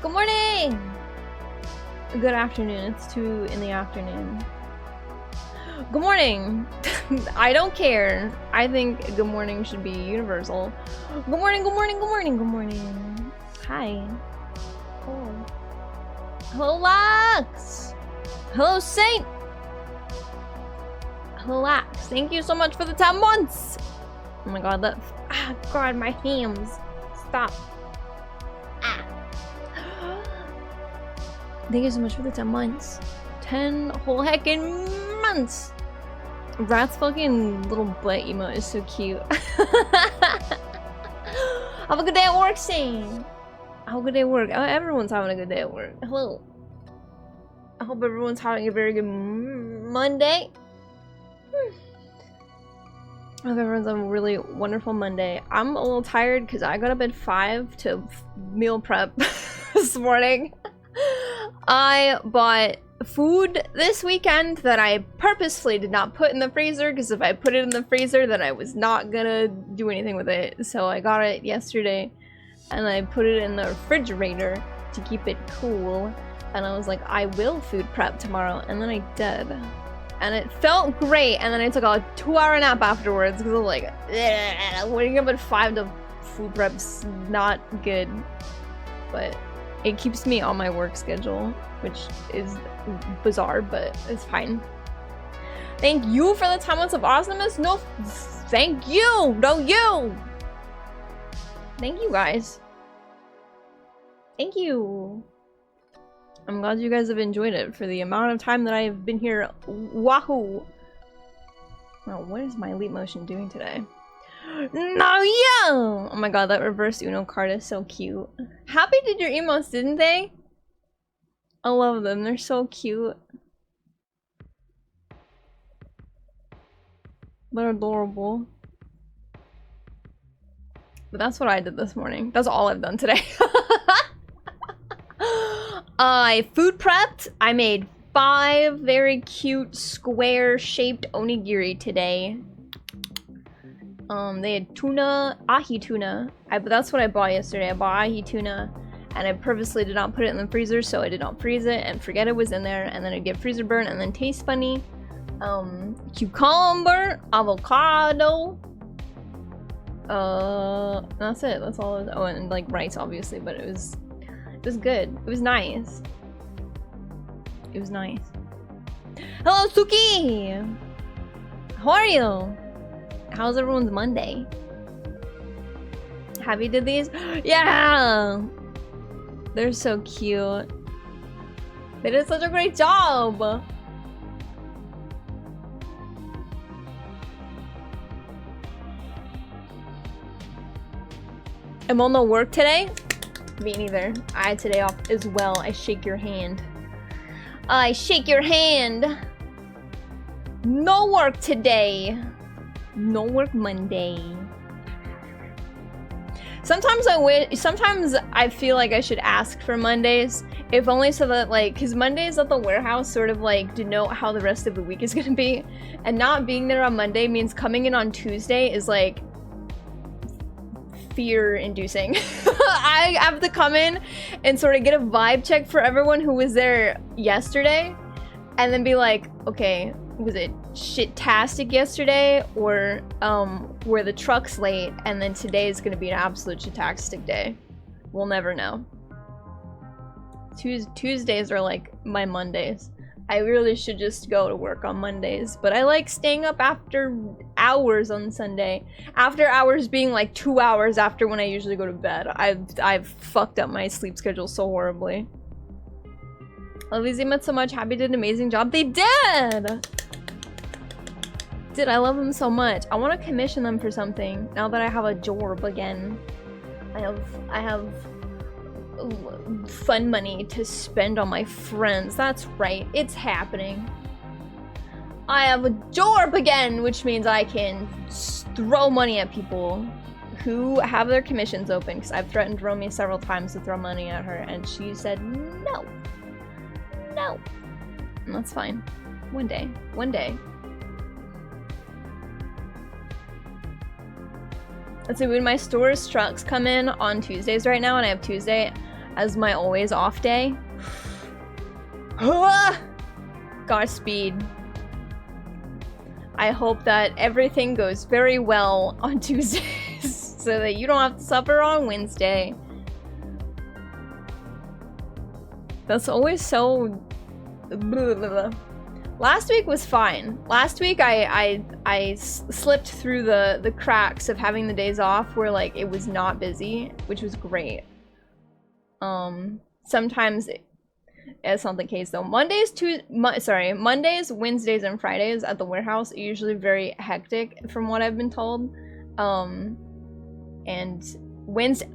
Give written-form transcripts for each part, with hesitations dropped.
Good morning! Good afternoon. It's 2 in the afternoon. Good morning! I don't care. I think good morning should be universal. Good morning, good morning, good morning, good morning. Hi. Oh. Hello, Lux! Hello, Saint! Hello, Lux. Thank you so much for the 10 months! Oh my god, that... Ah, god, my hands. Stop. Ah. Thank you so much for the 10 months. 10 whole heckin' months! Rat's fucking little butt emote is so cute. Have a good day at work, Shane! Have a good day at work. Everyone's having a good day at work. Hello. I hope everyone's having a very good Monday. I hope everyone's having a really wonderful Monday. I'm a little tired because I got up at 5 to meal prep this morning. I bought food this weekend that I purposefully did not put in the freezer because if I put it in the freezer then I was not gonna do anything with it. So I got it yesterday and I put it in the refrigerator to keep it cool. And I was like, I will food prep tomorrow, and then I did. And it felt great, and then I took a 2-hour nap afterwards because I was like, waking up at 5 to food prep's not good. But it keeps me on my work schedule, which is bizarre, but it's fine. Thank you for the 10 months of awesomeness. No, thank you. No, you. Thank you, guys. Thank you. I'm glad you guys have enjoyed it for the amount of time that I have been here. Wahoo! Oh, what is my leap motion doing today? No, yo! Oh my god, that reverse Uno card is so cute. Happy did your emotes, didn't they? I love them. They're so cute. They're adorable. But that's what I did this morning. That's all I've done today. I food prepped. I made 5 very cute square-shaped onigiri today. They had tuna, ahi tuna. But that's what I bought yesterday. I bought ahi tuna, and I purposely did not put it in the freezer, so I did not freeze it and forget it was in there, and then it'd get freezer burn and then taste funny. Cucumber, avocado. That's it. That's all. Oh, and like rice, obviously, but it was good. It was nice. It was nice. Hello, Suki! How are you? How's everyone's Monday? Have you did these? Yeah! They're so cute. They did such a great job! I'm on the work today? Me neither. I had today off as well. I shake your hand. I shake your hand. No work today. No work Monday. Sometimes I feel like I should ask for Mondays, if only so that like, cause Mondays at the warehouse sort of like denote how the rest of the week is gonna be, and not being there on Monday means coming in on Tuesday is like fear-inducing. I have to come in and sort of get a vibe check for everyone who was there yesterday, and then be like, okay, was it shit-tastic yesterday, or were the trucks late, and then today is gonna be an absolute shit-tastic day. We'll never know. Tuesdays are like my Mondays. I really should just go to work on Mondays, but I like staying up after hours on Sunday. After hours being like 2 hours after when I usually go to bed. I've fucked up my sleep schedule so horribly. Love these emotes so much. Happy did an amazing job. They did! Dude, I love them so much. I want to commission them for something now that I have a job again. I have fun money to spend on my friends. That's right, it's happening. I have a job again, which means I can throw money at people who have their commissions open, because I've threatened Romy several times to throw money at her, and she said no. No. And that's fine. One day. One day. Let's see, when my store's trucks come in on Tuesdays right now, and I have Tuesday, as my always off day. Godspeed. I hope that everything goes very well on Tuesdays so that you don't have to suffer on Wednesday. That's always so... blah, blah, blah. Last week was fine. Last week I slipped through the cracks of having the days off where like it was not busy, which was great. Sometimes it's not the case though. Mondays, Wednesdays, and Fridays at the warehouse are usually very hectic from what I've been told. And Wednesday,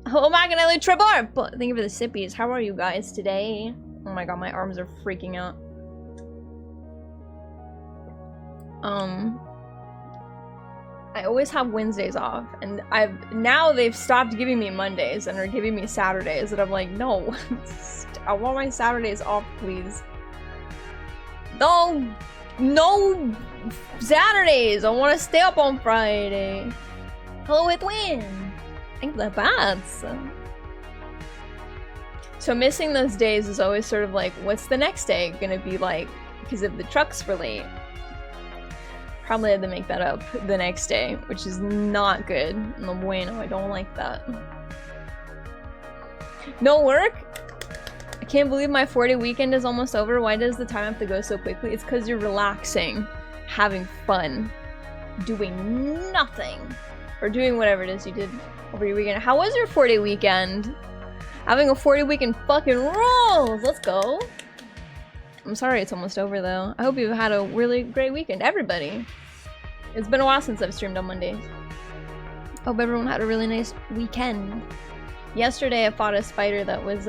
Hello, Maganelli Trebor! But thank you for the sippies. How are you guys today? Oh my god, my arms are freaking out. I always have Wednesdays off, and now they've stopped giving me Mondays and are giving me Saturdays, and I'm like, no, I want my Saturdays off, please. No Saturdays. I want to stay up on Friday. Hello, Edwin. Thank the bats. So missing those days is always sort of like, what's the next day gonna be like? Because if the trucks were late, probably had to make that up the next day, which is not good. No bueno, I don't like that. No work? I can't believe my 4-day weekend is almost over. Why does the time have to go so quickly? It's because you're relaxing, having fun, doing nothing, or doing whatever it is you did over your weekend. How was your 4-day weekend? Having a 4-day weekend fucking rules! Let's go! I'm sorry it's almost over though. I hope you've had a really great weekend, everybody. It's been a while since I've streamed on Mondays. Hope everyone had a really nice weekend. Yesterday I fought a spider that was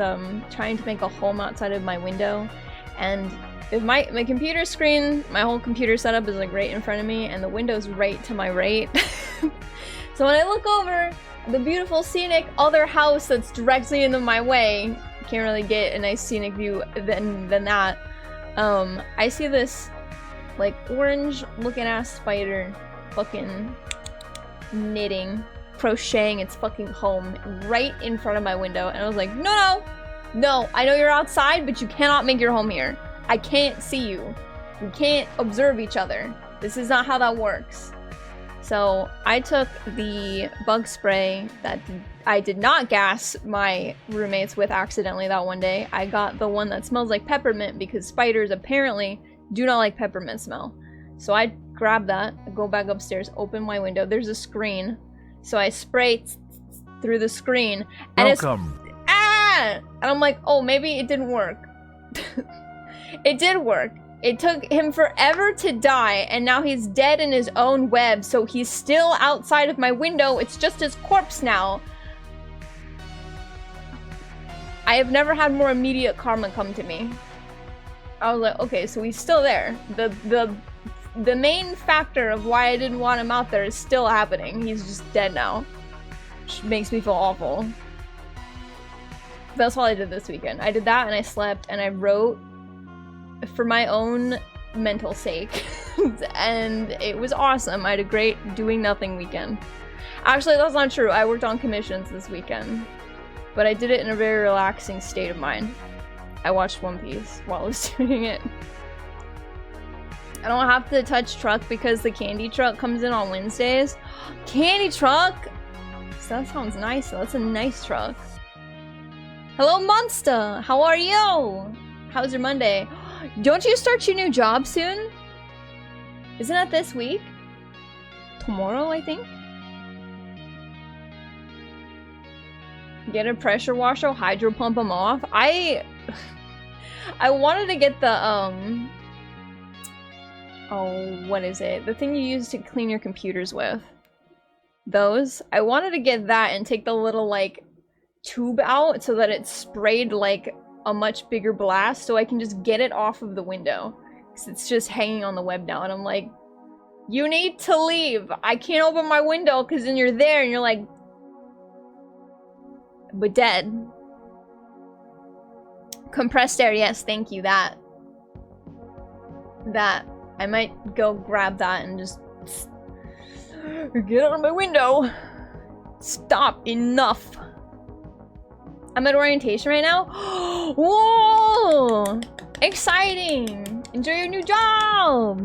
trying to make a home outside of my window, and if my computer screen, my whole computer setup is like right in front of me, and the window's right to my right. So when I look over the beautiful scenic other house that's directly into my way, can't really get a nice scenic view than that. I see this like orange looking ass spider fucking knitting, crocheting its fucking home right in front of my window, and I was like, no, I know you're outside, but you cannot make your home here. I can't see you. We can't observe each other. This is not how that works. So I took the bug spray that I did not gas my roommates with accidentally that one day. I got the one that smells like peppermint because spiders apparently do not like peppermint smell. So I grabbed that, go back upstairs, open my window. There's a screen. So I spray through the screen. And welcome. And I'm like, oh, maybe it didn't work. It did work. It took him forever to die, and now he's dead in his own web, so he's still outside of my window. It's just his corpse now. I have never had more immediate karma come to me. I was like, okay, so he's still there. The main factor of why I didn't want him out there is still happening. He's just dead now. Which makes me feel awful. That's all I did this weekend. I did that, and I slept, and I wrote for my own mental sake. And it was awesome. I had a great doing nothing weekend. Actually, that's not true. I worked on commissions this weekend, but I did it in a very relaxing state of mind. I watched One Piece while I was doing it. I don't have to touch truck because the candy truck comes in on Wednesdays. Candy truck? So that sounds nice. That's a nice truck. Hello, Monster. How are you? How's your Monday? Don't you start your new job soon? Isn't it this week? Tomorrow, I think? Get a pressure washer, hydro pump them off. I wanted to get the, oh, what is it? The thing you use to clean your computers with. Those. I wanted to get that and take the little, like, tube out so that it sprayed, like, a much bigger blast, so I can just get it off of the window. Because it's just hanging on the web now, and I'm like, you need to leave. I can't open my window because then you're there and you're like, but dead. Compressed air, yes, thank you. That. I might go grab that and just get out of my window. Stop. Enough. I'm at orientation right now. Whoa! Exciting! Enjoy your new job!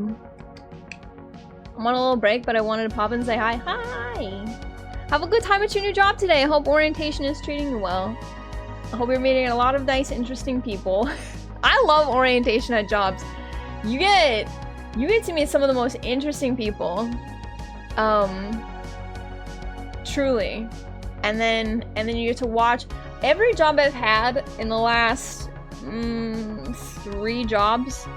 I'm on a little break, but I wanted to pop in and say hi. Hi! Have a good time at your new job today. I hope orientation is treating you well. I hope you're meeting a lot of nice, interesting people. I love orientation at jobs. You get to meet some of the most interesting people. Truly. And then you get to watch every job I've had in the last 3 jobs.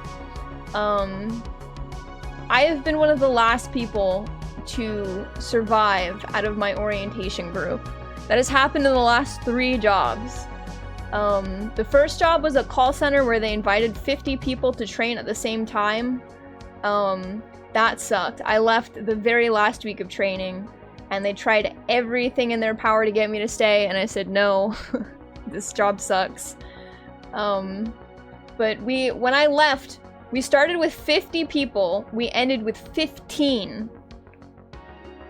I have been one of the last people to survive out of my orientation group. That has happened in the last 3 jobs. The first job was a call center where they invited 50 people to train at the same time. That sucked. I left the very last week of training, and they tried everything in their power to get me to stay, and I said no. This job sucks. But when I left, we started with 50 people. We ended with 15.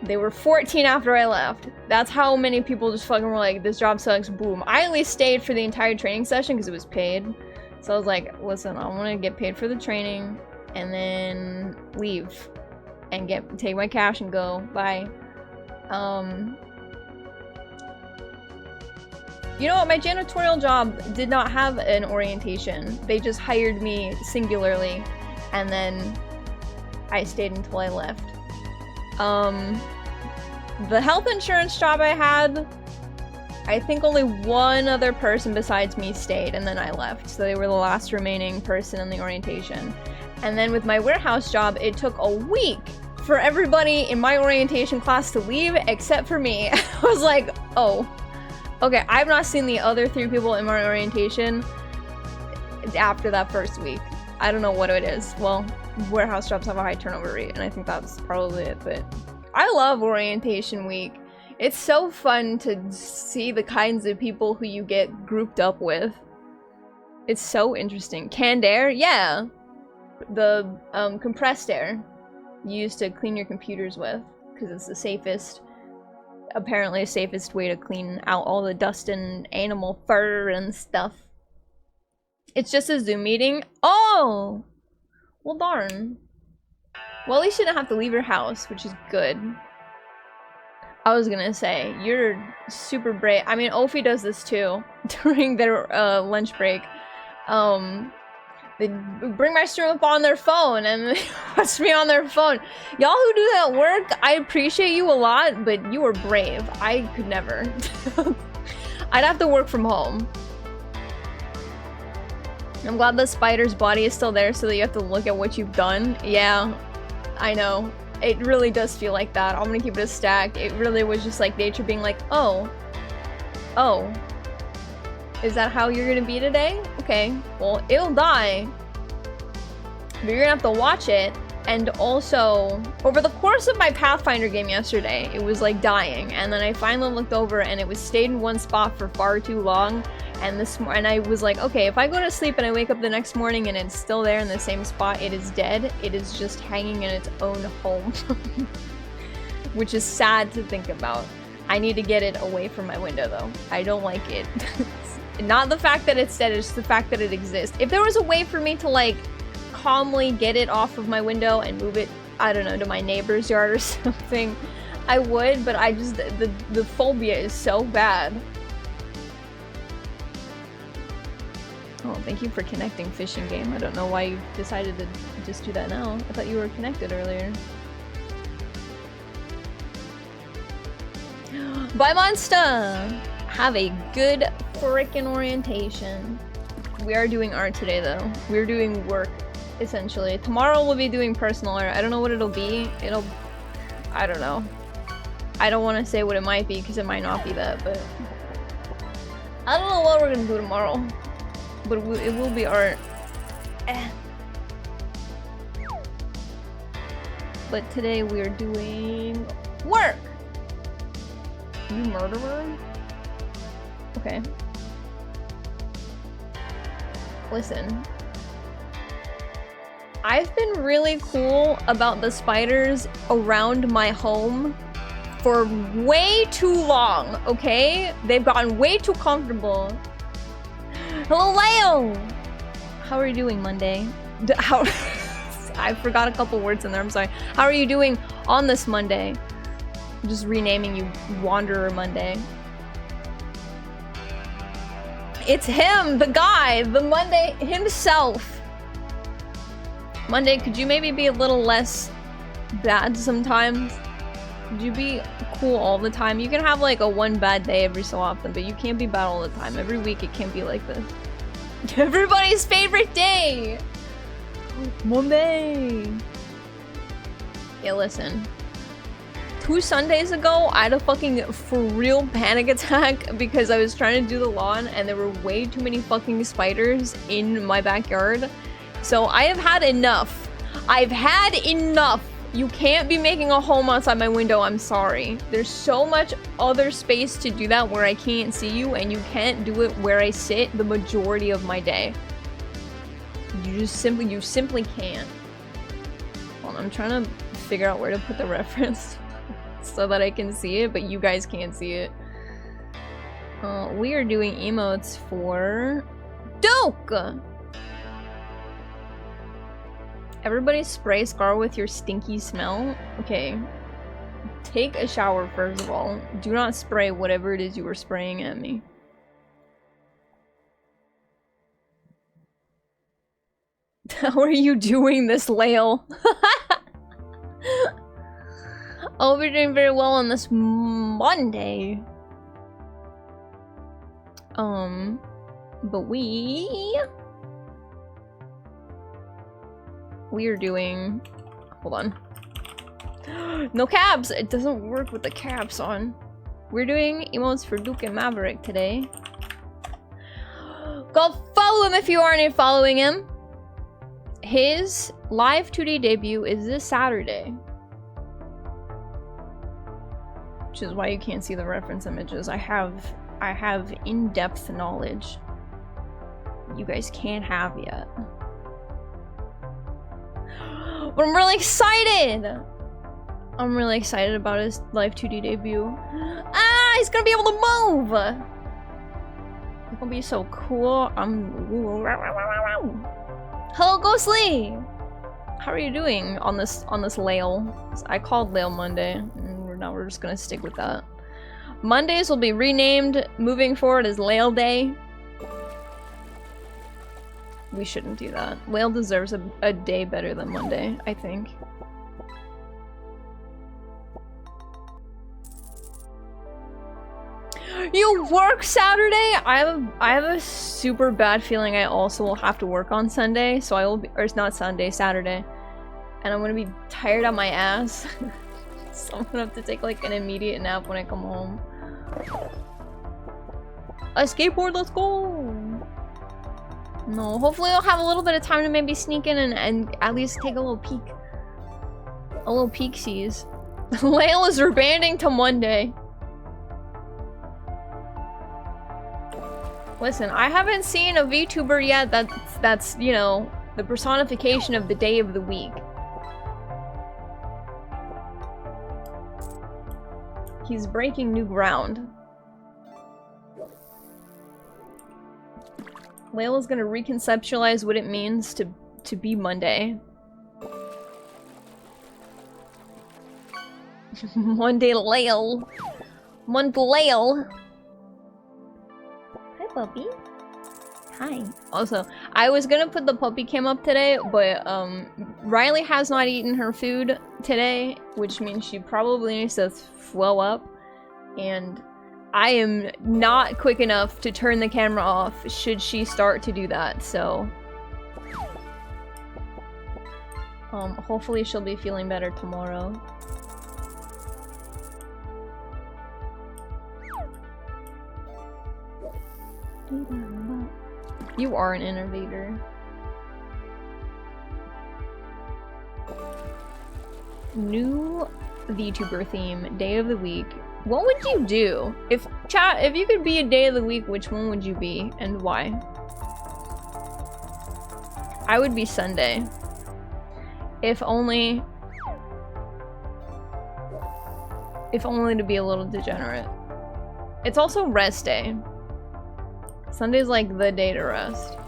They were 14 after I left. That's how many people just fucking were like, this job sucks, boom. I at least stayed for the entire training session because it was paid. So I was like, listen, I want to get paid for the training and then leave and take my cash and go. Bye. You know what? My janitorial job did not have an orientation. They just hired me singularly, and then I stayed until I left. The health insurance job I had, I think only one other person besides me stayed, and then I left. So they were the last remaining person in the orientation. And then with my warehouse job, it took a week for everybody in my orientation class to leave except for me. I was like, oh, okay, I've not seen the other 3 people in my orientation after that first week. I don't know what it is. Well, warehouse jobs have a high turnover rate, and I think that's probably it, but I love orientation week. It's so fun to see the kinds of people who you get grouped up with. It's so interesting. Canned air? Yeah. The compressed air you use to clean your computers with, because it's the safest, apparently the safest way to clean out all the dust and animal fur and stuff. It's just a Zoom meeting? Oh! Well, darn. Well, at least you didn't have to leave your house, which is good. I was gonna say, you're super brave. I mean, Ophi does this too, during their lunch break. They bring my stream up on their phone and they watch me on their phone. Y'all who do that work, I appreciate you a lot, but you are brave. I could never. I'd have to work from home. I'm glad the spider's body is still there so that you have to look at what you've done. Yeah, I know. It really does feel like that. I'm gonna keep it a stack. It really was just like nature being like, oh. Oh. Is that how you're gonna be today? Okay, well, it'll die. But you're gonna have to watch it. And also, over the course of my Pathfinder game yesterday, it was like dying. And then I finally looked over and it was stayed in one spot for far too long. And I was like, okay, if I go to sleep and I wake up the next morning and it's still there in the same spot, it is dead. It is just hanging in its own home. Which is sad to think about. I need to get it away from my window though. I don't like it. Not the fact that it's dead, it's the fact that it exists. If there was a way for me to like calmly get it off of my window and move it, I don't know, to my neighbor's yard or something, I would, but I just, the phobia is so bad. Oh, thank you for connecting, fishing game. I don't know why you decided to just do that now. I thought you were connected earlier. Bye, Monster! Have a good frickin' orientation. We are doing art today, though. We're doing work, essentially. Tomorrow we'll be doing personal art. I don't know what it'll be. I don't know. I don't want to say what it might be, because it might not be that, but... I don't know what we're gonna do tomorrow. But it will be art. But today we're doing work! You murderer? Okay. Listen. I've been really cool about the spiders around my home for way too long, okay? They've gotten way too comfortable. Hello, Leo! How are you doing, Monday? How... I forgot a couple words in there, I'm sorry. How are you doing on this Monday? I'm just renaming you Wanderer Monday. It's him, the guy, the Monday himself. Monday, could you maybe be a little less bad sometimes? Could you be cool all the time? You can have like a one bad day every so often, but you can't be bad all the time. Every week it can't be like this. Everybody's favorite day! Monday! Yeah, listen. 2 Sundays ago, I had a fucking for real panic attack because I was trying to do the lawn and there were way too many fucking spiders in my backyard. So I have had enough. I've had enough. You can't be making a home outside my window, I'm sorry. There's so much other space to do that where I can't see you, and you can't do it where I sit the majority of my day. You simply can't. Hold on, I'm trying to figure out where to put the reference so that I can see it, but you guys can't see it. We are doing emotes for Duke! Everybody spray Scar with your stinky smell? Okay. Take a shower first of all. Do not spray whatever it is you were spraying at me. How are you doing this, Lael? Oh, we're doing very well on this Monday. But we are doing... Hold on. No caps! It doesn't work with the caps on. We're doing emotes for Dukenmaverick today. Go follow him if you aren't following him. His live 2D debut is this Saturday. Which is why you can't see the reference images. I have in-depth knowledge you guys can't have yet. But I'm really excited! I'm really excited about his live 2D debut. Ah, he's gonna be able to move! It's gonna be so cool. Hello, Ghostly! How are you doing on this Lael? I called Lael Monday, and now we're just gonna stick with that. Mondays will be renamed moving forward as Lael Day. We shouldn't do that. Lael deserves a day better than Monday, I think. You work Saturday? I have a super bad feeling I also will have to work on Sunday, so I will be, or it's not Sunday, Saturday. And I'm gonna be tired on my ass. So I'm gonna have to take like an immediate nap when I come home. A skateboard, let's go! No, hopefully I'll have a little bit of time to maybe sneak in and at least take a little peek. A little peek-sees. Lael is rebanding to Monday. Listen, I haven't seen a VTuber yet that's, you know, the personification of the day of the week. He's breaking new ground. Lael is gonna reconceptualize what it means to be Monday. Monday Lael. Monday Lael. Hi, puppy. Hi. Also, I was gonna put the puppy cam up today, but Riley has not eaten her food today, which means she probably needs to swell up, and I am not quick enough to turn the camera off should she start to do that, so hopefully she'll be feeling better tomorrow. You are an innovator. New VTuber theme, day of the week. What would you do? If you could be a day of the week, which one would you be and why? I would be Sunday. If only if only to be a little degenerate. It's also rest day. Sunday's like the day to rest.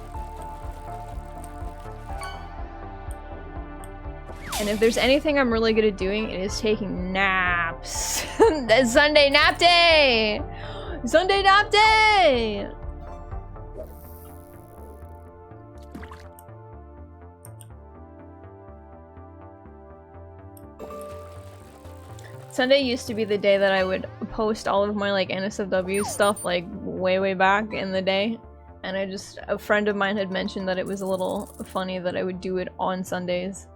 And if there's anything I'm really good at doing, it is taking naps. It's Sunday nap day! Sunday nap day! Sunday used to be the day that I would post all of my like NSFW stuff like way back in the day. And a friend of mine had mentioned that it was a little funny that I would do it on Sundays.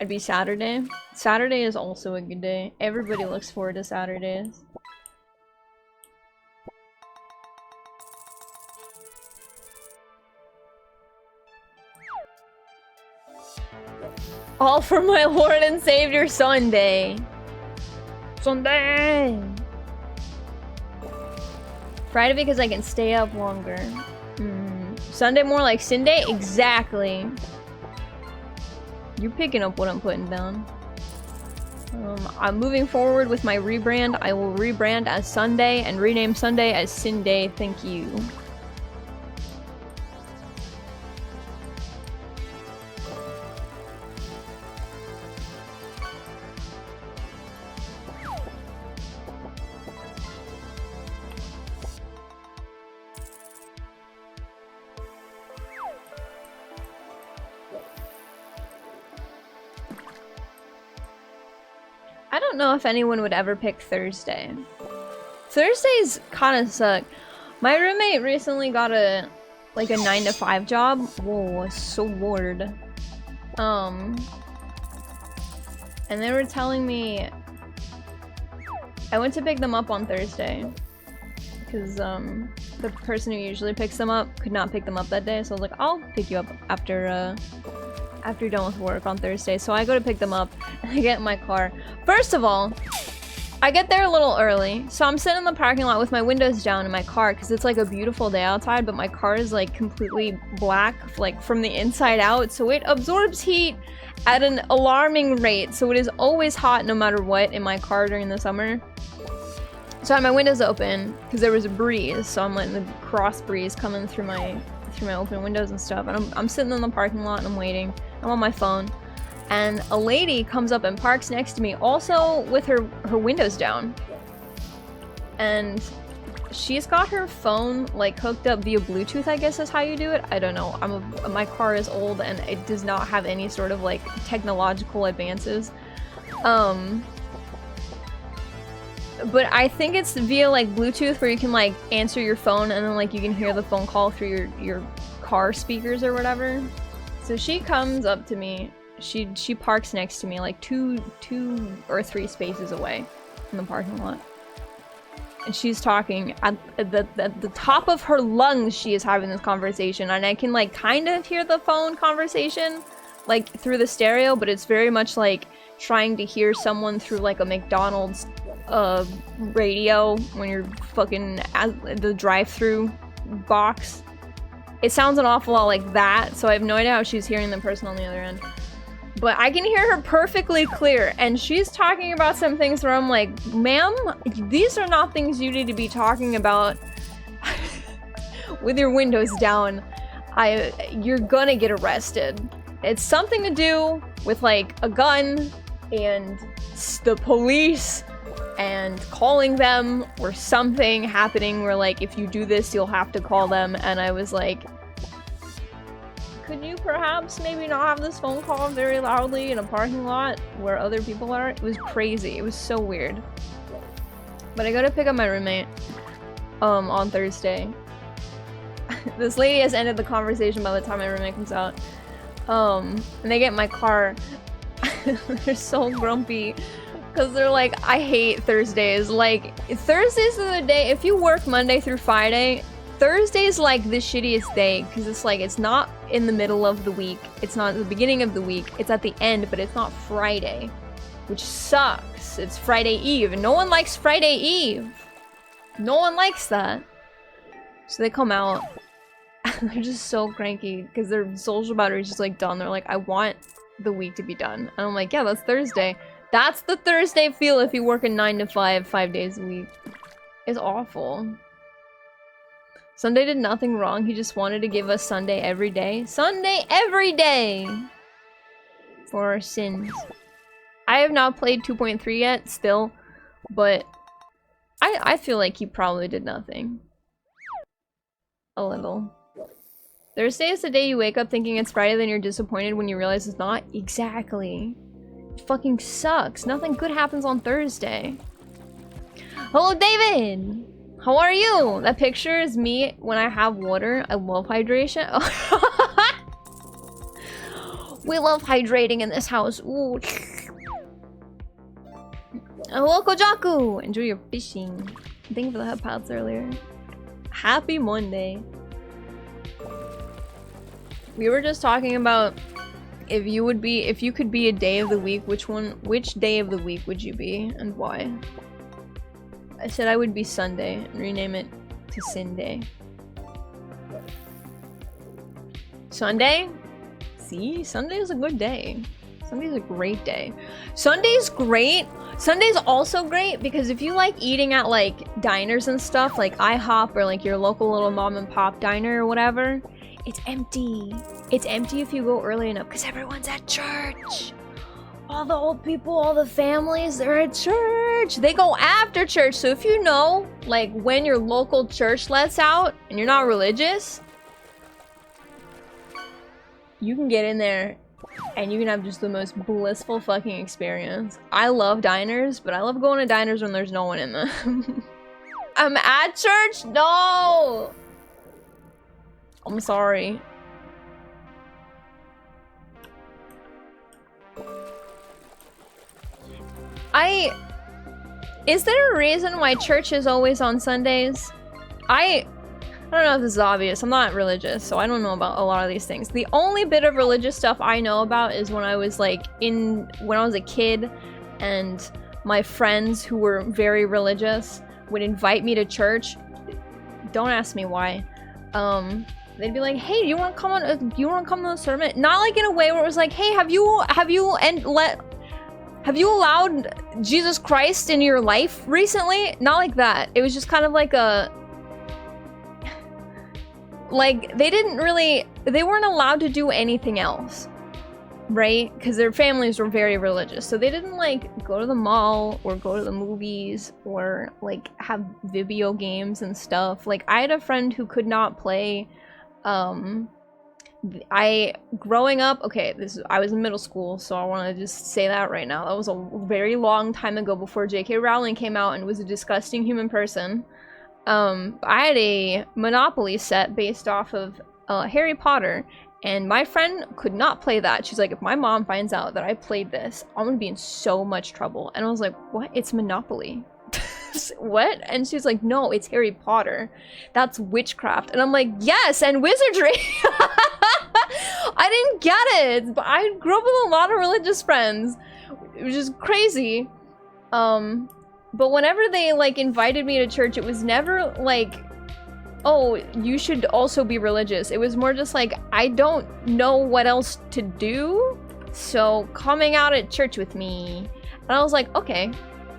It'd be Saturday. Saturday is also a good day. Everybody looks forward to Saturdays. All for my Lord and Savior Sunday. Sunday! Friday because I can stay up longer. Sunday more like Sunday? Exactly. You're picking up what I'm putting down. I'm moving forward with my rebrand. I will rebrand as Sunday and rename Sunday as Sunday. Thank you. I don't know if anyone would ever pick Thursday. Thursdays kind of suck. My roommate recently got a 9-to-5 job. Whoa, so bored. And they were telling me I went to pick them up on Thursday because the person who usually picks them up could not pick them up that day. So I was like, I'll pick you up after you're done with work on Thursday. So I go to pick them up and I get in my car. First of all, I get there a little early. So I'm sitting in the parking lot with my windows down in my car because it's like a beautiful day outside, but my car is like completely black, like from the inside out. So it absorbs heat at an alarming rate. So it is always hot no matter what in my car during the summer. So I had my windows open because there was a breeze. So I'm letting the cross breeze coming through my open windows and stuff. And I'm sitting in the parking lot and I'm waiting. I'm on my phone. And a lady comes up and parks next to me, also with her windows down. And she's got her phone like hooked up via Bluetooth, I guess is how you do it. I don't know. My car is old and it does not have any sort of like technological advances. But I think it's via like Bluetooth where you can like answer your phone and then like you can hear the phone call through your car speakers or whatever. So she comes up to me. She parks next to me like two or three spaces away in the parking lot. And she's talking at the top of her lungs. She is having this conversation and I can like kind of hear the phone conversation like through the stereo, but it's very much like trying to hear someone through like a McDonald's radio when you're fucking at the drive-through box. It sounds an awful lot like that, so I have no idea how she's hearing the person on the other end. But I can hear her perfectly clear, and she's talking about some things where I'm like, ma'am, these are not things you need to be talking about with your windows down. You're gonna get arrested. It's something to do with like a gun and the police and calling them, or something happening where like if you do this you'll have to call them. And I was like, could you perhaps maybe not have this phone call very loudly in a parking lot where other people are? It was crazy. It was so weird. But I go to pick up my roommate on Thursday. This lady has ended the conversation by the time my roommate comes out. And they get in my car. They're so grumpy because they're like, I hate Thursdays. Like, Thursdays are the day, if you work Monday through Friday, Thursday's like the shittiest day because it's like, it's not in the middle of the week, it's not at the beginning of the week, it's at the end, but it's not Friday, which sucks. It's Friday Eve and no one likes Friday Eve. No one likes that. So they come out, and they're just so cranky because their social battery is just like done. They're like, I want the week to be done. And I'm like, yeah, that's Thursday. That's the Thursday feel if you work a 9 to 5, 5 days a week. It's awful. Sunday did nothing wrong. He just wanted to give us Sunday every day. Sunday every day! For our sins. I have not played 2.3 yet, still. But I feel like he probably did nothing. A little. Thursday is the day you wake up thinking it's Friday, then you're disappointed when you realize it's not. Exactly. It fucking sucks. Nothing good happens on Thursday. Hello, David! How are you? That picture is me when I have water. I love hydration. We love hydrating in this house. Ooh. Hello, Kojaku! Enjoy your fishing. Thank you for the head pads earlier. Happy Monday. We were just talking about if you could be a day of the week, which day of the week would you be and why? I said I would be Sunday and rename it to Sin Day. Sunday? See? Sunday is a good day. Sunday's a great day. Sunday's great. Sunday's also great because if you like eating at like diners and stuff like IHOP or like your local little mom and pop diner or whatever, it's empty. It's empty if you go early enough because everyone's at church. All the old people, all the families, they're at church. They go after church. So if you know, like, when your local church lets out and you're not religious, you can get in there and you can have just the most blissful fucking experience. I love diners, but I love going to diners when there's no one in them. I'm at church? No! I'm sorry. Is there a reason why church is always on Sundays? I don't know if this is obvious. I'm not religious, so I don't know about a lot of these things. The only bit of religious stuff I know about is when I was like when I was a kid and my friends who were very religious would invite me to church. Don't ask me why. They'd be like, "Hey, you want to come to the sermon?" Not like in a way where it was like, "Hey, have you allowed Jesus Christ in your life recently?" Not like that. It was just kind of like like they weren't allowed to do anything else, right? Because their families were very religious, so they didn't like go to the mall or go to the movies or like have video games and stuff. Like I had a friend who could not play. Growing up, okay, I was in middle school, so I want to just say that right now. That was a very long time ago before J.K. Rowling came out and was a disgusting human person. I had a Monopoly set based off of Harry Potter, and my friend could not play that. She's like, if my mom finds out that I played this, I'm gonna be in so much trouble. And I was like, what? It's Monopoly. What? And she's like, no, it's Harry Potter. That's witchcraft. And I'm like, yes, and wizardry. I didn't get it, but I grew up with a lot of religious friends. It was just crazy. But whenever they like invited me to church, it was never like, oh, you should also be religious. It was more just like, I don't know what else to do, so coming out at church with me. And I was like, okay.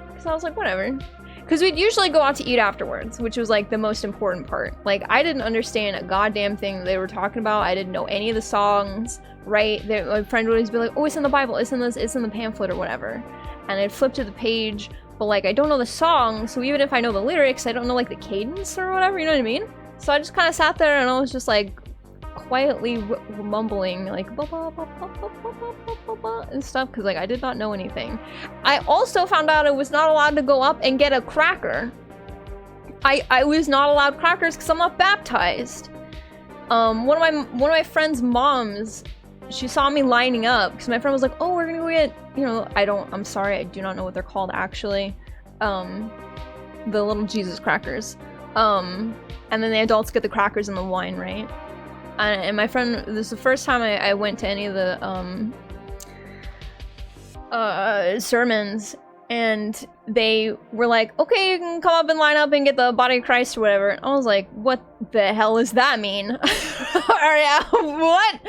Because I was like, whatever. Because we'd usually go out to eat afterwards, which was like the most important part. Like, I didn't understand a goddamn thing they were talking about. I didn't know any of the songs, right? My friend would always be like, oh, it's in the Bible, it's in the pamphlet or whatever. And I'd flip to the page, but like, I don't know the song, so even if I know the lyrics, I don't know like the cadence or whatever, you know what I mean? So I just kind of sat there and I was just like, quietly mumbling like and stuff because like I did not know anything. I also found out I was not allowed to go up and get a cracker. I was not allowed crackers because I'm not baptized. One of my friend's moms, she saw me lining up because my friend was like, oh, we're gonna go get, you know, I'm sorry, I do not know what they're called actually, the little Jesus crackers, and then the adults get the crackers and the wine, right? And my friend, this is the first time I went to any of the sermons, and they were like, okay, you can come up and line up and get the body of Christ or whatever. And I was like, what the hell does that mean? Or, yeah, what?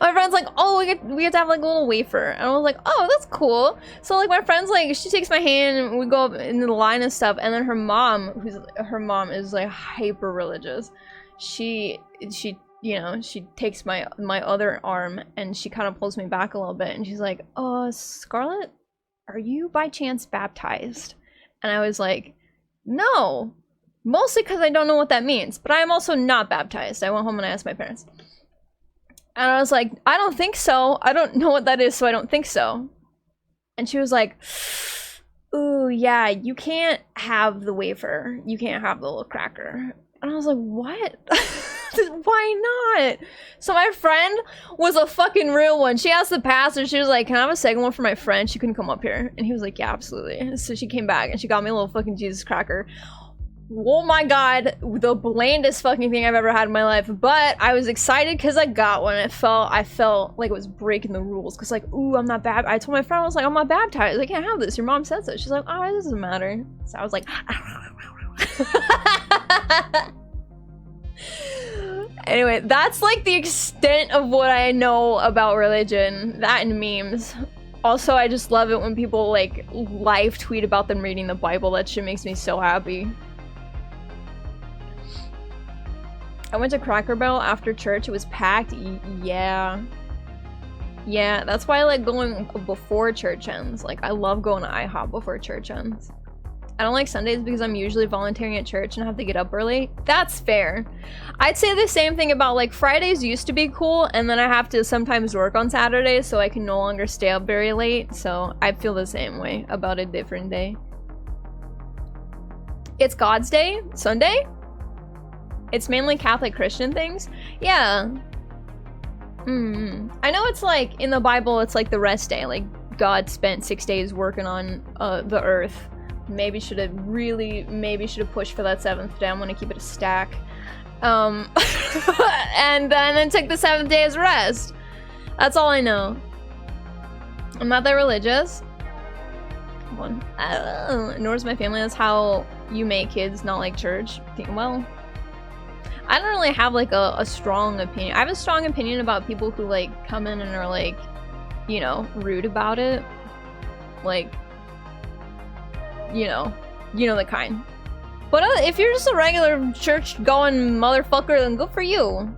My friend's like, oh, we have to have like a little wafer. And I was like, oh, that's cool. So like my friend's like, she takes my hand and we go up into the line and stuff. And then her mom is like hyper religious. She you know, she takes my other arm and she kind of pulls me back a little bit and she's like, oh, Scarlett, are you by chance baptized? And I was like, no, mostly because I don't know what that means, but I am also not baptized. I went home and I asked my parents. And I was like, I don't think so. I don't know what that is, so I don't think so. And she was like, ooh, yeah, you can't have the wafer. You can't have the little cracker. And I was like, what? Why not? So my friend was a fucking real one. She asked the pastor, she was like, can I have a second one for my friend? She couldn't come up here. And he was like, yeah, absolutely. So she came back and she got me a little fucking Jesus cracker. Oh my god, the blandest fucking thing I've ever had in my life. But I was excited because I got one. I felt like it was breaking the rules. Because like, ooh, I'm not baptized. I told my friend, I was like, I'm not baptized. I can't have this. Your mom said so. She's like, oh, it doesn't matter. So I was like, anyway, that's like the extent of what I know about religion. That and memes. Also, I just love it when people like live tweet about them reading the Bible. That shit makes me so happy. I went to Cracker Barrel after church. It was packed. Yeah. Yeah, that's why I like going before church ends. Like, I love going to IHOP before church ends. I don't like Sundays because I'm usually volunteering at church and have to get up early. That's fair. I'd say the same thing about like Fridays used to be cool, and then I have to sometimes work on Saturdays, so I can no longer stay up very late. So I feel the same way about a different day. It's God's Day? Sunday? It's mainly Catholic Christian things? Yeah. I know it's like, in the Bible, it's like the rest day. Like, God spent 6 days working on the earth. Maybe should have pushed for that 7th day. I'm gonna keep it a stack. And then take the 7th day as rest. That's all I know. I'm not that religious. Come on. Nor is my family. That's how you make kids not like church. Well, I don't really have like a strong opinion. I have a strong opinion about people who like come in and are like, you know, rude about it. Like, you know the kind. But if you're just a regular church going motherfucker, then good for you.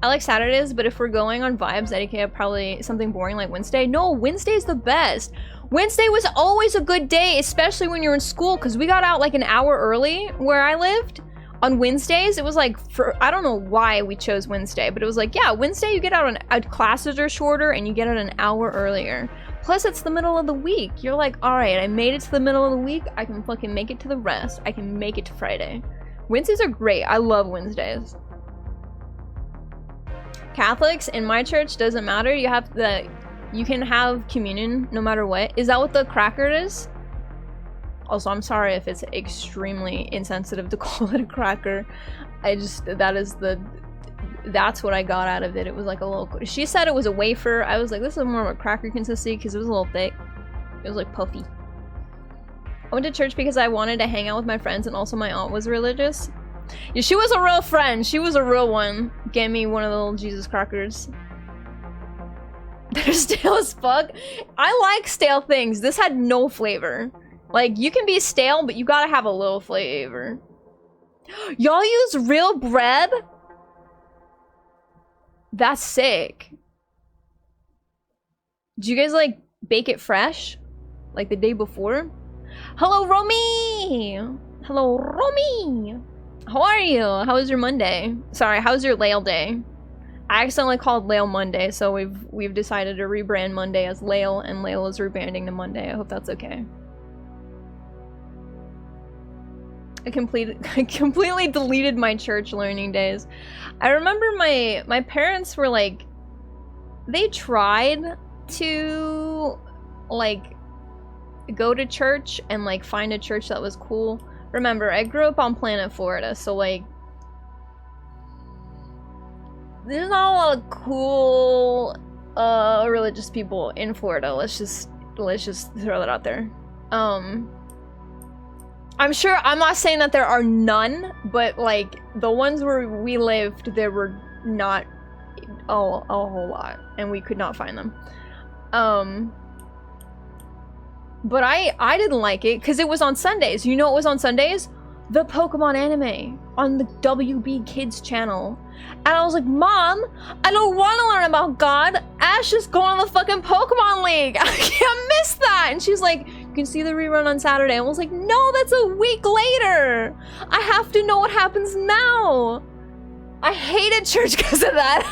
I like Saturdays, but if we're going on vibes, etiquette, probably something boring like Wednesday. No, Wednesday's the best. Wednesday was always a good day, especially when you're in school, because we got out like an hour early where I lived. On Wednesdays, it was like, I don't know why we chose Wednesday, but it was like, yeah, Wednesday you get out classes are shorter and you get out an hour earlier. Plus, it's the middle of the week. You're like, all right, I made it to the middle of the week. I can fucking make it to the rest. I can make it to Friday. Wednesdays are great. I love Wednesdays. Catholics in my church doesn't matter. You can have communion no matter what. Is that what the cracker is? Also, I'm sorry if it's extremely insensitive to call it a cracker. That's what I got out of it. It was like a little, she said it was a wafer. I was like, this is more of a cracker consistency because it was a little thick. It was like puffy. I went to church because I wanted to hang out with my friends, and also my aunt was religious. Yeah, she was a real friend. She was a real one. Gave me one of the little Jesus crackers. They're stale as fuck. I like stale things. This had no flavor. Like, you can be stale, but you gotta have a little flavor. Y'all use real bread? That's sick. Do you guys like bake it fresh? Like the day before? Hello, Romy! Hello, Romy! How are you? How was your Monday? Sorry, how was your Lail Day? I accidentally called Lail Monday, so we've decided to rebrand Monday as Lail, and Lail is rebranding to Monday. I hope that's okay. I completely deleted my church learning days. I remember my parents were like, they tried to like go to church and like find a church that was cool. Remember, I grew up on planet Florida, so like there's not a lot of cool religious people in Florida. Let's just Let's just throw that out there. I'm sure, I'm not saying that there are none, but like the ones where we lived, there were not a whole lot, and we could not find them. But I didn't like it because it was on Sundays. You know what was on Sundays? The Pokemon anime on the WB Kids channel. And I was like, Mom, I don't want to learn about God. Ash is going on the fucking Pokemon League. I can't miss that. And she's like, you can see the rerun on Saturday. I was like, no, that's a week later. I have to know what happens now. I hated church because of that.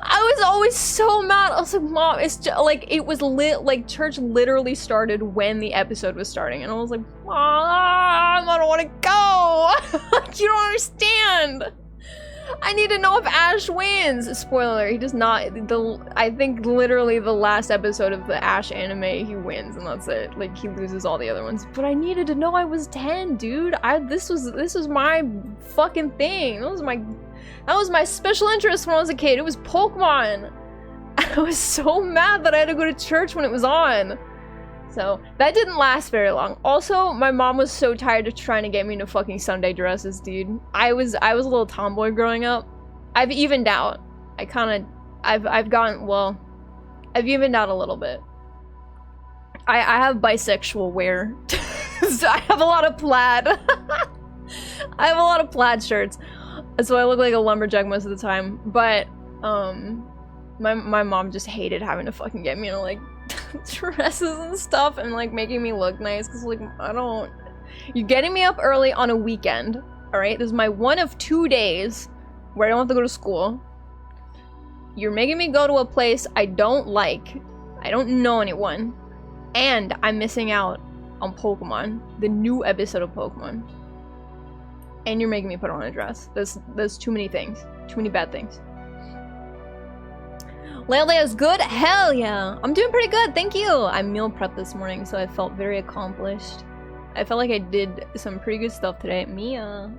I was always so mad. I was like, Mom, it's just, like, it was lit. Like, church literally started when the episode was starting. And I was like, Mom, I don't want to go. Like, you don't understand. I need to know if Ash wins. Spoiler, he does not. I think literally the last episode of the Ash anime, he wins, and that's it. Like, he loses all the other ones. But I needed to know I was 10, dude. This was my fucking thing. That was my special interest when I was a kid. It was Pokemon. I was so mad that I had to go to church when it was on. So that didn't last very long. Also, my mom was so tired of trying to get me into fucking Sunday dresses, dude. I was a little tomboy growing up. I've evened out. I've evened out a little bit. I have bisexual wear. So I have a lot of plaid. I have a lot of plaid shirts. So I look like a lumberjack most of the time, but my mom just hated having to fucking get me into like dresses and stuff and like making me look nice, because like you're getting me up early on a weekend, all right? This is my one of 2 days where I don't have to go to school. You're making me go to a place I don't like, I don't know anyone, and I'm missing out on Pokemon, the new episode of Pokemon. And you're making me put on a dress. There's too many things. Too many bad things. Leia's good? Hell yeah! I'm doing pretty good, thank you! I meal prepped this morning, so I felt very accomplished. I felt like I did some pretty good stuff today. Mia.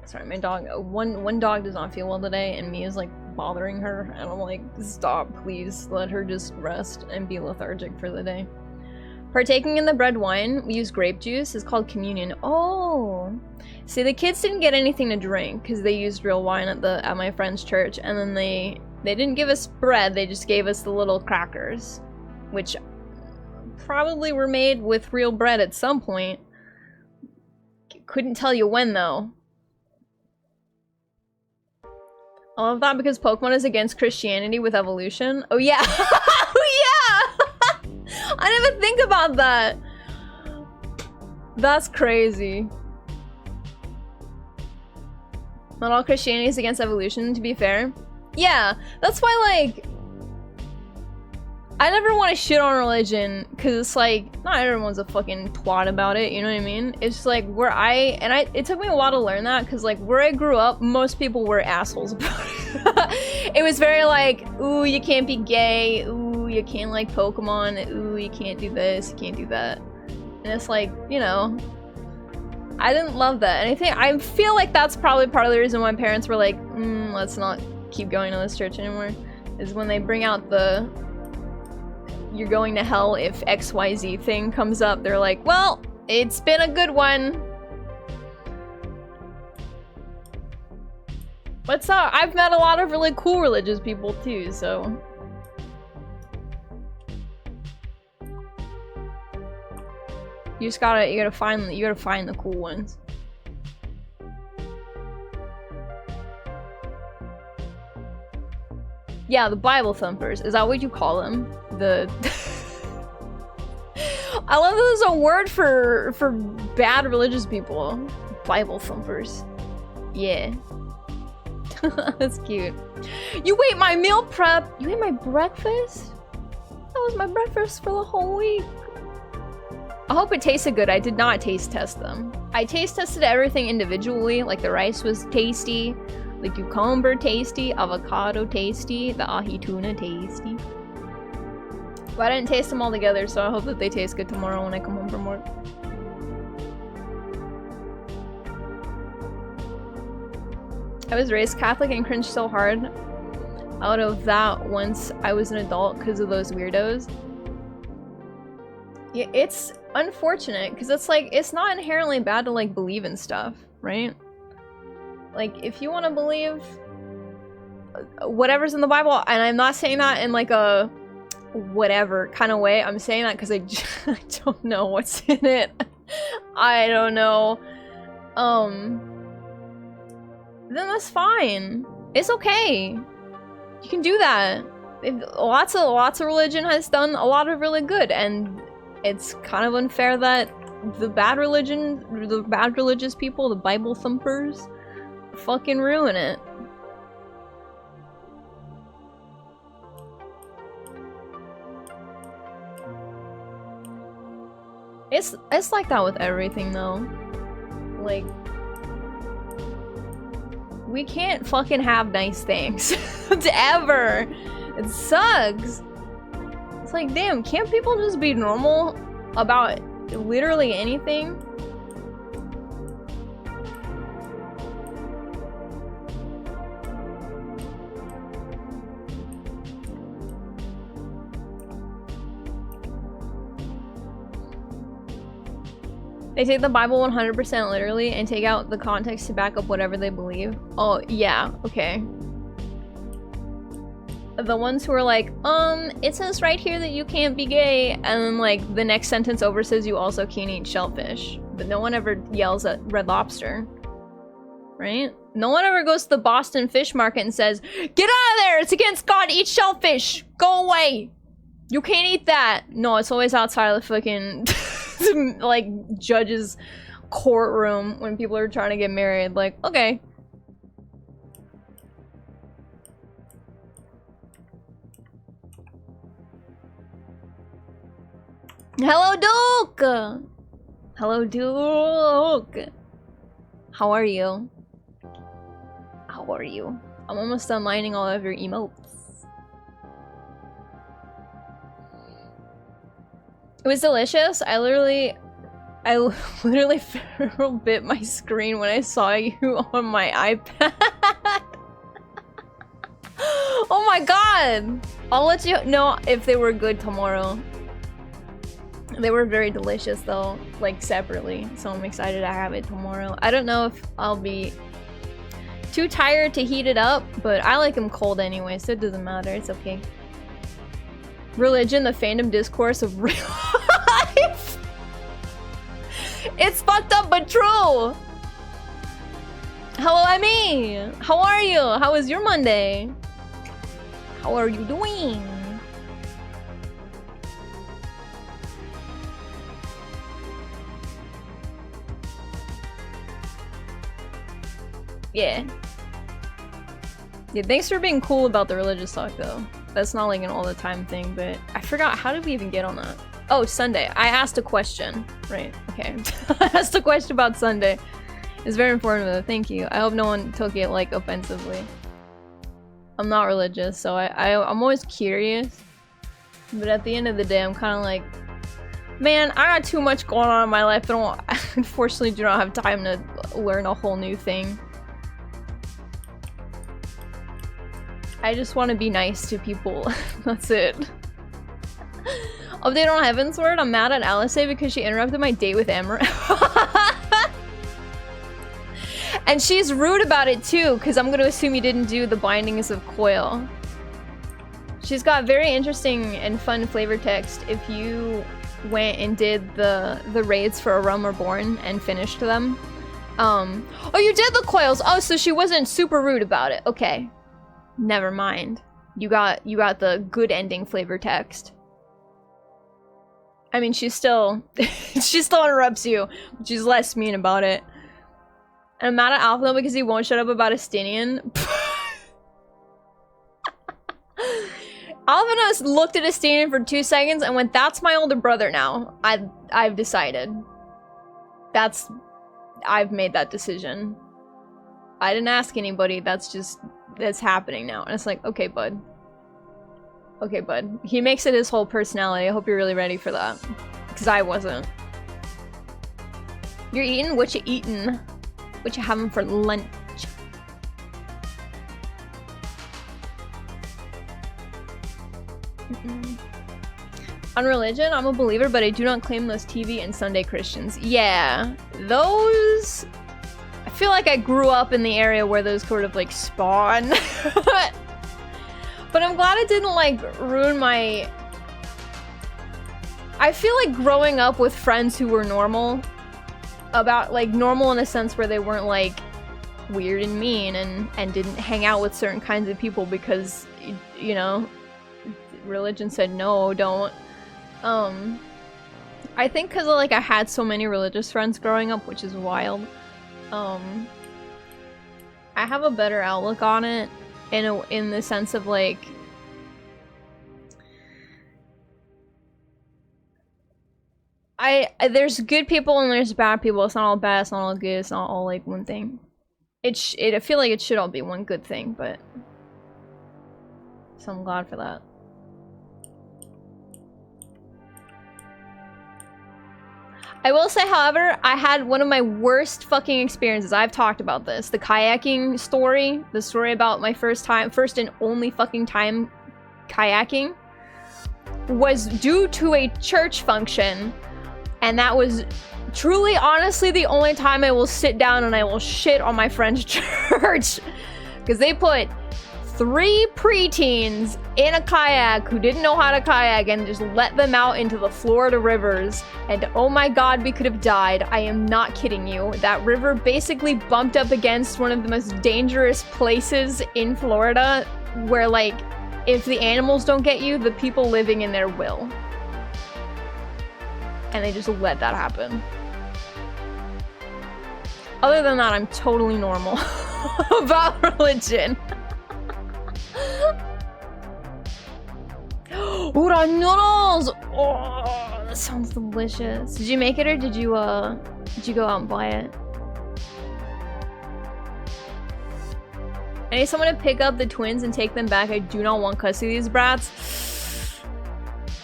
Sorry, my dog, one dog does not feel well today, and Mia's like bothering her, and I'm like, stop, please, let her just rest and be lethargic for the day. Partaking in the bread wine, we use grape juice, is called communion. Oh! See, the kids didn't get anything to drink, because they used real wine at my friend's church, and then they didn't give us bread, they just gave us the little crackers, which probably were made with real bread at some point. Couldn't tell you when, though. I love that because Pokemon is against Christianity with evolution. Oh yeah! Oh yeah! I didn't even think about that! That's crazy. Not all Christianity is against evolution, to be fair. Yeah, that's why, like, I never want to shit on religion, because it's like, not everyone's a fucking twat about it, you know what I mean? It's like, it took me a while to learn that, because like, where I grew up, most people were assholes about it. It was very like, ooh, you can't be gay, ooh, you can't like Pokemon, ooh, you can't do this, you can't do that. And it's like, you know, I didn't love that. And I feel like that's probably part of the reason why my parents were like, let's not keep going to this church anymore, is when they bring out the you're going to hell if XYZ thing comes up, they're like, well, it's been a good one. But I've met a lot of really cool religious people too, so. You gotta find the cool ones. Yeah, the Bible thumpers. Is that what you call them? I love that there's a word for bad religious people. Bible thumpers. Yeah. That's cute. You ate my meal prep. You ate my breakfast? That was my breakfast for the whole week. I hope it tasted good. I did not taste test them. I taste tested everything individually. Like the rice was tasty. The cucumber tasty, avocado tasty, the ahi tuna tasty. But I didn't taste them all together, so I hope that they taste good tomorrow when I come home from work. I was raised Catholic and cringed so hard out of that once I was an adult because of those weirdos. Yeah, it's unfortunate because it's like, it's not inherently bad to like believe in stuff, right? Like, if you want to believe whatever's in the Bible, and I'm not saying that in like a whatever kind of way, I'm saying that because I don't know what's in it. I don't know. Then that's fine. It's okay. You can do that. Lots of religion has done a lot of really good, and it's kind of unfair that the bad religious people, the Bible thumpers, fucking ruin it. It's like that with everything though. Like, we can't fucking have nice things ever. It sucks. It's like, damn, can't people just be normal about literally anything? They take the Bible 100% literally and take out the context to back up whatever they believe. Oh, yeah, okay. The ones who are like, it says right here that you can't be gay, and then like the next sentence over says you also can't eat shellfish. But no one ever yells at Red Lobster. Right? No one ever goes to the Boston Fish Market and says, get out of there! It's against God! Eat shellfish! Go away! You can't eat that! No, it's always outside of the fucking like judge's courtroom when people are trying to get married. Like, okay. Hello, Duke! Hello, Duke! How are you? How are you? I'm almost done lining all of your emotes. It was delicious. I literally bit my screen when I saw you on my iPad. Oh my god! I'll let you know if they were good tomorrow. They were very delicious though, like separately, so I'm excited to have it tomorrow. I don't know if I'll be too tired to heat it up, but I like them cold anyway, so it doesn't matter. It's okay. Religion, the fandom discourse of real life. It's fucked up but true. Hello, Emmy. How are you? How was your Monday? How are you doing? Yeah. Yeah, thanks for being cool about the religious talk though. That's not like an all the time thing, but I forgot, how did we even get on that? Oh, Sunday. I asked a question. Right, okay. I asked a question about Sunday. It's very informative, thank you. I hope no one took it like offensively. I'm not religious, so I'm always curious. But at the end of the day, I'm kind of like, man, I got too much going on in my life. I unfortunately do not have time to learn a whole new thing. I just want to be nice to people. That's it. Update on Heaven's Word. I'm mad at Alice because she interrupted my date with Emma. And she's rude about it too, because I'm going to assume you didn't do the bindings of coil. She's got very interesting and fun flavor text if you went and did the raids for A Realm Reborn and finished them. Oh, you did the coils! Oh, so she wasn't super rude about it. Okay. Never mind. You got the good ending flavor text. I mean, she still interrupts you, but she's less mean about it. And I'm mad at Alpha because he won't shut up about Estinian. Alpha looked at Estinian for 2 seconds and went, "That's my older brother now. I've decided. I've made that decision. I didn't ask anybody. That's happening now." And it's like, okay, bud. Okay, bud. He makes it his whole personality. I hope you're really ready for that. Because I wasn't. You're eating? What you eating? What you having for lunch? On religion, I'm a believer, but I do not claim those TV and Sunday Christians. Yeah, those... I feel like I grew up in the area where those sort of like spawn. But I'm glad it didn't like ruin my... I feel like growing up with friends who were normal, about like normal in a sense where they weren't like weird and mean and didn't hang out with certain kinds of people because, you know, religion said no, don't. I think because like I had so many religious friends growing up, which is wild. I have a better outlook on it in the sense of like there's good people and there's bad people. It's not all bad, it's not all good, it's not all like one thing. I feel like it should all be one good thing, but so I'm glad for that. I will say, however, I had one of my worst fucking experiences. I've talked about this. The kayaking story. The story about my first and only fucking time kayaking was due to a church function. And that was truly, honestly, the only time I will sit down and I will shit on my friend's church. Because they put 3 preteens in a kayak who didn't know how to kayak and just let them out into the Florida rivers. And oh my god, we could have died. I am not kidding you. That river basically bumped up against one of the most dangerous places in Florida where, like, if the animals don't get you, the people living in there will. And they just let that happen. Other than that, I'm totally normal about religion. Udon noodles! Oh, that sounds delicious. Did you make it or did you go out and buy it? I need someone to pick up the twins and take them back. I do not want custody of these brats.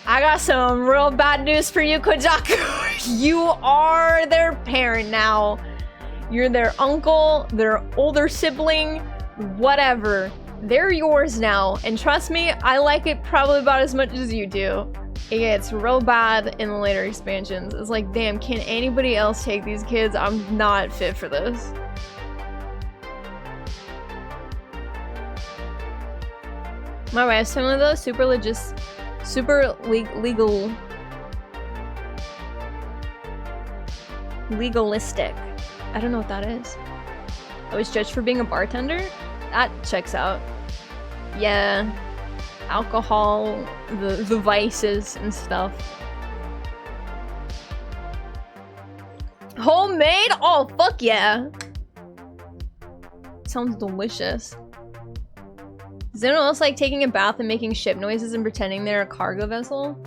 I got some real bad news for you, Kojaku. You are their parent now. You're their uncle, their older sibling, whatever. They're yours now, and trust me, I like it probably about as much as you do. It gets real bad in the later expansions. It's like, damn, can anybody else take these kids? I'm not fit for this. My wife's family though, super legalistic. I don't know what that is. I was judged for being a bartender? That checks out. Yeah. Alcohol, the vices and stuff. Homemade? Oh, fuck yeah. Sounds delicious. Does anyone else like taking a bath and making ship noises and pretending they're a cargo vessel?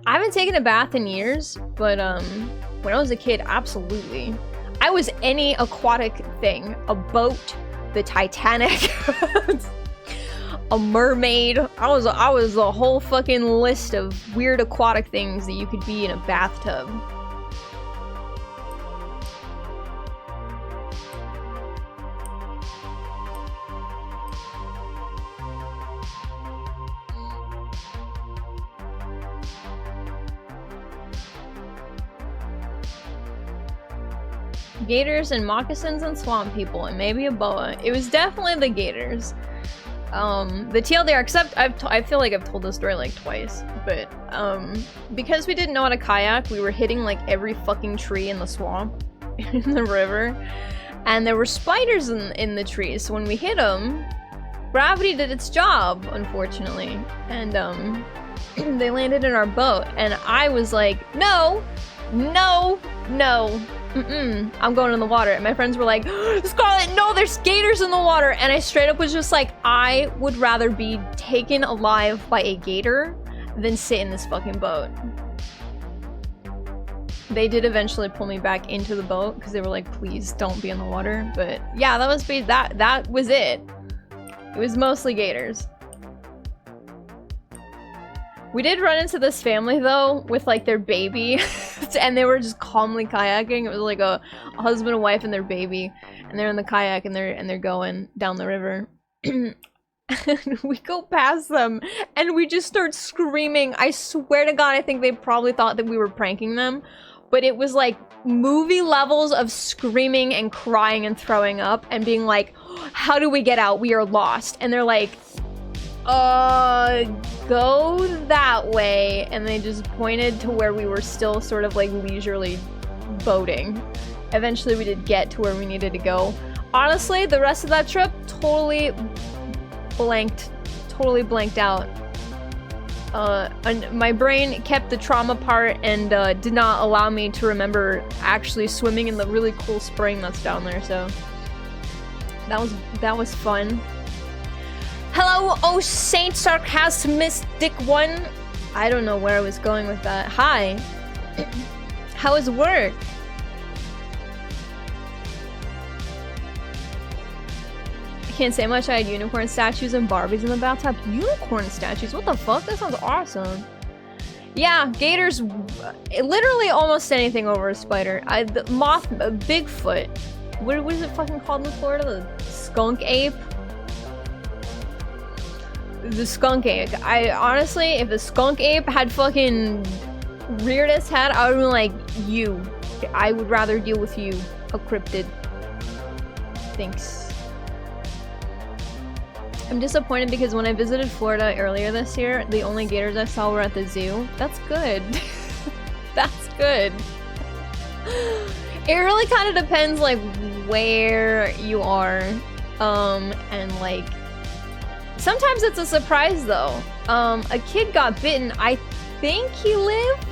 I haven't taken a bath in years, but when I was a kid, absolutely. I was any aquatic thing. A boat, the Titanic, a mermaid. I was a whole fucking list of weird aquatic things that you could be in a bathtub. Gators and moccasins and swamp people and maybe a boa. It was definitely the gators. The TLDR, except I feel like I've told this story like twice, but because we didn't know how to kayak, we were hitting like every fucking tree in the swamp, in the river, and there were spiders in the trees, so when we hit them, gravity did its job, unfortunately, and they landed in our boat, and I was like, no, no, no. I'm going in the water. And my friends were like, Scarlett, no, there's gators in the water. And I straight up was just like, I would rather be taken alive by a gator than sit in this fucking boat. They did eventually pull me back into the boat because they were like, please don't be in the water. But yeah, that was it. It was mostly gators. We did run into this family though with like their baby and they were just calmly kayaking. It was like a husband and wife and their baby, and they're in the kayak and they're going down the river. And we go past them and we just start screaming. I swear to God, I think they probably thought that we were pranking them, but it was like movie levels of screaming and crying and throwing up and being like, how do we get out? We are lost. And they're like, go that way. And they just pointed to where we were still sort of like leisurely boating. Eventually we did get to where we needed to go. Honestly, the rest of that trip totally blanked out. And my brain kept the trauma part and did not allow me to remember actually swimming in the really cool spring that's down there, so that was fun. Hello, oh Saint Sarcastic One. I don't know where I was going with that. Hi. How is work? Can't say much. I had unicorn statues and Barbies in the bathtub. Unicorn statues? What the fuck? That sounds awesome. Yeah, gators. Literally almost anything over a spider. The moth, Bigfoot. What is it fucking called in Florida? The skunk ape? The skunk ape. I honestly, if the skunk ape had fucking reared its head, I would be like, you. I would rather deal with you, a cryptid. Thanks. I'm disappointed because when I visited Florida earlier this year, the only gators I saw were at the zoo. That's good. That's good. It really kind of depends like where you are. And like sometimes it's a surprise though. A kid got bitten. I think he lived.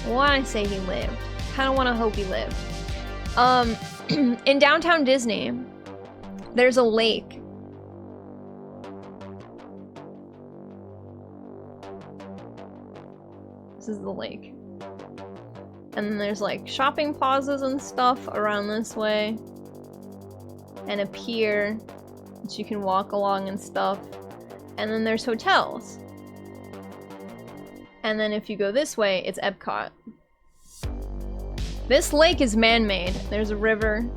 Why I say he lived? Kind of want to hope he lived. In downtown Disney, there's a lake. This is the lake. And then there's like shopping plazas and stuff around this way. And a pier that you can walk along and stuff. And then there's hotels. And then if you go this way, it's Epcot. This lake is man-made. There's a river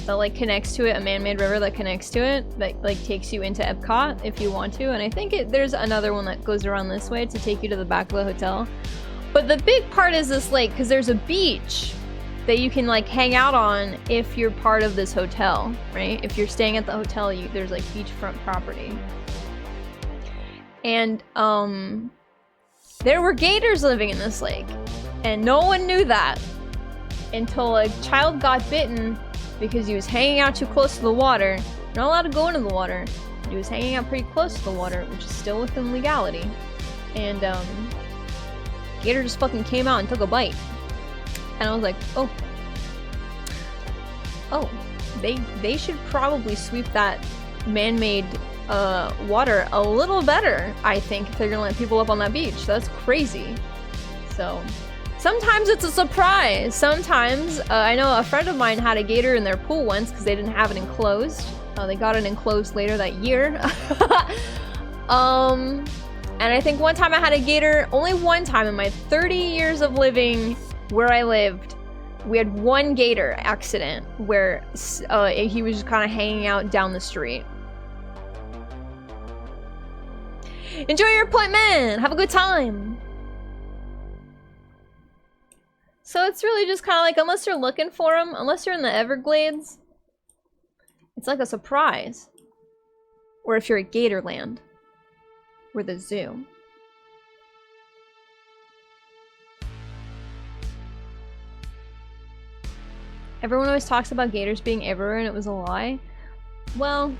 that like connects to it, a man-made river that connects to it, that like takes you into Epcot if you want to. And I think there's another one that goes around this way to take you to the back of the hotel. But the big part is this lake, because there's a beach that you can like hang out on if you're part of this hotel, right? If you're staying at the hotel, there's like beachfront property. And there were gators living in this lake, and no one knew that until a child got bitten because he was hanging out too close to the water. Not allowed to go into the water. He was hanging out pretty close to the water, which is still within legality. And gator just fucking came out and took a bite. And I was like, oh, they should probably sweep that man-made water a little better, I think, if they're gonna let people up on that beach. That's crazy. So sometimes it's a surprise. Sometimes, I know a friend of mine had a gator in their pool once because they didn't have it enclosed. They got it enclosed later that year. And I think one time I had a gator, only one time in my 30 years of living where I lived, we had one gator accident where he was just kind of hanging out down the street. Enjoy your appointment! Have a good time! So it's really just kind of like, unless you're looking for them, unless you're in the Everglades, it's like a surprise. Or if you're at Gatorland, or the zoo. Everyone always talks about gators being everywhere and it was a lie. Well,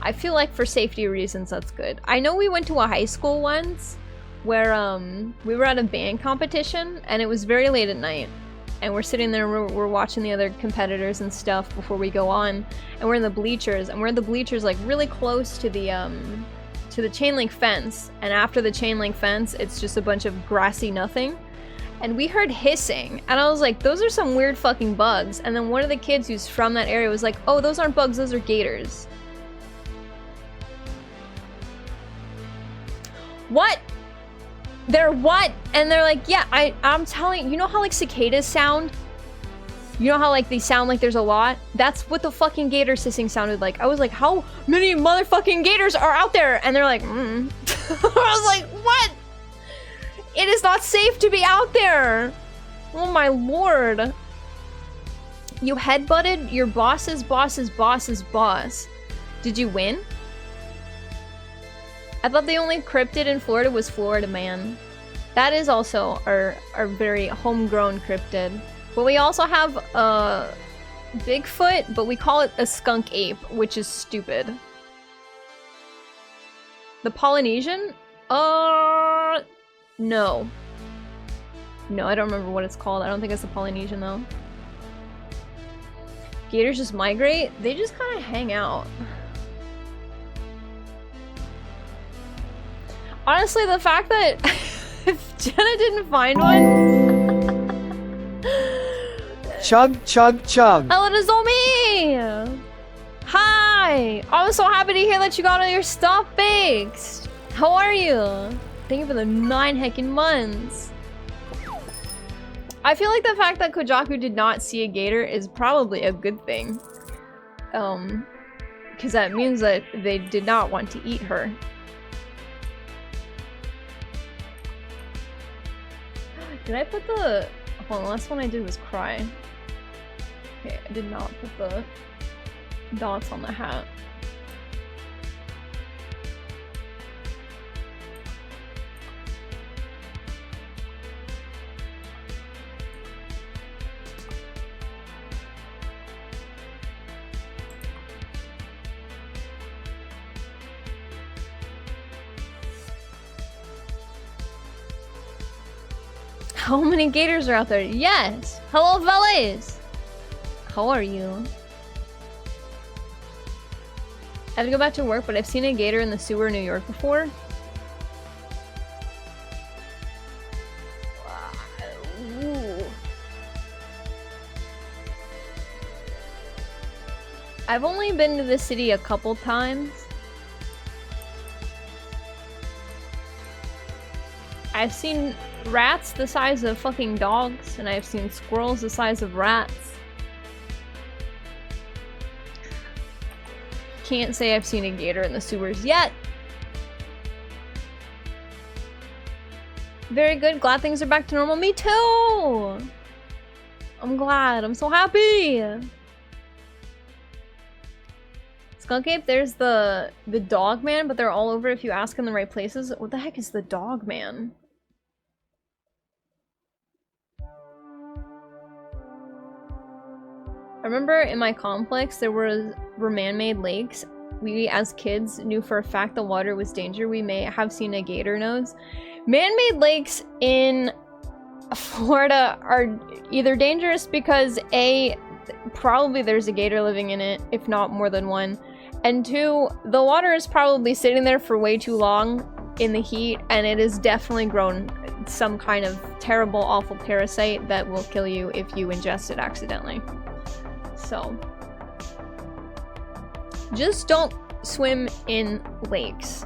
I feel like for safety reasons that's good. I know we went to a high school once where we were at a band competition and it was very late at night. And we're sitting there, we're watching the other competitors and stuff before we go on. And we're in the bleachers, and we're in the bleachers like really close to the chain link fence. And after the chain link fence, it's just a bunch of grassy nothing. And we heard hissing, and I was like, those are some weird fucking bugs. And then one of the kids who's from that area was like, oh, those aren't bugs, those are gators. What? They're what? And they're like, yeah, I'm telling you, know how like cicadas sound? You know how like they sound like there's a lot? That's what the fucking gator sissing sounded like. I was like, how many motherfucking gators are out there? And they're like, I was like, what? It is not safe to be out there. Oh my lord. You headbutted your boss's boss's boss's boss. Did you win? I thought the only cryptid in Florida was Florida Man. That is also our very homegrown cryptid. But we also have Bigfoot, but we call it a skunk ape, which is stupid. The Polynesian? No. No, I don't remember what it's called. I don't think it's the Polynesian though. Gators just migrate? They just kind of hang out. Honestly, the fact that if Jenna didn't find one... Chug, chug, chug. Hello to Zomi! Hi! I'm so happy to hear that you got all your stuff fixed. How are you? Thank you for the 9 heckin' months. I feel like the fact that Kojaku did not see a gator is probably a good thing. Because that means that they did not want to eat her. Did I put the... Hold on, the last one I did was cry. Okay, I did not put the dots on the hat. How many gators are out there? Yes! Hello, fellas! How are you? I have to go back to work, but I've seen a gator in the sewer in New York before. Ooh. I've only been to the city a couple times. I've seen rats the size of fucking dogs, and I've seen squirrels the size of rats. Can't say I've seen a gator in the sewers yet. Very good. Glad things are back to normal. Me too! I'm glad. I'm so happy! Skunk Ape, there's the dog man, but they're all over if you ask in the right places. What the heck is the dog man? I remember in my complex there were man-made lakes. We as kids knew for a fact the water was danger. We may have seen a gator nose. Man-made lakes in Florida are either dangerous because A, probably there's a gator living in it, if not more than one. And 2, the water is probably sitting there for way too long in the heat, and it has definitely grown some kind of terrible, awful parasite that will kill you if you ingest it accidentally. So, just don't swim in lakes,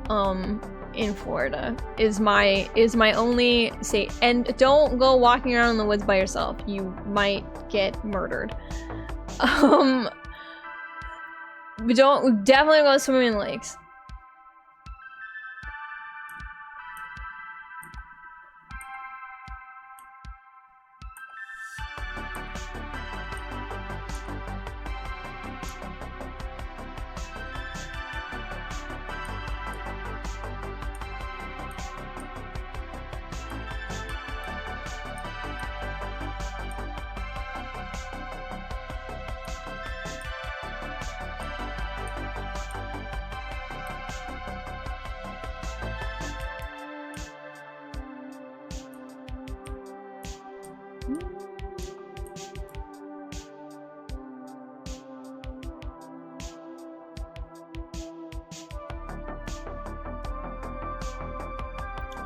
in Florida is my only say, and don't go walking around in the woods by yourself. You might get murdered. But definitely go swimming in lakes.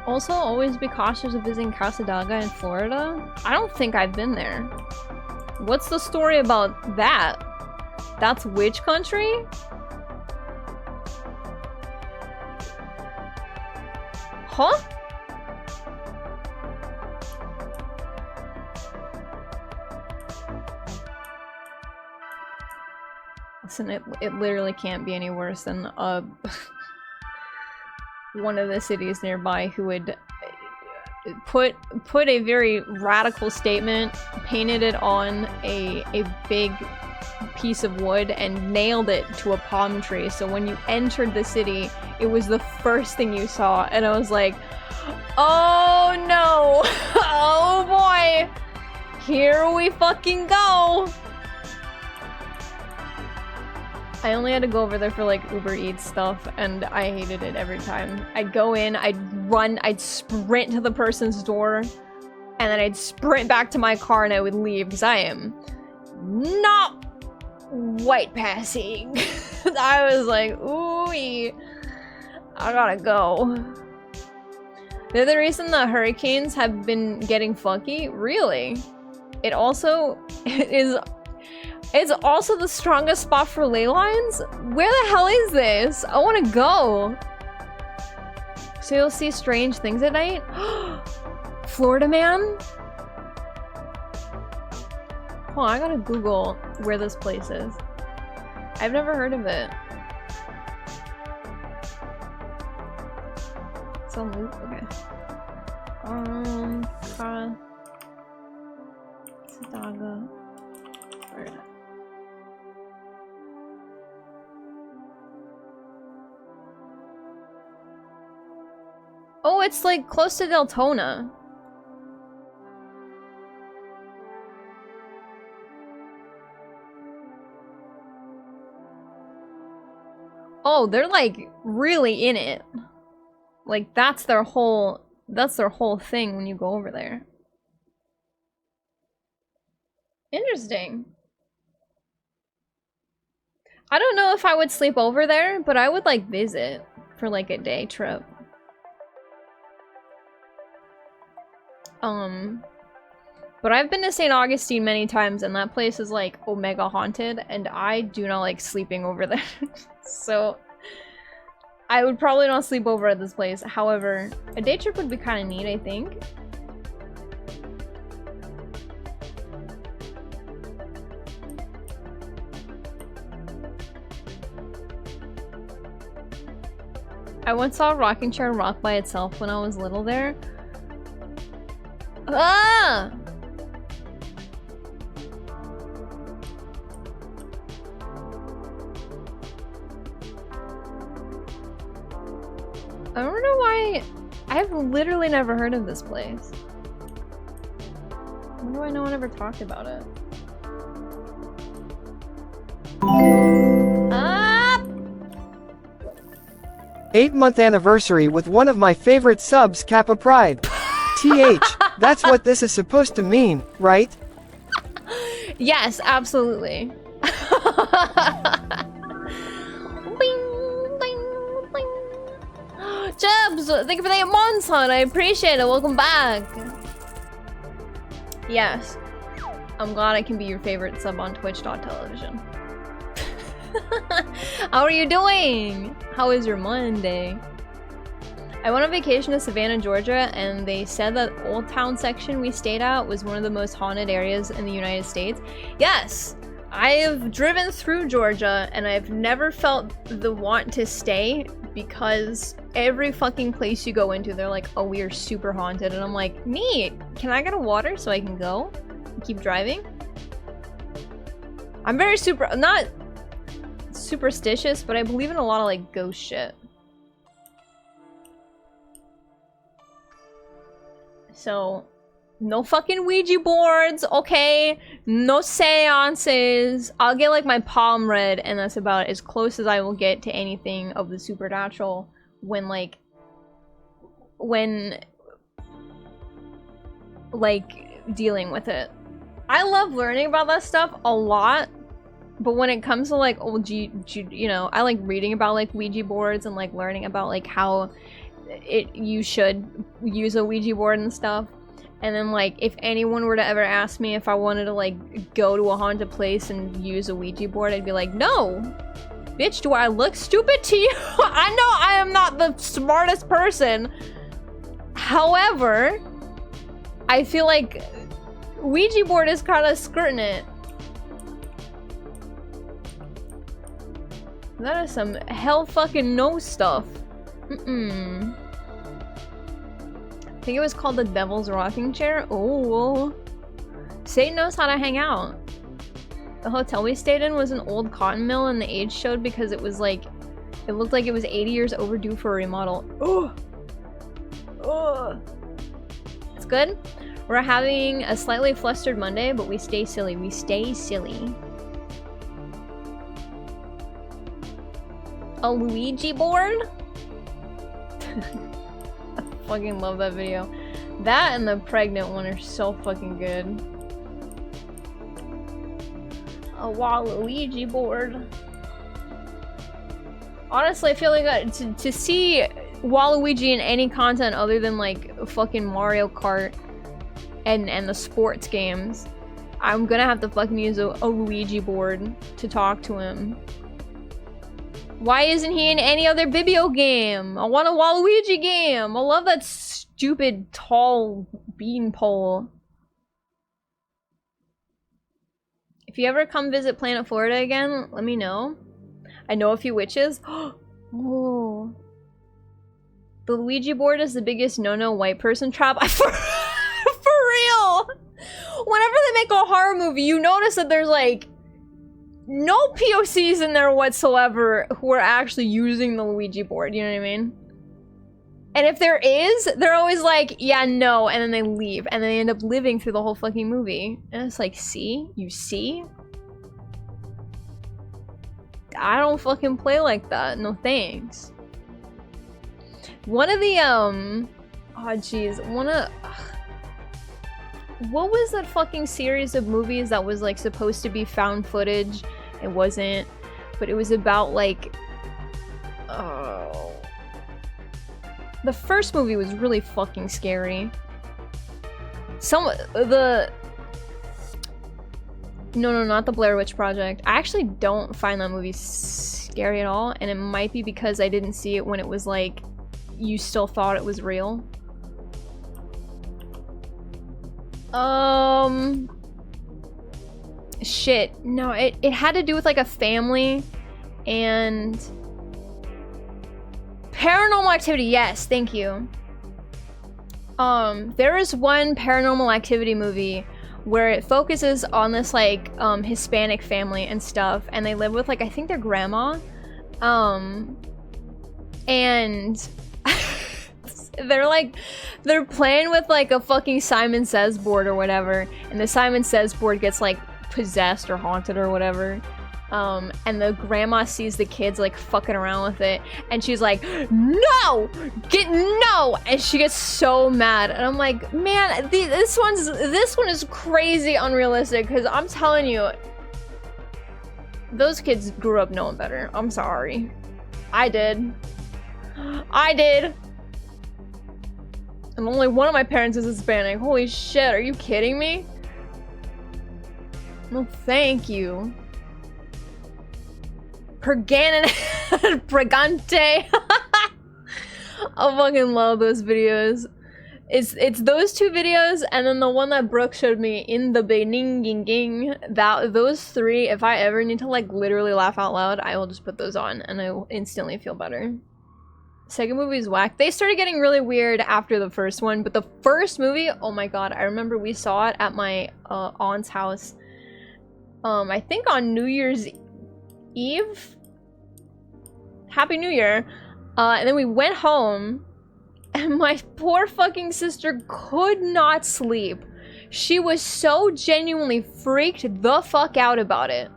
Also, always be cautious of visiting Casadaga in Florida. I don't think I've been there. What's the story about that? That's which country? Huh? Phoenix, and it literally can't be any worse than one of the cities nearby who would put a very radical statement, painted it on a big piece of wood, and nailed it to a palm tree. So when you entered the city, it was the first thing you saw, and I was like, oh no! Oh boy! Here we fucking go! I only had to go over there for like Uber Eats stuff, and I hated it every time. I'd go in, I'd run, I'd sprint to the person's door, and then I'd sprint back to my car and I would leave, because I am not white passing. I was like, ooh, I gotta go. They're the reason the hurricanes have been getting funky? Really? It also is... It's also the strongest spot for ley lines? Where the hell is this? I want to go. So you'll see strange things at night? Florida man? Hold on, I gotta Google where this place is. I've never heard of it. It's on loop? Okay. Sadaga. Florida. Oh, it's like close to Deltona. Oh, they're like really in it. Like that's their whole thing when you go over there. Interesting. I don't know if I would sleep over there, but I would like visit for like a day trip. But I've been to St. Augustine many times, and that place is like omega haunted, and I do not like sleeping over there. So I would probably not sleep over at this place. However, a day trip would be kind of neat, I think. I once saw a rocking chair rock by itself when I was little there. Ah! I don't know why. I've literally never heard of this place. I wonder why no one ever talked about it. Ah! 8-month anniversary with one of my favorite subs, Kappa Pride. TH, that's what this is supposed to mean, right? Yes, absolutely. Jebs, thank you for the 8 months, hon. I appreciate it. Welcome back. Yes. I'm glad I can be your favorite sub on twitch.television. How are you doing? How is your Monday? I went on vacation to Savannah, Georgia, and they said that Old Town section we stayed at was one of the most haunted areas in the United States. Yes! I've driven through Georgia, and I've never felt the want to stay, because every fucking place you go into, they're like, oh, we are super haunted. And I'm like, neat! Can I get a water so I can go and keep driving? I'm very not superstitious, but I believe in a lot of, like, ghost shit. So, no fucking Ouija boards, okay? No seances. I'll get like my palm read, and that's about as close as I will get to anything of the supernatural when dealing with it. I love learning about that stuff a lot, but when it comes to like old you know, I like reading about like Ouija boards and like learning about like how you should use a Ouija board and stuff. And then like if anyone were to ever ask me if I wanted to like go to a haunted place and use a Ouija board, I'd be like, no, bitch, do I look stupid to you? I know I am not the smartest person. However, I feel like Ouija board is kind of skirting it. That is some hell fucking no stuff. I think it was called the Devil's Rocking Chair. Oh. Satan knows how to hang out. The hotel we stayed in was an old cotton mill and the age showed because it was like, it looked like it was 80 years overdue for a remodel. Oh. Oh. It's good. We're having a slightly flustered Monday, but we stay silly. We stay silly. A Luigi board? I fucking love that video. That and the pregnant one are so fucking good. A Waluigi board. Honestly, I feel like to see Waluigi in any content other than like fucking Mario Kart and the sports games, I'm gonna have to fucking use a Luigi board to talk to him. Why isn't he in any other Bibio game? I want a Waluigi game! I love that stupid tall beanpole. If you ever come visit Planet Florida again, let me know. I know a few witches. Oh. The Luigi board is the biggest no-no white person trap. For real! Whenever they make a horror movie, you notice that there's like no POCs in there whatsoever who are actually using the Luigi board, you know what I mean? And if there is, they're always like, yeah, no, and then they leave, and they end up living through the whole fucking movie. And it's like, see? You see? I don't fucking play like that, no thanks. One of the, oh jeez, what was that fucking series of movies that was like supposed to be found footage? It wasn't, but it was about like, oh. The first movie was really fucking scary. No, not the Blair Witch Project. I actually don't find that movie scary at all, and it might be because I didn't see it when it was like, you still thought it was real. Shit. No, it had to do with like a family and Paranormal Activity. Yes, thank you. There is one Paranormal Activity movie where it focuses on this like Hispanic family and stuff, and they live with like, I think their grandma, and they're playing with like a fucking Simon Says board or whatever, and the Simon Says board gets like possessed or haunted or whatever, and the grandma sees the kids like fucking around with it, and she's like, no, and she gets so mad, and I'm like, man, this one is crazy unrealistic, because I'm telling you, those kids grew up knowing better. I'm sorry. I did. And only one of my parents is Hispanic. Holy shit, are you kidding me? No, thank you. Pregante. I fucking love those videos. It's those two videos, and then the one that Brooke showed me in the beginning. Those three, if I ever need to like literally laugh out loud, I will just put those on, and I will instantly feel better. Second movie is whack. They started getting really weird after the first one, but the first movie, oh my god, I remember we saw it at my aunt's house. I think on New Year's Eve? Happy New Year. And then we went home, and my poor fucking sister could not sleep. She was so genuinely freaked the fuck out about it.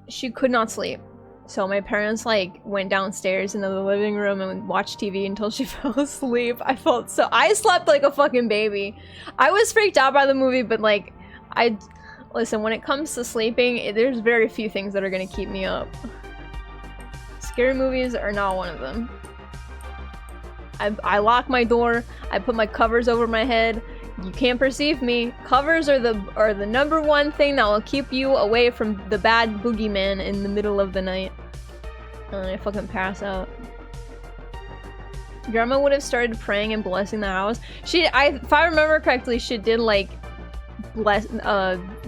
She could not sleep. So my parents like went downstairs into the living room and watched TV until she fell asleep. I slept like a fucking baby. I was freaked out by the movie, but like, listen, when it comes to sleeping, there's very few things that are gonna keep me up. Scary movies are not one of them. I lock my door, I put my covers over my head. You can't perceive me. Covers are the #1 thing that will keep you away from the bad boogeyman in the middle of the night. And I fucking pass out. Grandma would have started praying and blessing the house. If I remember correctly, she did like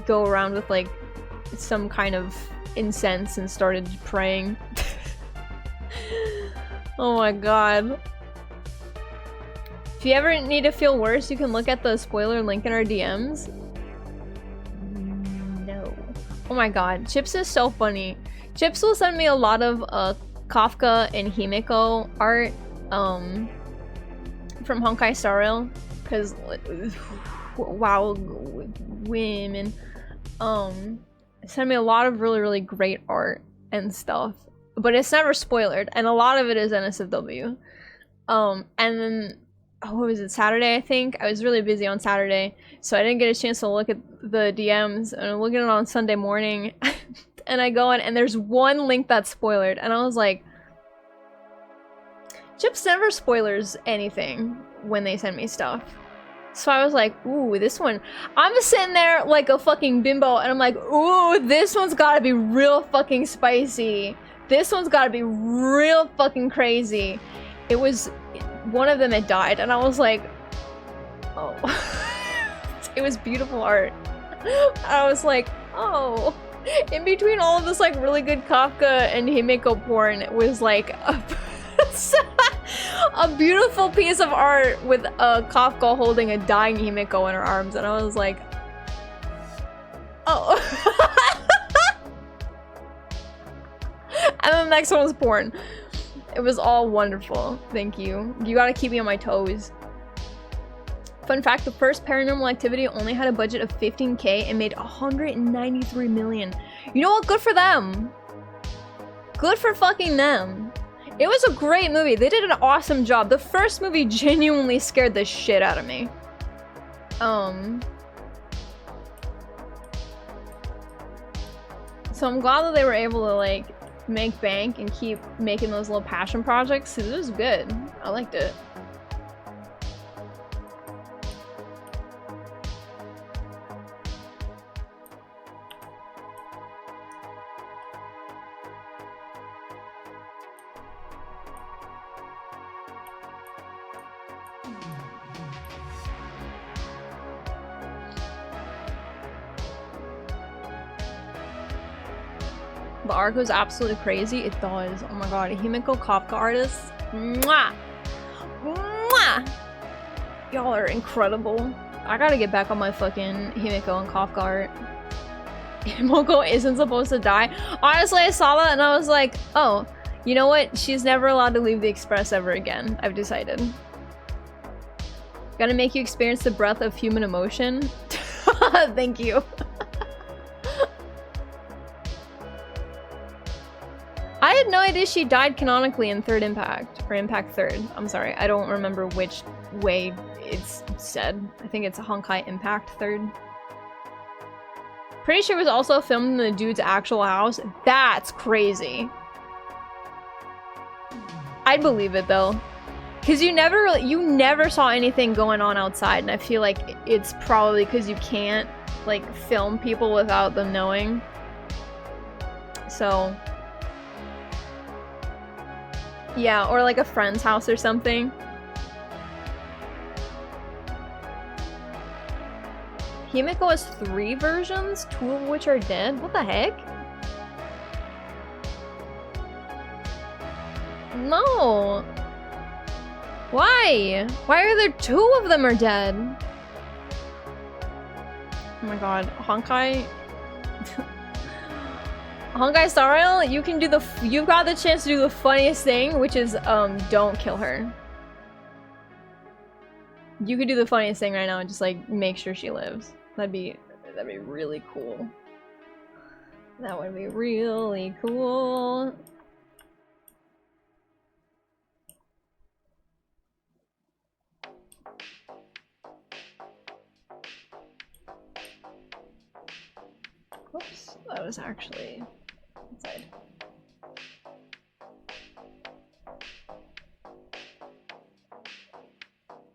go around with like some kind of incense and started praying. Oh my god. If you ever need to feel worse, you can look at the spoiler link in our DMs. No. Oh my god, Chips is so funny. Chips will send me a lot of Kafka and Himeko art from Honkai Star Rail, because wow, women send me a lot of really great art and stuff, but it's never spoilered, and a lot of it is NSFW. And then what was it, Saturday, I think? I was really busy on Saturday, so I didn't get a chance to look at the DMs, and I'm looking at it on Sunday morning. And I go in and there's one link that's spoilered, and I was like, Chips never spoilers anything when they send me stuff. So I was like, ooh, this one. I'm sitting there like a fucking bimbo, and I'm like, ooh, this one's gotta be real fucking spicy. This one's gotta be real fucking crazy. It was, one of them had died, and I was like, oh. It was beautiful art. I was like, oh. In between all of this like really good Kafka and Himeko porn, it was like a beautiful piece of art with Kafka holding a dying Himeko in her arms, and I was like, oh. And then the next one was porn. It was all wonderful. Thank you. You gotta keep me on my toes. Fun fact, the first Paranormal Activity only had a budget of 15K and made 193 million. You know what? Good for them. Good for fucking them. It was a great movie. They did an awesome job. The first movie genuinely scared the shit out of me. So I'm glad that they were able to like make bank and keep making those little passion projects. It was good. I liked it. The art goes absolutely crazy. It does. Oh my god. Himeko Kafka artists. Mwah! Mwah! Y'all are incredible. I gotta get back on my fucking Himeko and Kafka art. Himeko isn't supposed to die. Honestly, I saw that and I was like, oh, you know what? She's never allowed to leave the Express ever again. I've decided. Gotta make you experience the breadth of human emotion. Thank you. I had no idea she died canonically in Third Impact, or Impact Third. I'm sorry, I don't remember which way it's said. I think it's Honkai Impact Third. Pretty sure it was also filmed in the dude's actual house. That's crazy. I'd believe it though, because you never saw anything going on outside, and I feel like it's probably because you can't like film people without them knowing. So. Yeah, or like a friend's house or something. Himeko has 3 versions, 2 of which are dead. What the heck? No. Why? Why are there 2 of them are dead? Oh my god, Honkai. Honkai Star Rail, you've got the chance to do the funniest thing, which is don't kill her. You could do the funniest thing right now and just like make sure she lives. That'd be really cool. That would be really cool. Whoops, that was actually inside.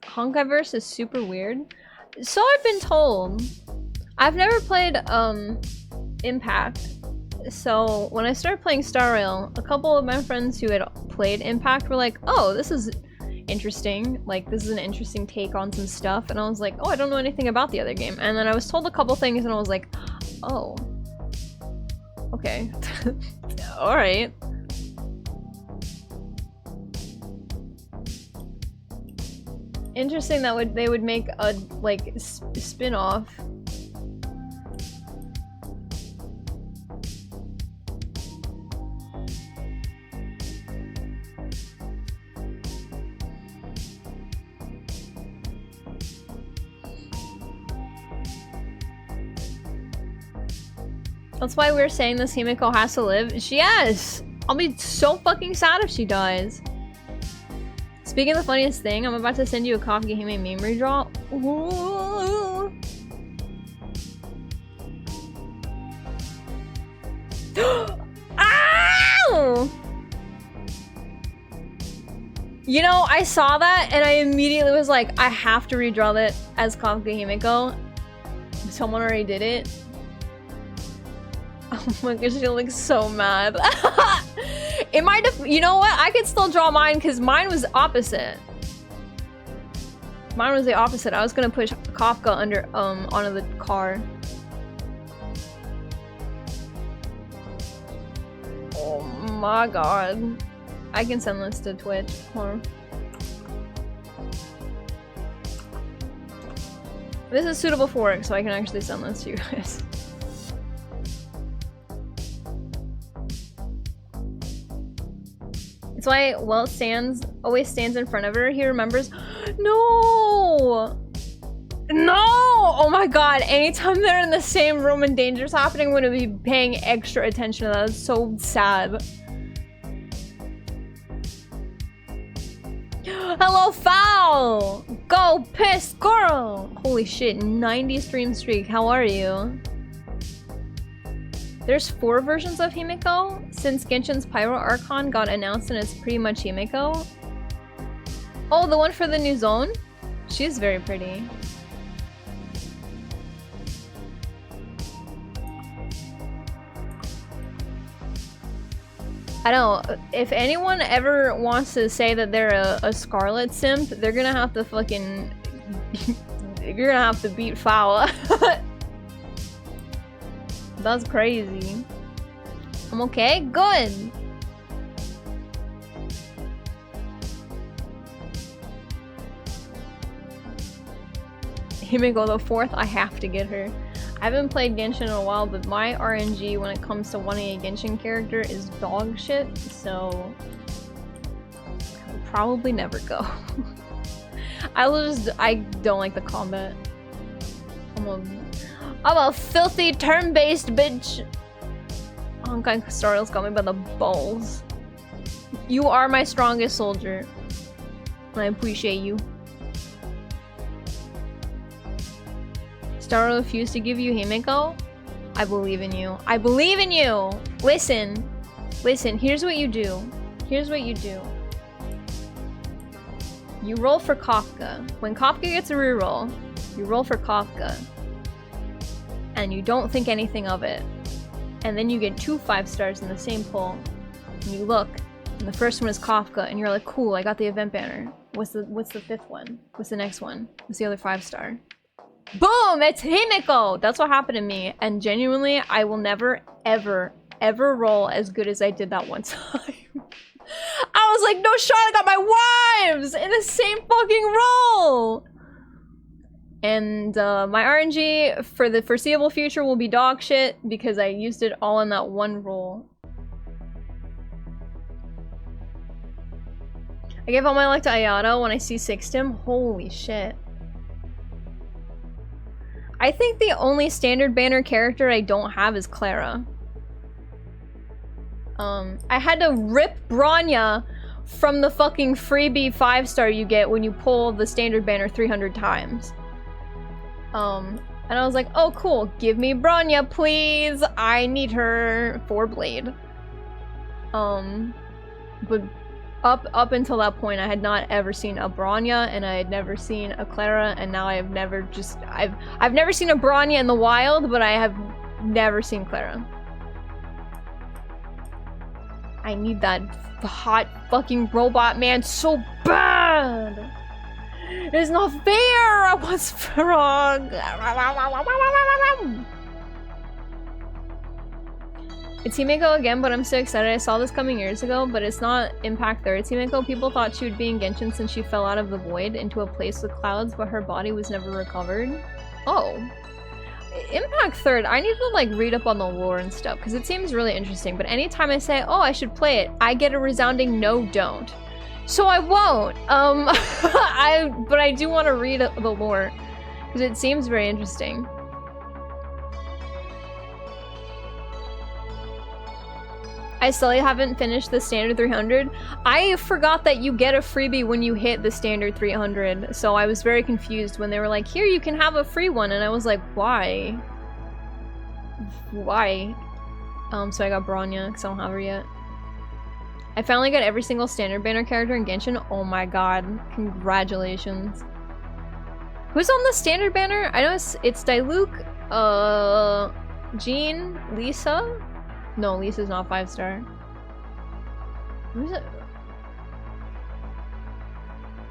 Honkaiverse is super weird. So I've been told. I've never played Impact. So when I started playing Star Rail, a couple of my friends who had played Impact were like, oh, this is interesting. Like, this is an interesting take on some stuff. And I was like, oh, I don't know anything about the other game. And then I was told a couple things and I was like, oh. Okay. Alright. Interesting that they would make a, like, spin-off. That's why we're saying this Himiko has to live. Yes! I'll be so fucking sad if she dies. Speaking of the funniest thing, I'm about to send you a Kafka Hime meme redraw. Ooh. Ow! You know, I saw that and I immediately was like, I have to redraw that as Kafka Himiko. Someone already did it. Oh my gosh, she looks so mad. It might have, you know what? I could still draw mine because mine was opposite. Mine was the opposite. I was gonna push Kafka under onto the car. Oh my god. I can send this to Twitch. Hold on. This is suitable for work, so I can actually send this to you guys. That's why Welt always stands in front of her. He remembers. No! No! Oh my god. Anytime they're in the same room and danger's happening, I'm gonna be paying extra attention to that. That's so sad. Hello, Foul! Go, pissed girl! Holy shit, 90 stream streak. How are you? There's 4 versions of Himiko since Genshin's Pyro Archon got announced and it's pretty much Himiko. Oh, the one for the new zone? She's very pretty. I don't know, if anyone ever wants to say that they're a Scarlet simp, they're gonna have to fucking... you're gonna have to beat Foul. That's crazy. I'm okay? Good! Himiko the 4th, I have to get her. I haven't played Genshin in a while, but my RNG when it comes to wanting a Genshin character is dog shit, so... I'll probably never go. I don't like the combat. I'm a filthy turn-based bitch. Honkai Stardust got me by the balls. You are my strongest soldier. I appreciate you. Starro refused to give you Himiko? I believe in you. I believe in you! Listen. Listen, here's what you do. Here's what you do. You roll for Kafka. When Kafka gets a reroll, you roll for Kafka. And you don't think anything of it. And then you get 2 5-stars in the same pull. And you look, and the first one is Kafka, and you're like, cool, I got the event banner. What's the 5th one? What's the next one? What's the other 5-star? Boom! It's Himiko! That's what happened to me. And genuinely, I will never, ever, ever roll as good as I did that one time. I was like, no shot, I got my wives in the same fucking roll! And my RNG for the foreseeable future will be dog shit because I used it all in that one roll. I gave all my luck to Ayato when I C6'd him. Holy shit. I think the only standard banner character I don't have is Clara. I had to rip Bronya from the fucking freebie 5-star you get when you pull the standard banner 300 times. And I was like, oh cool, give me Bronya please, I need her for Blade. But up until that point I had not ever seen a Bronya and I had never seen a Clara, and now I've never seen a Bronya in the wild, but I have never seen Clara. I need that hot fucking robot man so bad! It's not fair! I want Frog! It's Himeko again, but I'm so excited. I saw this coming years ago, but it's not Impact 3rd. It's Himeko. People thought she would be in Genshin since she fell out of the void into a place with clouds, but her body was never recovered. Oh. Impact 3rd, I need to like read up on the lore and stuff, because it seems really interesting, but anytime I say, oh, I should play it, I get a resounding no, don't. So I won't. But I do want to read the lore, because it seems very interesting. I still haven't finished the standard 300. I forgot that you get a freebie when you hit the standard 300, so I was very confused when they were like, here, you can have a free one, and I was like, why? Why? So I got Bronya, because I don't have her yet. I finally got every single standard banner character in Genshin. Oh my god. Congratulations. Who's on the standard banner? I know it's Diluc, Jean, Lisa? No, Lisa's not 5-star. Who's it?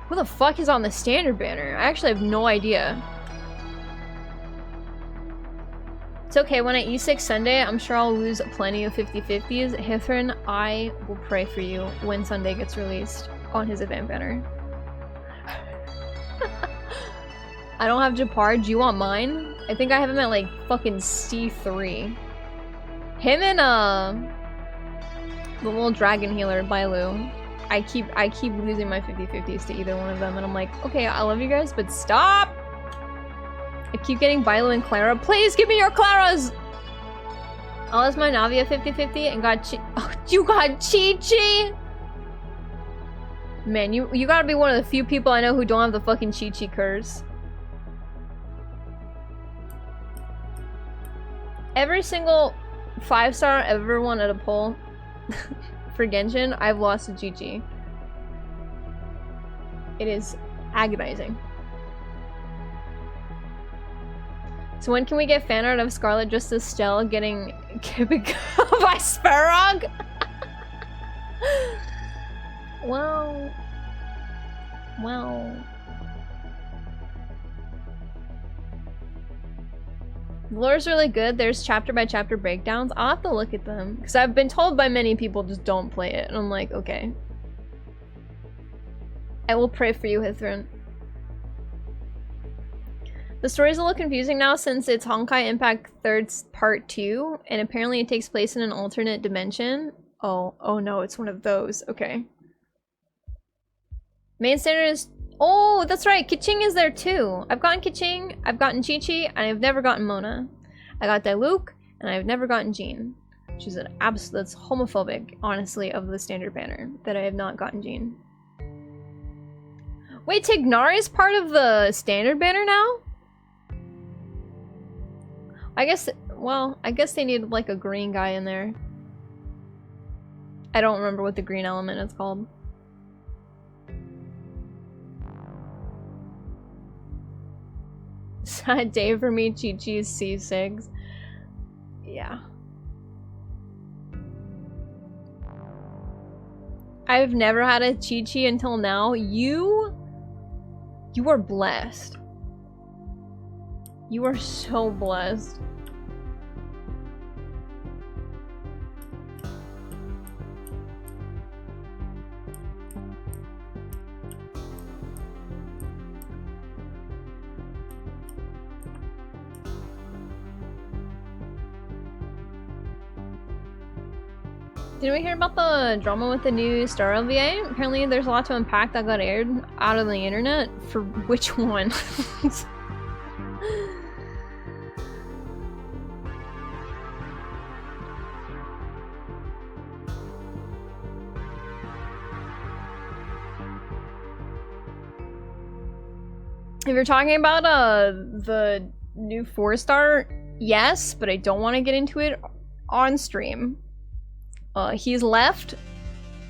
Who the fuck is on the standard banner? I actually have no idea. It's okay, when I E6 Sunday, I'm sure I'll lose plenty of 50-50s. Hithrin, I will pray for you when Sunday gets released on his event banner. I don't have Japar. Do you want mine? I think I have him at like fucking C3. Him and the little dragon healer, Bailu. I keep losing my 50-50s to either one of them, and I'm like, okay, I love you guys, but stop! I keep getting Bailu and Clara. Please give me your Claras! I lost my Navia 50-50 and got oh, you got Chi-Chi! Man, you gotta be one of the few people I know who don't have the fucking Chi-Chi curse. Every single 5-star I've ever won at a poll for Genshin, I've lost to Chi-Chi. It is agonizing. So when can we get fan art of Scarlet just as Stell getting kicked by Sparrog? Well... Lore's really good. There's chapter by chapter breakdowns. I'll have to look at them, because I've been told by many people just don't play it, and I'm like, okay. I will pray for you, Hithrin. The story's a little confusing now since it's Honkai Impact 3rd Part 2, and apparently it takes place in an alternate dimension. Oh no, it's one of those. Okay. Main standard is... Oh, that's right. Keqing is there too. I've gotten Keqing, I've gotten Chi-Chi, and I've never gotten Mona. I got Diluc, and I've never gotten Jean. Which is an absolute... That's homophobic, honestly, of the standard banner. That I have not gotten Jean. Wait, Tignar is part of the standard banner now? I guess... Well, I guess they need, like, a green guy in there. I don't remember what the green element is called. Sad day for me, Chi-Chi's C6. Yeah. I've never had a Chi-Chi until now. You are blessed. You are so blessed. Did we hear about the drama with the new Star OVA? Apparently there's a lot to unpack that got aired out of the internet. For which one? If you're talking about the new 4-star, yes, but I don't want to get into it on stream. He's left,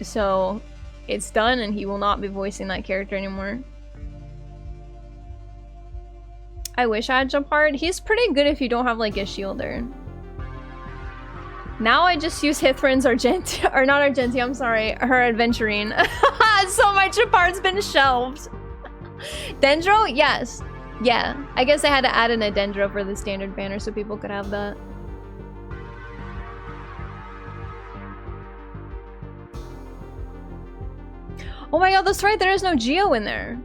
so it's done, and he will not be voicing that character anymore. I wish I had Jump Hard. He's pretty good if you don't have like a shielder. Now I just use Hithrin's Argenti- or not Argenti, I'm sorry, her Adventurine. So my Jump Hard's been shelved. Dendro? Yes. Yeah. I guess I had to add in a Dendro for the standard banner so people could have that. Oh my god, that's right, there is no Geo in there.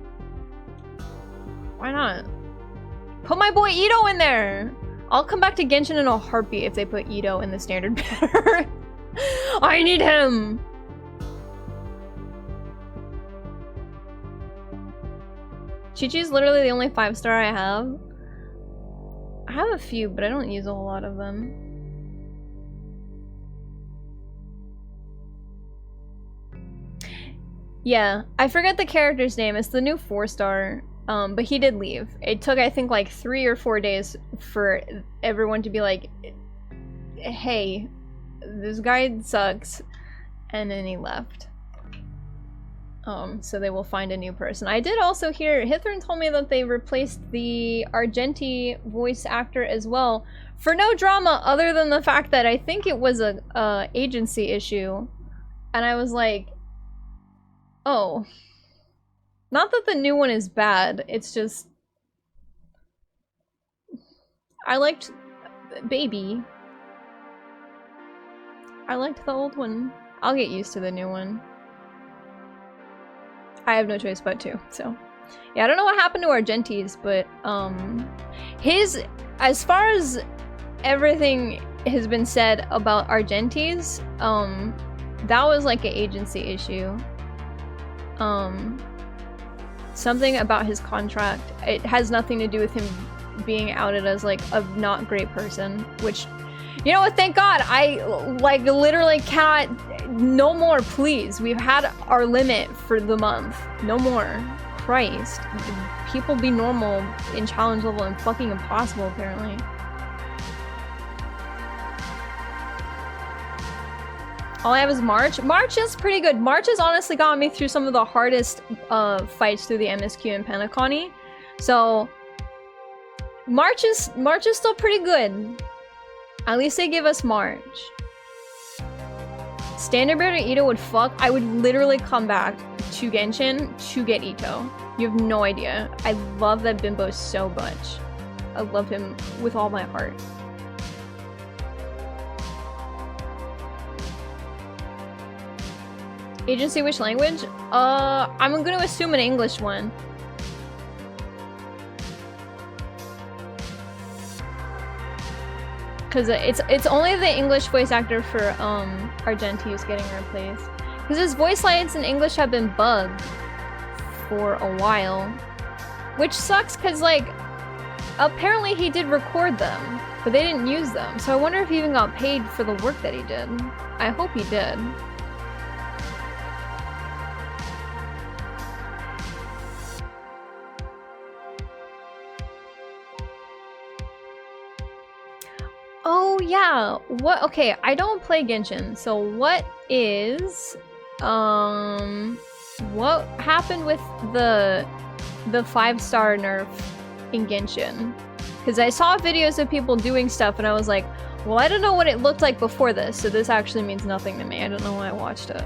Why not? Put my boy Ito in there! I'll come back to Genshin in a heartbeat if they put Ito in the standard banner. I need him! Chi-Chi's literally the only 5-star I have. I have a few, but I don't use a whole lot of them. Yeah, I forget the character's name. It's the new 4-star. But he did leave. It took, I think, like 3 or 4 days for everyone to be like, hey, this guy sucks. And then he left. So they will find a new person. I did also hear, Hithrin told me that they replaced the Argenti voice actor as well. For no drama other than the fact that I think it was a agency issue. And I was like, oh. Not that the new one is bad, it's just... I liked Baby. I liked the old one. I'll get used to the new one. I have no choice but to, so... Yeah, I don't know what happened to Argenti's, but, his... As far as everything has been said about Argenti's, that was like an agency issue. Something about his contract. It has nothing to do with him being outed as like a not great person, which, you know what, thank God, I like literally cannot, no more please. We've had our limit for the month. No more. Christ. People be normal in challenge level and fucking impossible apparently. All I have is March. March is pretty good. March has honestly got me through some of the hardest fights through the MSQ and Penacony. So March is still pretty good. At least they give us March. Standard Bearer Ito would fuck. I would literally come back to Genshin to get Ito. You have no idea. I love that bimbo so much. I love him with all my heart. Agency, which language? I'm gonna assume an English one. Cause it's only the English voice actor for Argenti who's getting replaced. Cause his voice lines in English have been bugged for a while. Which sucks cause like apparently he did record them, but they didn't use them. So I wonder if he even got paid for the work that he did. I hope he did. Oh yeah, what? Okay, I don't play Genshin, so what is, what happened with the 5-star nerf in Genshin? Because I saw videos of people doing stuff and I was like, well, I don't know what it looked like before this, so this actually means nothing to me. I don't know why I watched it.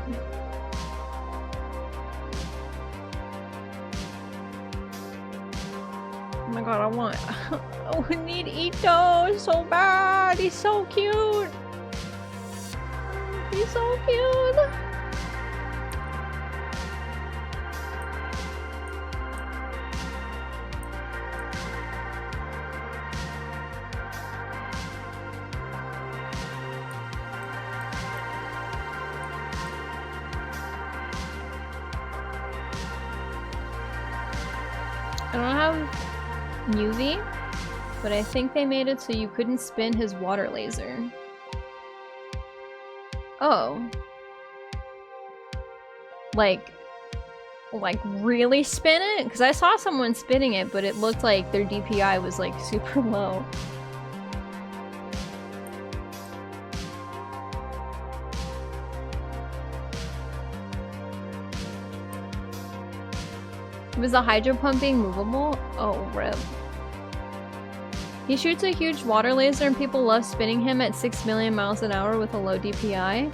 Oh my god, I need Ito so bad. He's so cute. He's so cute. I don't have Newsy, but I think they made it so you couldn't spin his water laser. Oh. Like really spin it? Because I saw someone spinning it, but it looked like their DPI was like super low. Was the hydro pump being movable? Oh, rip. He shoots a huge water laser and people love spinning him at 6 million miles an hour with a low DPI.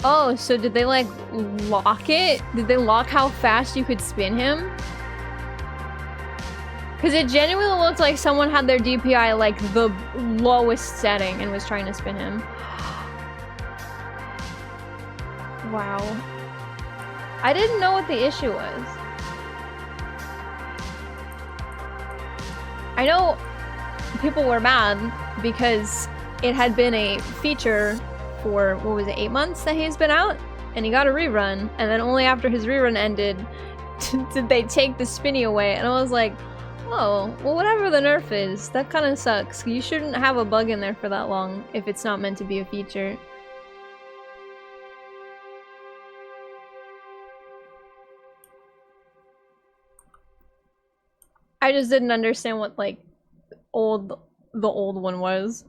Oh, so did they like lock it? Did they lock how fast you could spin him? Because it genuinely looked like someone had their DPI like the lowest setting and was trying to spin him. Wow. I didn't know what the issue was. I know people were mad because it had been a feature for, what was it, 8 months that he's been out? And he got a rerun, and then only after his rerun ended did they take the spinny away, and I was like, oh, well whatever the nerf is, that kind of sucks. You shouldn't have a bug in there for that long if it's not meant to be a feature. I just didn't understand what, like, the old one was.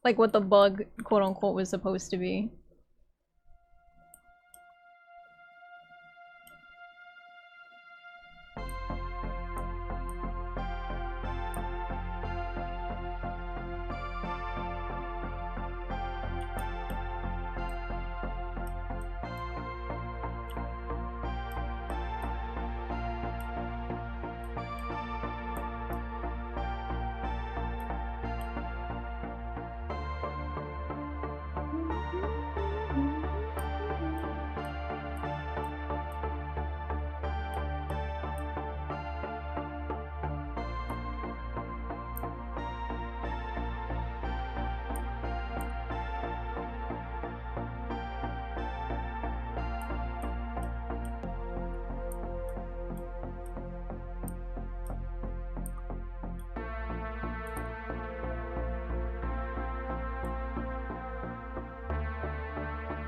Like, what the bug, quote-unquote, was supposed to be.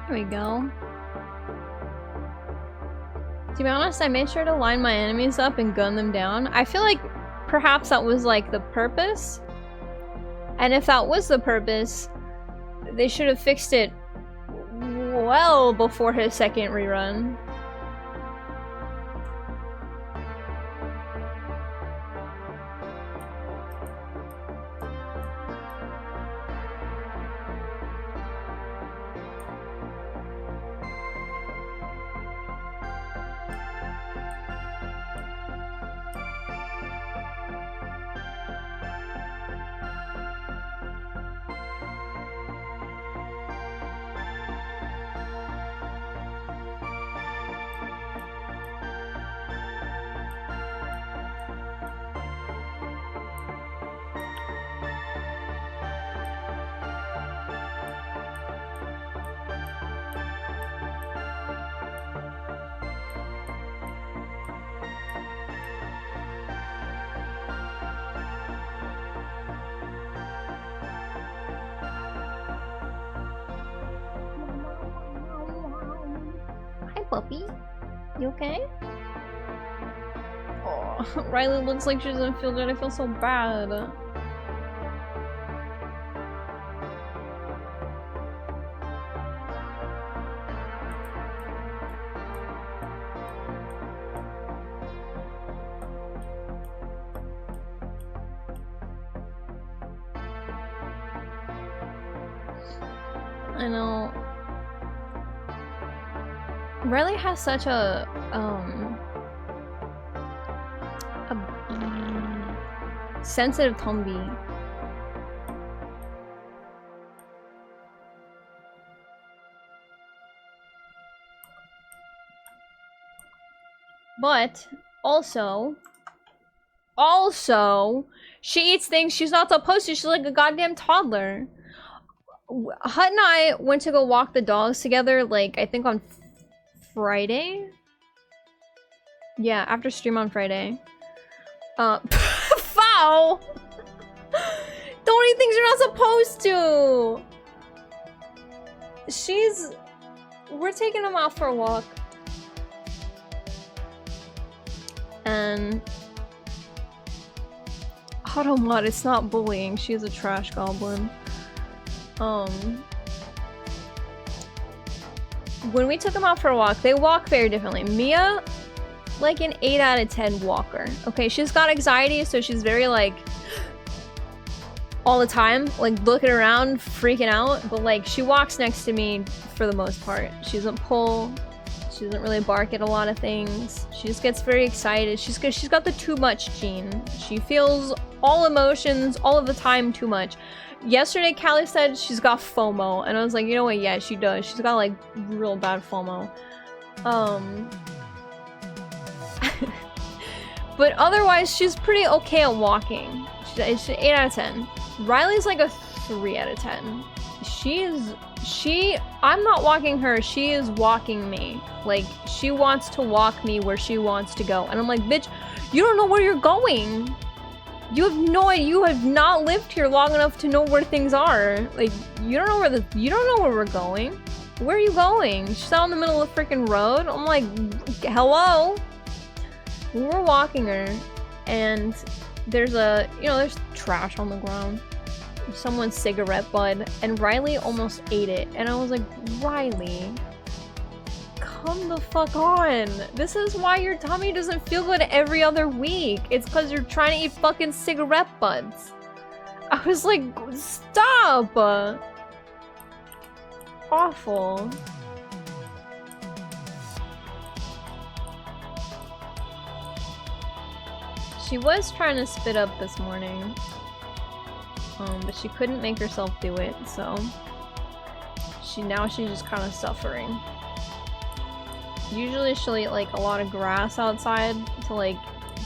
There we go. To be honest, I made sure to line my enemies up and gun them down. I feel like perhaps that was like the purpose. And if that was the purpose, they should have fixed it well before his second rerun. Puppy, you okay? Oh, Riley looks like she doesn't feel good. I feel so bad. I know. Riley has such a sensitive tummy. But also, she eats things she's not supposed to. She's like a goddamn toddler. Hut and I went to go walk the dogs together, like, I think on Friday? Yeah, after stream on Friday. Foul! Don't eat things you're not supposed to! We're taking them out for a walk. And Automod, it's not bullying, she's a trash goblin. When we took them out for a walk, they walk very differently. Mia, like an 8 out of 10 walker. Okay, she's got anxiety, so she's very like all the time, like looking around, freaking out. But like she walks next to me for the most part. She doesn't pull. She doesn't really bark at a lot of things. She just gets very excited. She's got the too much gene. She feels all emotions all of the time too much. Yesterday, Callie said she's got FOMO, and I was like, you know what? Yeah, she does. She's got like real bad FOMO. But otherwise, she's pretty okay at walking. She's 8 out of 10. Riley's like a 3 out of 10. I'm not walking her, she is walking me. Like, she wants to walk me where she wants to go. And I'm like, bitch, you don't know where you're going. You have no idea, you have not lived here long enough to know where things are. Like, you don't know where we're going. Where are you going? She's out in the middle of the freaking road. I'm like, hello? We're walking her, and there's there's trash on the ground. Someone's cigarette butt, and Riley almost ate it. And I was like, Riley, come the fuck on. This is why your tummy doesn't feel good every other week. It's because you're trying to eat fucking cigarette butts. I was like, stop! Awful. She was trying to spit up this morning. But she couldn't make herself do it, so she's just kind of suffering. Usually she'll eat like a lot of grass outside to like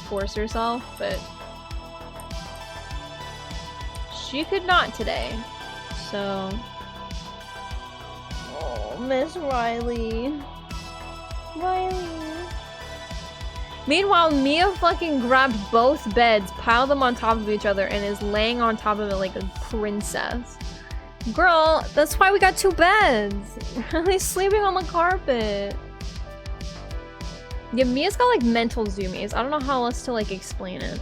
force herself, but she could not today. So, oh, Miss Riley. Meanwhile, Mia fucking grabbed both beds, piled them on top of each other, and is laying on top of it like a princess. Girl, that's why we got 2 beds. Riley's sleeping on the carpet. Yeah, Mia's got like mental zoomies. I don't know how else to like explain it.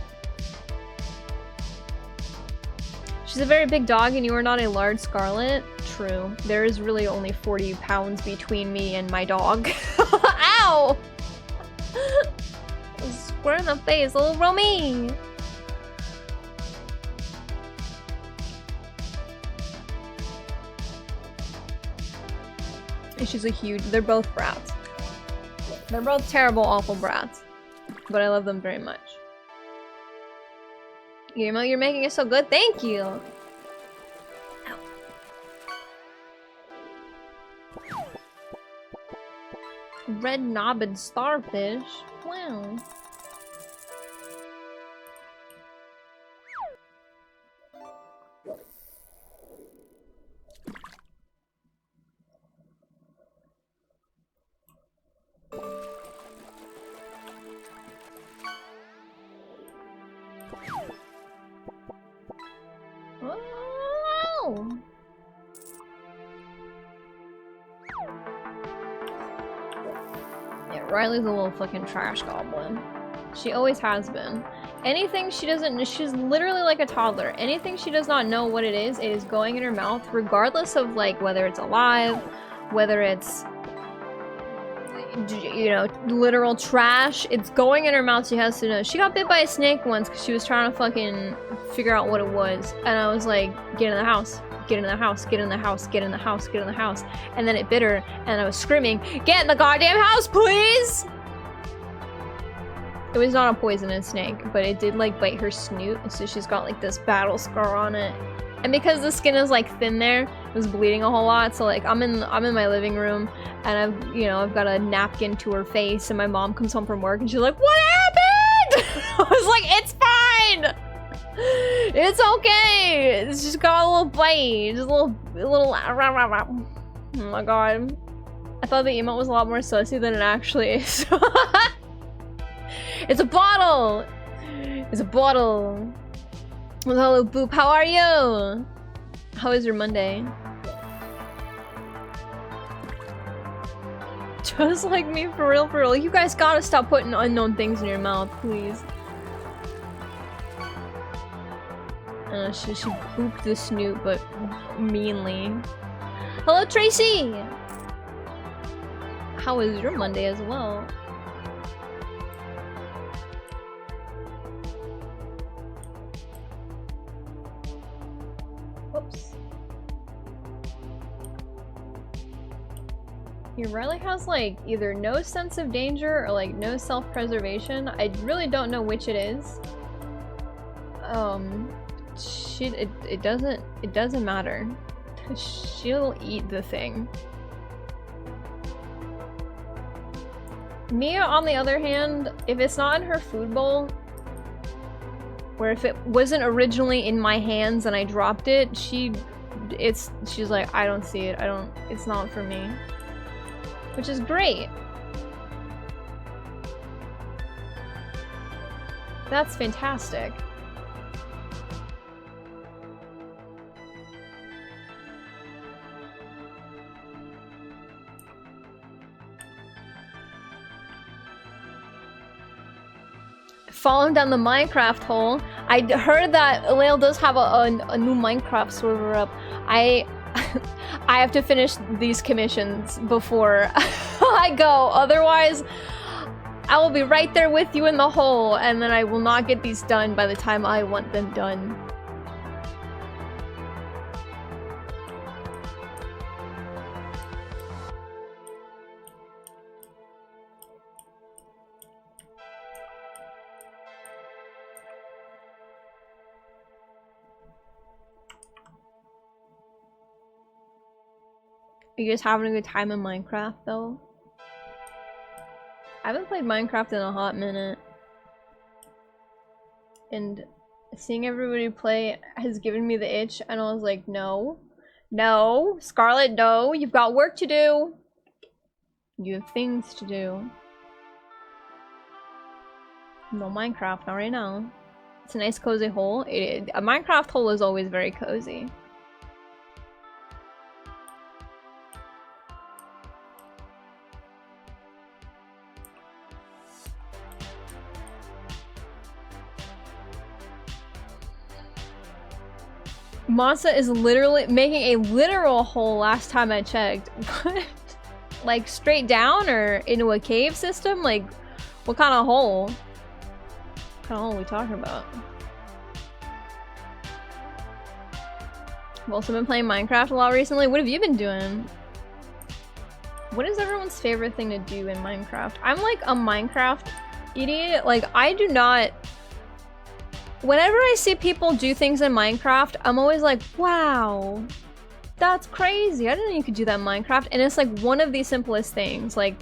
She's a very big dog and you are not a large Scarlet. True. There is really only 40 pounds between me and my dog. Ow! Square in the face, little Romy! And she's a huge- they're both brats. They're both terrible, awful brats. But I love them very much. Guillermo, you're making it so good, thank you! Ow. Red-knobbed starfish? Wow. Oh. Yeah, Riley's a little fucking trash goblin. She always has been. Anything she doesn't- she's literally like a toddler. Anything she does not know what it is going in her mouth, regardless of like whether it's alive, whether it's, you know, literal trash, it's going in her mouth, she has to know. She got bit by a snake once because she was trying to fucking figure out what it was. And I was like, get in the house. Get in the house, get in the house, get in the house, get in the house. And then it bit her, and I was screaming, get in the goddamn house, please! It was not a poisonous snake, but it did like bite her snoot, so she's got like this battle scar on it. And because the skin is like thin there, it was bleeding a whole lot, so like I'm in my living room, and I've got a napkin to her face, and my mom comes home from work, and she's like, what happened? I was like, it's fine! It's okay! It's just got a little bite, just a little oh my god. I thought the emote was a lot more sussy than it actually is. It's a bottle! It's a bottle! Well, hello, Boop. How are you? How is your Monday? Just like me, for real, for real. You guys gotta stop putting unknown things in your mouth, please. She booped the snoot, but meanly. Hello, Tracy! How is your Monday as well? Whoops. He really has like either no sense of danger or like no self-preservation. I really don't know which it is. It doesn't matter. She'll eat the thing. Mia, on the other hand, if it's not in her food bowl, or if it wasn't originally in my hands and I dropped it, she's like, I don't see it, it's not for me. Which is great. That's fantastic. Falling down the Minecraft hole. I heard that Lael does have a new Minecraft server up. I have to finish these commissions before I go. Otherwise, I will be right there with you in the hole, and then I will not get these done by the time I want them done. Are you guys having a good time in Minecraft, though? I haven't played Minecraft in a hot minute. And seeing everybody play has given me the itch, and I was like, no. No, Scarlet, no. You've got work to do. You have things to do. No Minecraft, not right now. It's a nice cozy hole. A Minecraft hole is always very cozy. Monsa is literally making a literal hole last time I checked. Like straight down or into a cave system? Like what kind of hole? What kind of hole are we talking about? I've also been playing Minecraft a lot recently. What have you been doing? What is everyone's favorite thing to do in Minecraft? I'm like a Minecraft idiot. Like I do not... Whenever I see people do things in Minecraft, I'm always like, wow, that's crazy. I didn't know you could do that in Minecraft. And it's like one of the simplest things. Like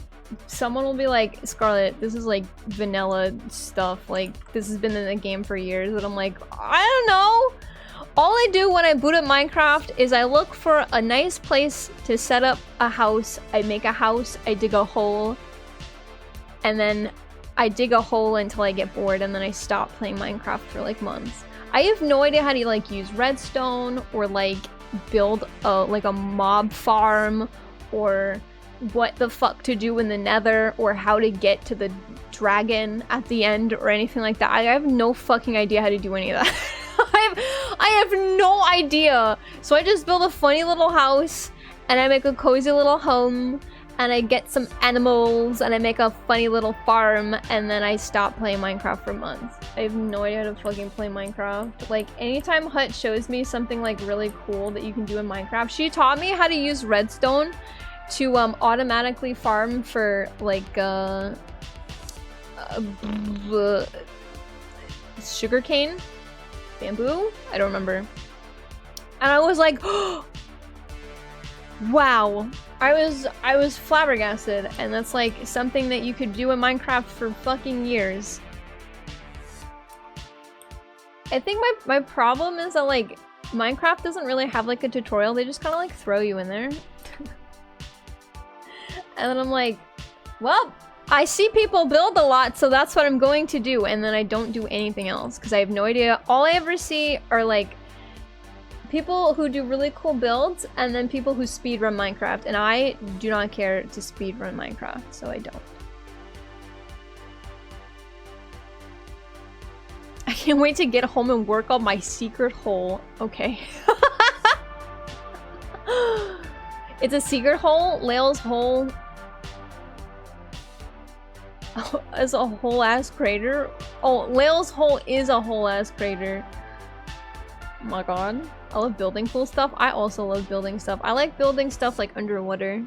someone will be like, Scarlet, this is like vanilla stuff. Like this has been in the game for years. And I'm like, I don't know. All I do when I boot up Minecraft is I look for a nice place to set up a house. I make a house, I dig a hole, and then I dig a hole until I get bored, and then I stop playing Minecraft for like months. I have no idea how to like use redstone or like build like a mob farm or what the fuck to do in the nether or how to get to the dragon at the end or anything like that. I have no fucking idea how to do any of that. I have no idea. So I just build a funny little house and I make a cozy little home. And I get some animals, and I make a funny little farm, and then I stop playing Minecraft for months. I have no idea how to fucking play Minecraft. Like, anytime Hut shows me something, like, really cool that you can do in Minecraft, she taught me how to use redstone to, automatically farm for, like, sugarcane? Bamboo? I don't remember. And I was like, wow. I was flabbergasted, and that's like something that you could do in Minecraft for fucking years. I think my problem is that like Minecraft doesn't really have like a tutorial. They just kind of like throw you in there. And then I'm like, well, I see people build a lot, so that's what I'm going to do. And then I don't do anything else because I have no idea. All I ever see are like people who do really cool builds, and then people who speedrun Minecraft, and I do not care to speedrun Minecraft, so I don't. I can't wait to get home and work on my secret hole. Okay. It's a secret hole? Lael's hole is a whole-ass crater? Oh, Lael's hole is a whole-ass crater. Oh my god. I love building cool stuff. I also love building stuff. I like building stuff like underwater.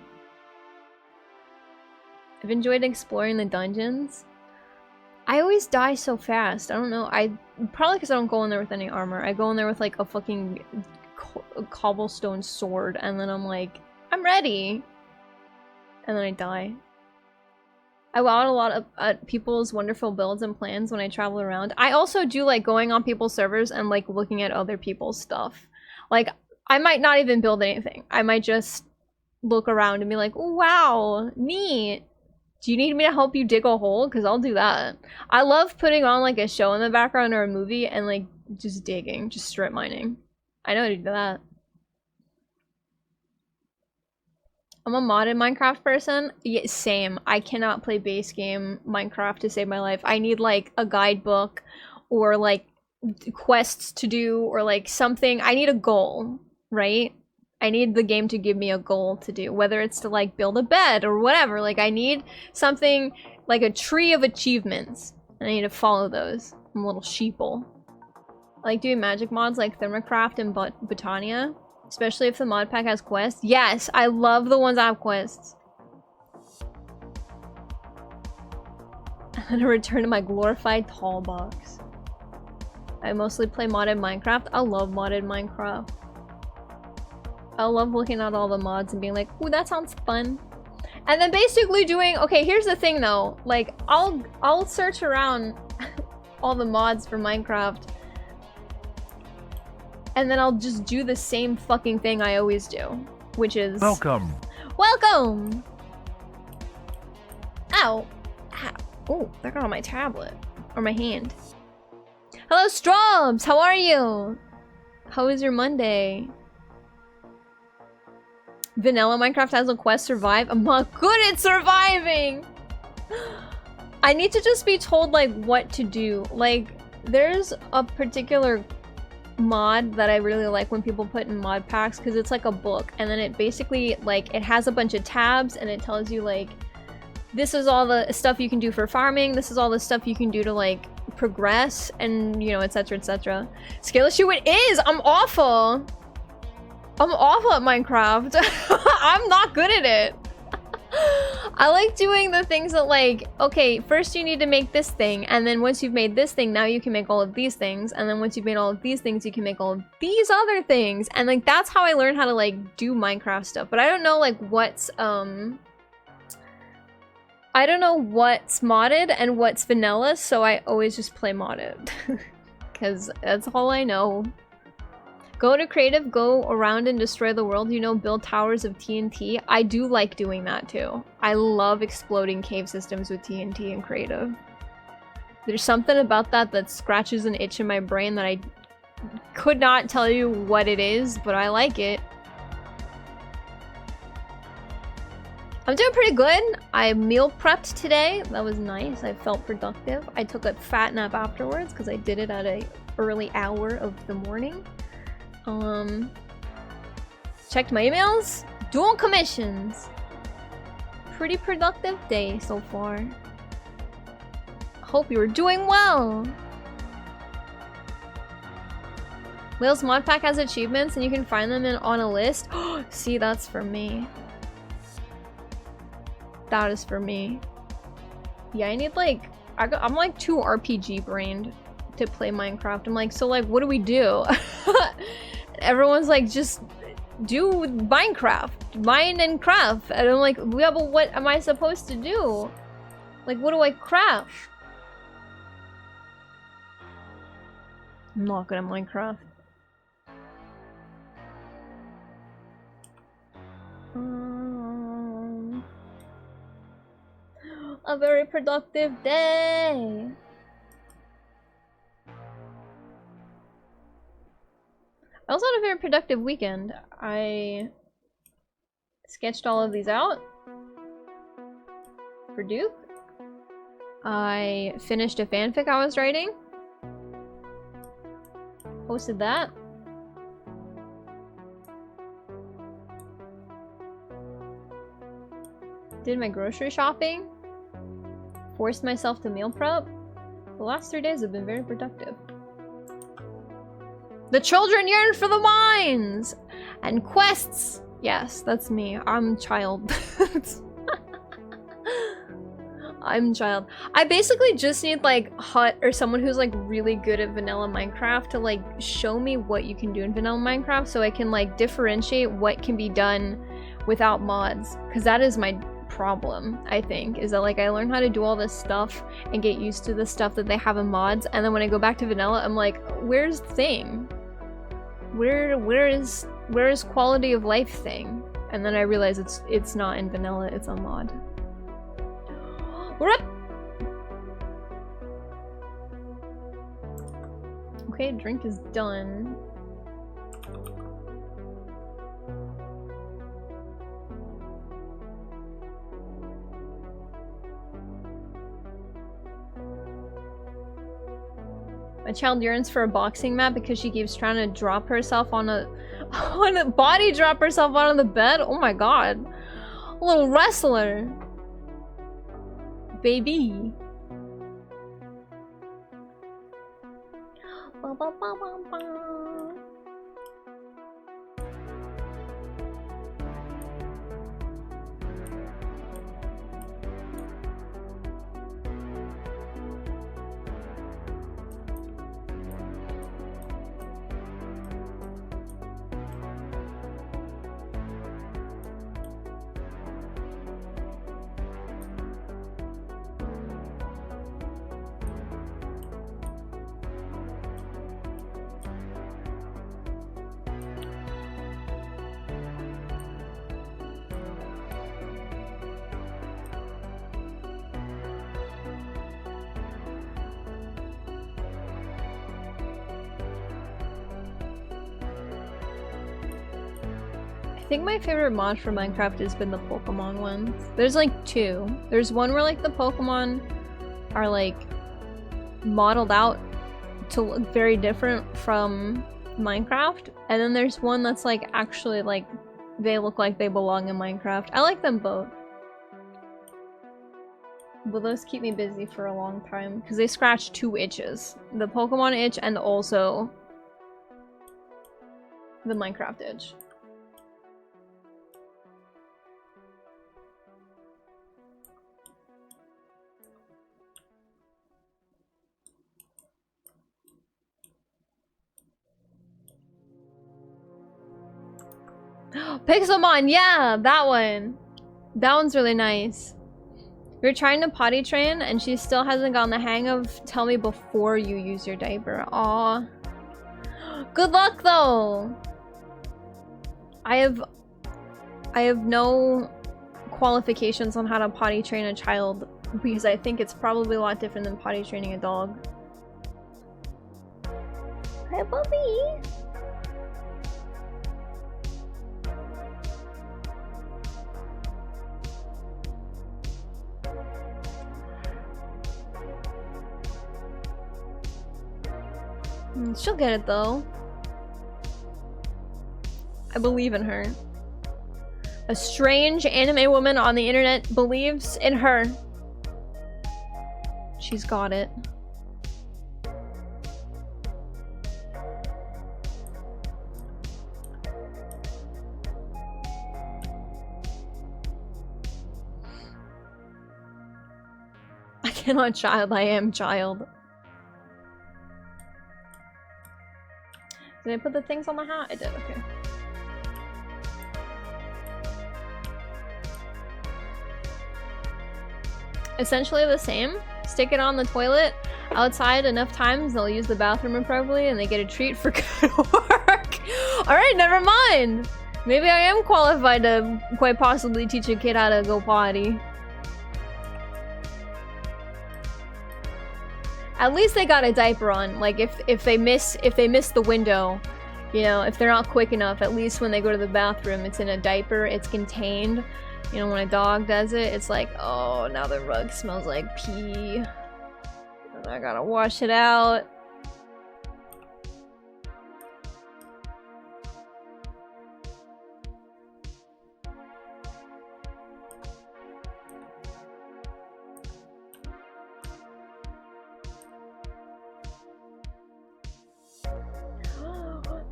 I've enjoyed exploring the dungeons. I always die so fast. I don't know. Probably because I don't go in there with any armor. I go in there with like a fucking cobblestone sword, and then I'm like, I'm ready. And then I die. I wow out a lot of people's wonderful builds and plans when I travel around. I also do like going on people's servers and like looking at other people's stuff. Like, I might not even build anything. I might just look around and be like, oh, wow, neat. Do you need me to help you dig a hole? Because I'll do that. I love putting on like a show in the background or a movie and like just digging, just strip mining. I know how to do that. I'm a modded Minecraft person. Yeah, same. I cannot play base game Minecraft to save my life. I need like a guidebook or like quests to do or like something. I need a goal, right? I need the game to give me a goal to do, whether it's to like build a bed or whatever. Like I need something like a tree of achievements and I need to follow those. I'm a little sheeple. I like doing magic mods like Thermocraft and Botania. Especially if the mod pack has quests. Yes, I love the ones that have quests. I'm gonna return to my glorified tall box. I mostly play modded Minecraft. I love modded Minecraft. I love looking at all the mods and being like, ooh, that sounds fun. And then basically doing, okay, here's the thing though. Like, I'll search around all the mods for Minecraft. And then I'll just do the same fucking thing I always do, which is... Welcome! Welcome! Ow! Ow. Oh, that got on my tablet. Or my hand. Hello, Strobs! How are you? How is your Monday? Vanilla Minecraft has a quest, survive. I'm not good at surviving! I need to just be told, like, what to do. Like, there's a particular mod that I really like when people put in mod packs because it's like a book and then it basically like it has a bunch of tabs and it tells you like this is all the stuff you can do for farming, this is all the stuff you can do to like progress and you know, etc, etc. Scale issue it is! I'm awful at Minecraft. I'm not good at it. I like doing the things that like, okay, first you need to make this thing, and then once you've made this thing, now you can make all of these things, and then once you've made all of these things, you can make all of these other things, and like that's how I learned how to like do Minecraft stuff. But I don't know like what's I don't know what's modded and what's vanilla, so I always just play modded because that's all I know. Go to creative, go around and destroy the world, you know, build towers of TNT. I do like doing that too. I love exploding cave systems with TNT in creative. There's something about that that scratches an itch in my brain that I could not tell you what it is, but I like it. I'm doing pretty good. I meal prepped today. That was nice. I felt productive. I took a fat nap afterwards because I did it at an early hour of the morning. Checked my emails. Dual commissions. Pretty productive day so far. Hope you're doing well. Whale's mod pack has achievements and you can find them on a list. See, that's for me. That is for me. Yeah, I need like... I'm like too RPG brained to play Minecraft. I'm like, so like, what do we do? Everyone's like, just do Minecraft, mine and craft. And I'm like, yeah, but what am I supposed to do? Like, what do I craft? I'm not good at Minecraft. A very productive day. I also had a very productive weekend. I sketched all of these out for Duke. I finished a fanfic I was writing. Posted that. Did my grocery shopping. Forced myself to meal prep. The last 3 days have been very productive. The children yearn for the mines! And quests! Yes, that's me. I'm child. I'm child. I basically just need like Hut or someone who's like really good at vanilla Minecraft to like show me what you can do in vanilla Minecraft so I can like differentiate what can be done without mods. Because that is my problem, I think, is that like I learned how to do all this stuff and get used to the stuff that they have in mods, and then when I go back to vanilla, I'm like, where's thing? Where is quality of life thing? And then I realize it's not in vanilla, it's a mod. We're up! Okay, drink is done. My child yearns for a boxing mat because she keeps trying to drop herself on a body drop herself onto the bed. Oh my god. A little wrestler. Baby. Ba, ba, ba, ba, ba. I think my favorite mod for Minecraft has been the Pokemon ones. There's like two. There's one where like the Pokemon are like modeled out to look very different from Minecraft, and then there's one that's like actually like they look like they belong in Minecraft. I like them both. But those keep me busy for a long time because they scratch two itches. The Pokemon itch and also the Minecraft itch. Pixelmon, yeah, that one. That one's really nice. We're trying to potty train and she still hasn't gotten the hang of tell me before you use your diaper. Aw. Good luck though. I have no qualifications on how to potty train a child because I think it's probably a lot different than potty training a dog. Hi, Bobby. She'll get it though. I believe in her. A strange anime woman on the internet believes in her. She's got it. I cannot child, I am child. Did I put the things on the hat? I did, okay. Essentially the same. Stick it on the toilet outside enough times, they'll use the bathroom appropriately and they get a treat for good work. Alright, never mind. Maybe I am qualified to quite possibly teach a kid how to go potty. At least they got a diaper on. Like if they miss the window, you know, if they're not quick enough, at least when they go to the bathroom, it's in a diaper, it's contained. You know, when a dog does it, it's like, oh, now the rug smells like pee. And I gotta wash it out.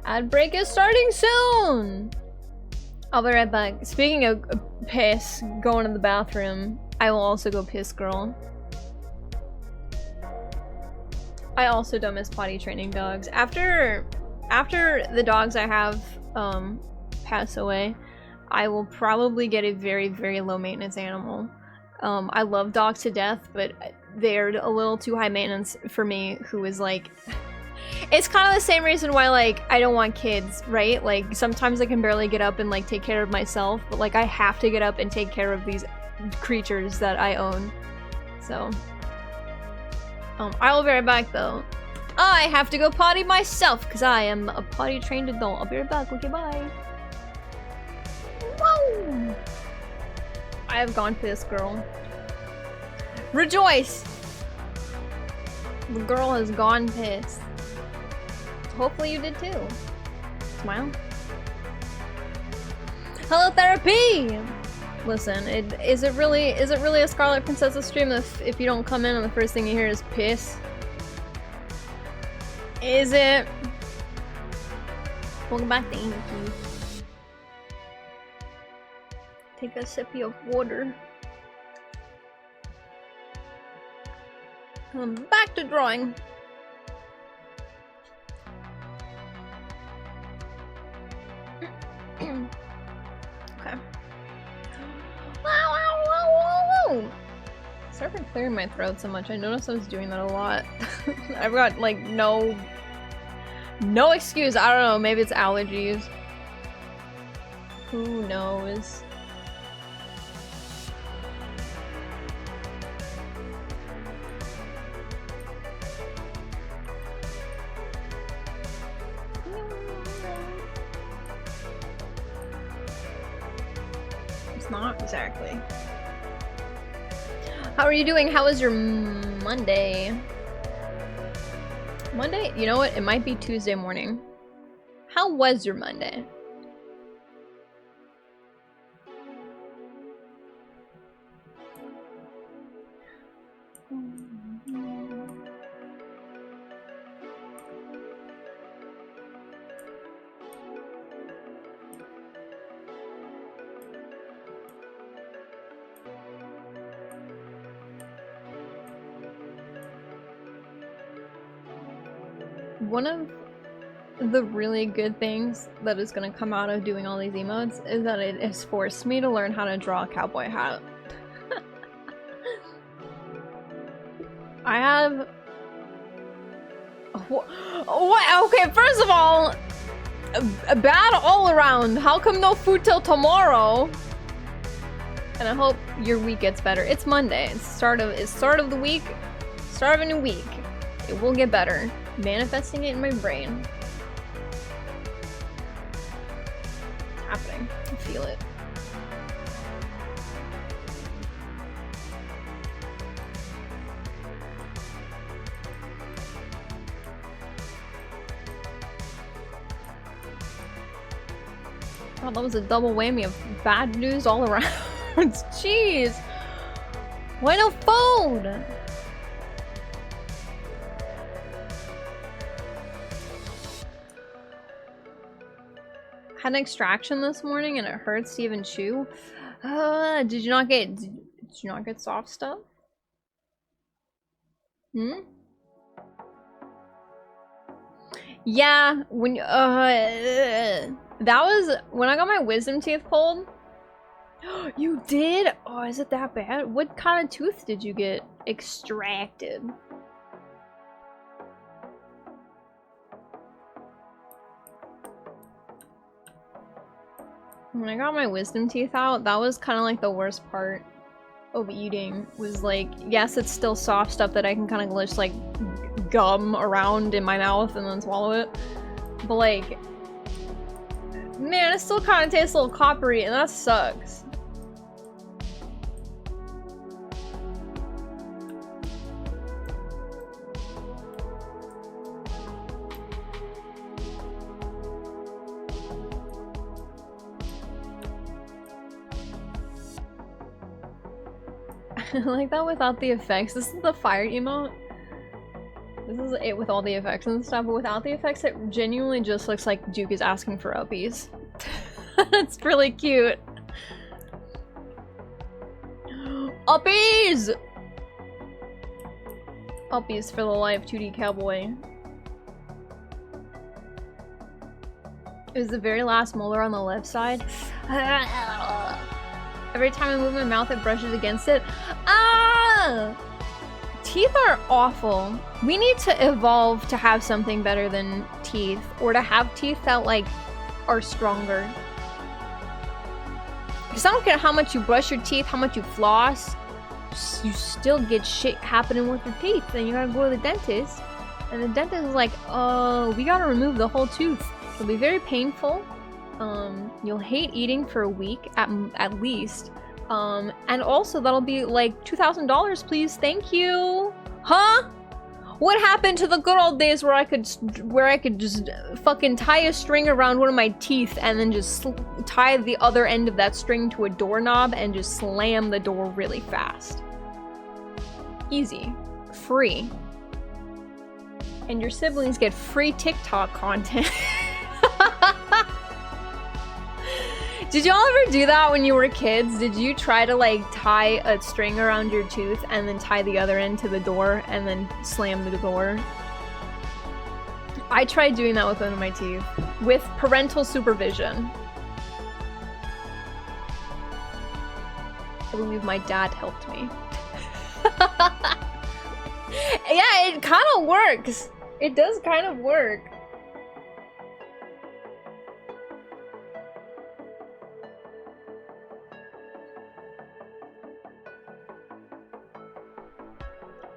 Ad break is starting soon! I'll be right back. Speaking of piss, going to the bathroom, I will also go piss, girl. I also don't miss potty training dogs. After the dogs I have pass away, I will probably get a very, very low maintenance animal. I love dogs to death, but they're a little too high maintenance for me, who is like... It's kind of the same reason why, like, I don't want kids, right? Like, sometimes I can barely get up and, like, take care of myself, but, like, I have to get up and take care of these creatures that I own. So... I will be right back, though. I have to go potty myself, because I am a potty-trained adult. I'll be right back. Okay, bye. Whoa! I have gone pissed, girl. Rejoice! The girl has gone pissed. Hopefully you did too. Smile. Hello, therapy! Listen, is it really a Scarlet Princess stream if you don't come in and the first thing you hear is piss? Is it? Welcome back to Amy. Take a sippy of water. Back to drawing. Okay. Sorry for clearing my throat so much. I noticed I was doing that a lot. I've got like no excuse. I don't know. Maybe it's allergies. Who knows? It's not exactly. How are you doing? How was your Monday? Monday? You know what? It might be Tuesday morning. How was your Monday? One of the really good things that is going to come out of doing all these emotes is that it has forced me to learn how to draw a cowboy hat. I have... What? Okay, first of all, bad all around. How come no food till tomorrow? And I hope your week gets better. It's Monday. It's start of the week. Start of a new week. It will get better. Manifesting it in my brain. It's happening. I feel it. Oh, that was a double whammy of bad news all around. Jeez. Why no food? Had an extraction this morning and it hurts to even chew. Did you not get soft stuff? Hmm? Yeah, when that was when I got my wisdom teeth pulled. You did? Oh, is it that bad? What kind of tooth did you get extracted? When I got my wisdom teeth out, that was kind of like the worst part of eating. Was like, yes, it's still soft stuff that I can kind of just like gum around in my mouth and then swallow it. But like, man, it still kind of tastes a little coppery and that sucks. Like that without the effects. This is the fire emote. This is it with all the effects and stuff, but without the effects it genuinely just looks like Duke is asking for uppies. It's really cute. Uppies! Uppies for the life 2D cowboy. It was the very last molar on the left side. Every time I move my mouth, it brushes against it. Ah! Teeth are awful. We need to evolve to have something better than teeth, or to have teeth that, like, are stronger. Because I don't care how much you brush your teeth, how much you floss, you still get shit happening with your teeth, and you gotta go to the dentist. And the dentist is like, oh, we gotta remove the whole tooth. It'll be very painful. You'll hate eating for a week at least. And also that'll be like $2,000, please. Thank you. Huh? What happened to the good old days where I could just fucking tie a string around one of my teeth and then just tie the other end of that string to a doorknob and just slam the door really fast? Easy. Free. And your siblings get free TikTok content. Did y'all ever do that when you were kids? Did you try to like tie a string around your tooth and then tie the other end to the door and then slam the door? I tried doing that with one of my teeth with parental supervision. I believe my dad helped me. Yeah, it kind of works. It does kind of work.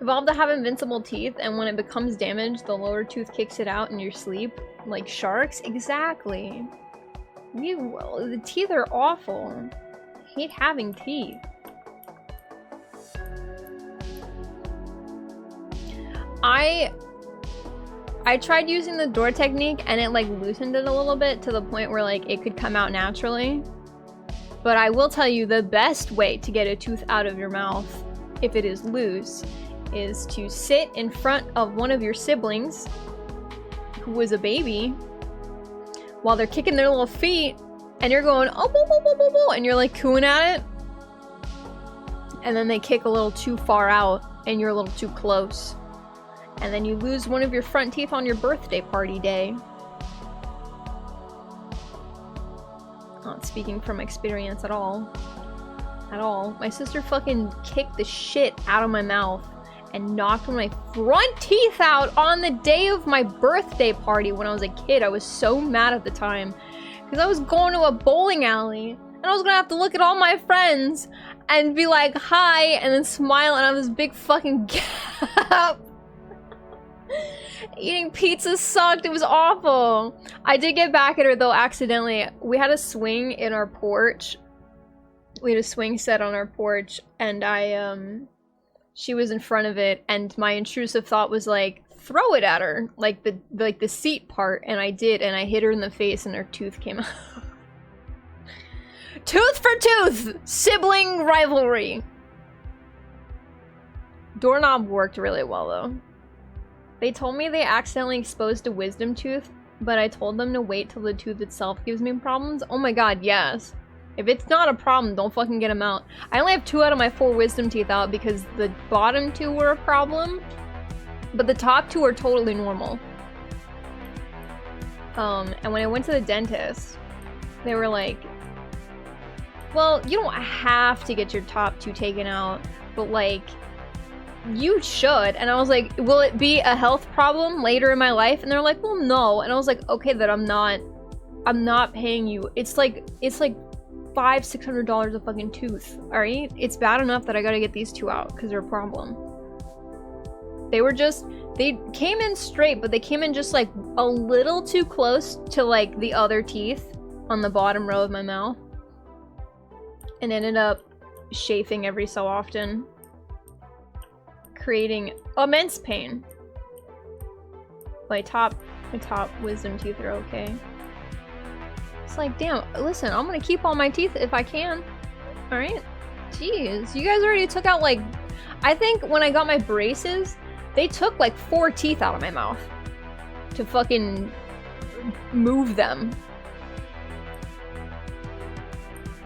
Evolve to have invincible teeth, and when it becomes damaged, the lower tooth kicks it out in your sleep. Like sharks? Exactly. The teeth are awful. I hate having teeth. I tried using the door technique, and it like loosened it a little bit to the point where like it could come out naturally. But I will tell you, the best way to get a tooth out of your mouth, if it is loose, is to sit in front of one of your siblings who was a baby while they're kicking their little feet and you're going, oh, boo, boo, boo, boo, boo, and you're like cooing at it, and then they kick a little too far out and you're a little too close, and then you lose one of your front teeth on your birthday party day. Not speaking from experience at all. At all. My sister fucking kicked the shit out of my mouth and knocked one of my front teeth out on the day of my birthday party when I was a kid. I was so mad at the time because I was going to a bowling alley and I was gonna have to look at all my friends and be like, hi, and then smile and have this big fucking gap. Eating pizza sucked. It was awful. I did get back at her though accidentally. We had a swing in our porch. We had a swing set on our porch, and she was in front of it, and my intrusive thought was like, throw it at her, like the seat part, and I did, and I hit her in the face, and her tooth came out. Tooth for tooth! Sibling rivalry! Doorknob worked really well, though. They told me they accidentally exposed a wisdom tooth, but I told them to wait till the tooth itself gives me problems. Oh my god, yes. If it's not a problem, don't fucking get them out. I only have 2 out of my 4 wisdom teeth out because the bottom 2 were a problem, but the top 2 are totally normal. And when I went to the dentist, they were like, well, you don't have to get your top 2 taken out, but like, you should. And I was like, will it be a health problem later in my life? And they're like, well, no. And I was like, okay, then I'm not paying you. It's like $500-600 a fucking tooth. All right, it's bad enough that I gotta get these 2 out because they're a problem. They came in straight, but they came in just like a little too close to like the other teeth on the bottom row of my mouth, and ended up chafing every so often, creating immense pain. My top wisdom teeth are okay. It's like, damn, listen, I'm gonna keep all my teeth if I can. Alright? Jeez, you guys already took out like, I think when I got my braces, they took like 4 teeth out of my mouth to fucking move them.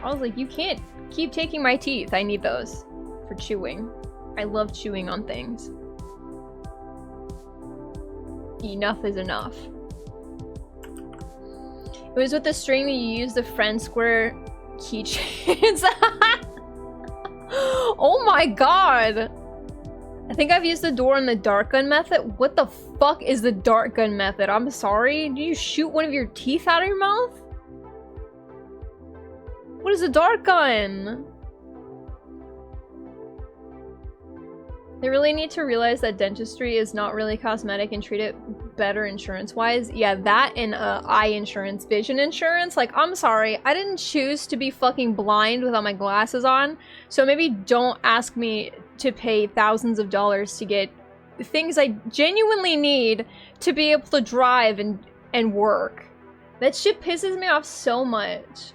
I was like, you can't keep taking my teeth. I need those for chewing. I love chewing on things. Enough is enough. It was with the string that you used the friend square keychains. Oh my god! I think I've used the door in the dart gun method. What the fuck is the dart gun method? I'm sorry. Do you shoot one of your teeth out of your mouth? What is a dart gun? They really need to realize that dentistry is not really cosmetic and treat it better insurance-wise. Yeah, that and eye insurance, vision insurance. Like, I'm sorry, I didn't choose to be fucking blind without my glasses on. So maybe don't ask me to pay thousands of dollars to get things I genuinely need to be able to drive and work. That shit pisses me off so much.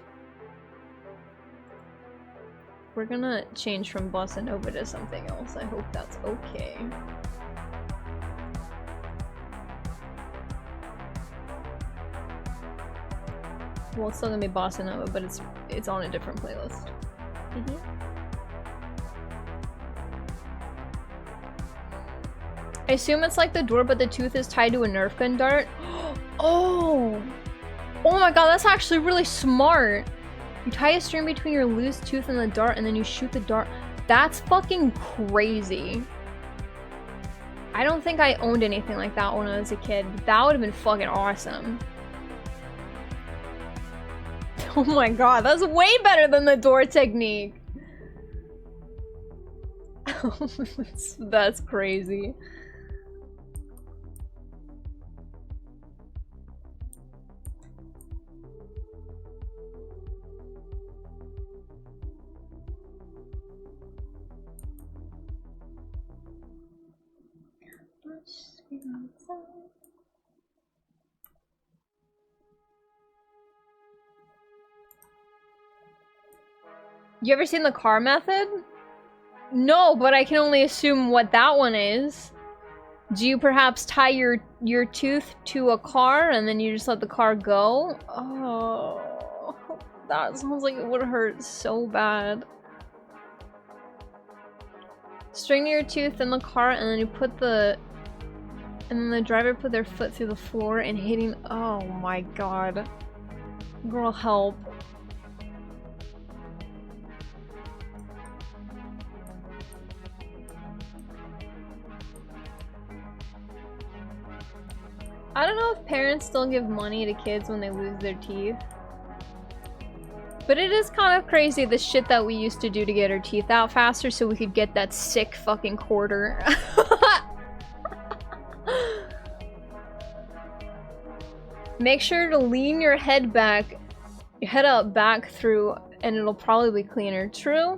We're gonna change from bossa nova to something else. I hope that's okay. Well, it's still gonna be bossa nova, but it's on a different playlist. I assume it's like the door, but the tooth is tied to a Nerf gun dart. Oh! Oh my god, that's actually really smart! You tie a string between your loose tooth and the dart, and then you shoot the dart. That's fucking crazy. I don't think I owned anything like that when I was a kid, but that would have been fucking awesome. Oh my god, that's way better than the door technique! That's crazy. You ever seen the car method? No, but I can only assume what that one is. Do you perhaps tie your tooth to a car and then you just let the car go? Oh, that sounds like it would hurt so bad. String your tooth in the car and then you put and then the driver put their foot through the floor and hitting. Oh my god. Girl, help. I don't know if parents still give money to kids when they lose their teeth. But it is kind of crazy the shit that we used to do to get our teeth out faster so we could get that sick fucking quarter. Make sure to lean your head back, head up back through, and it'll probably be cleaner. True?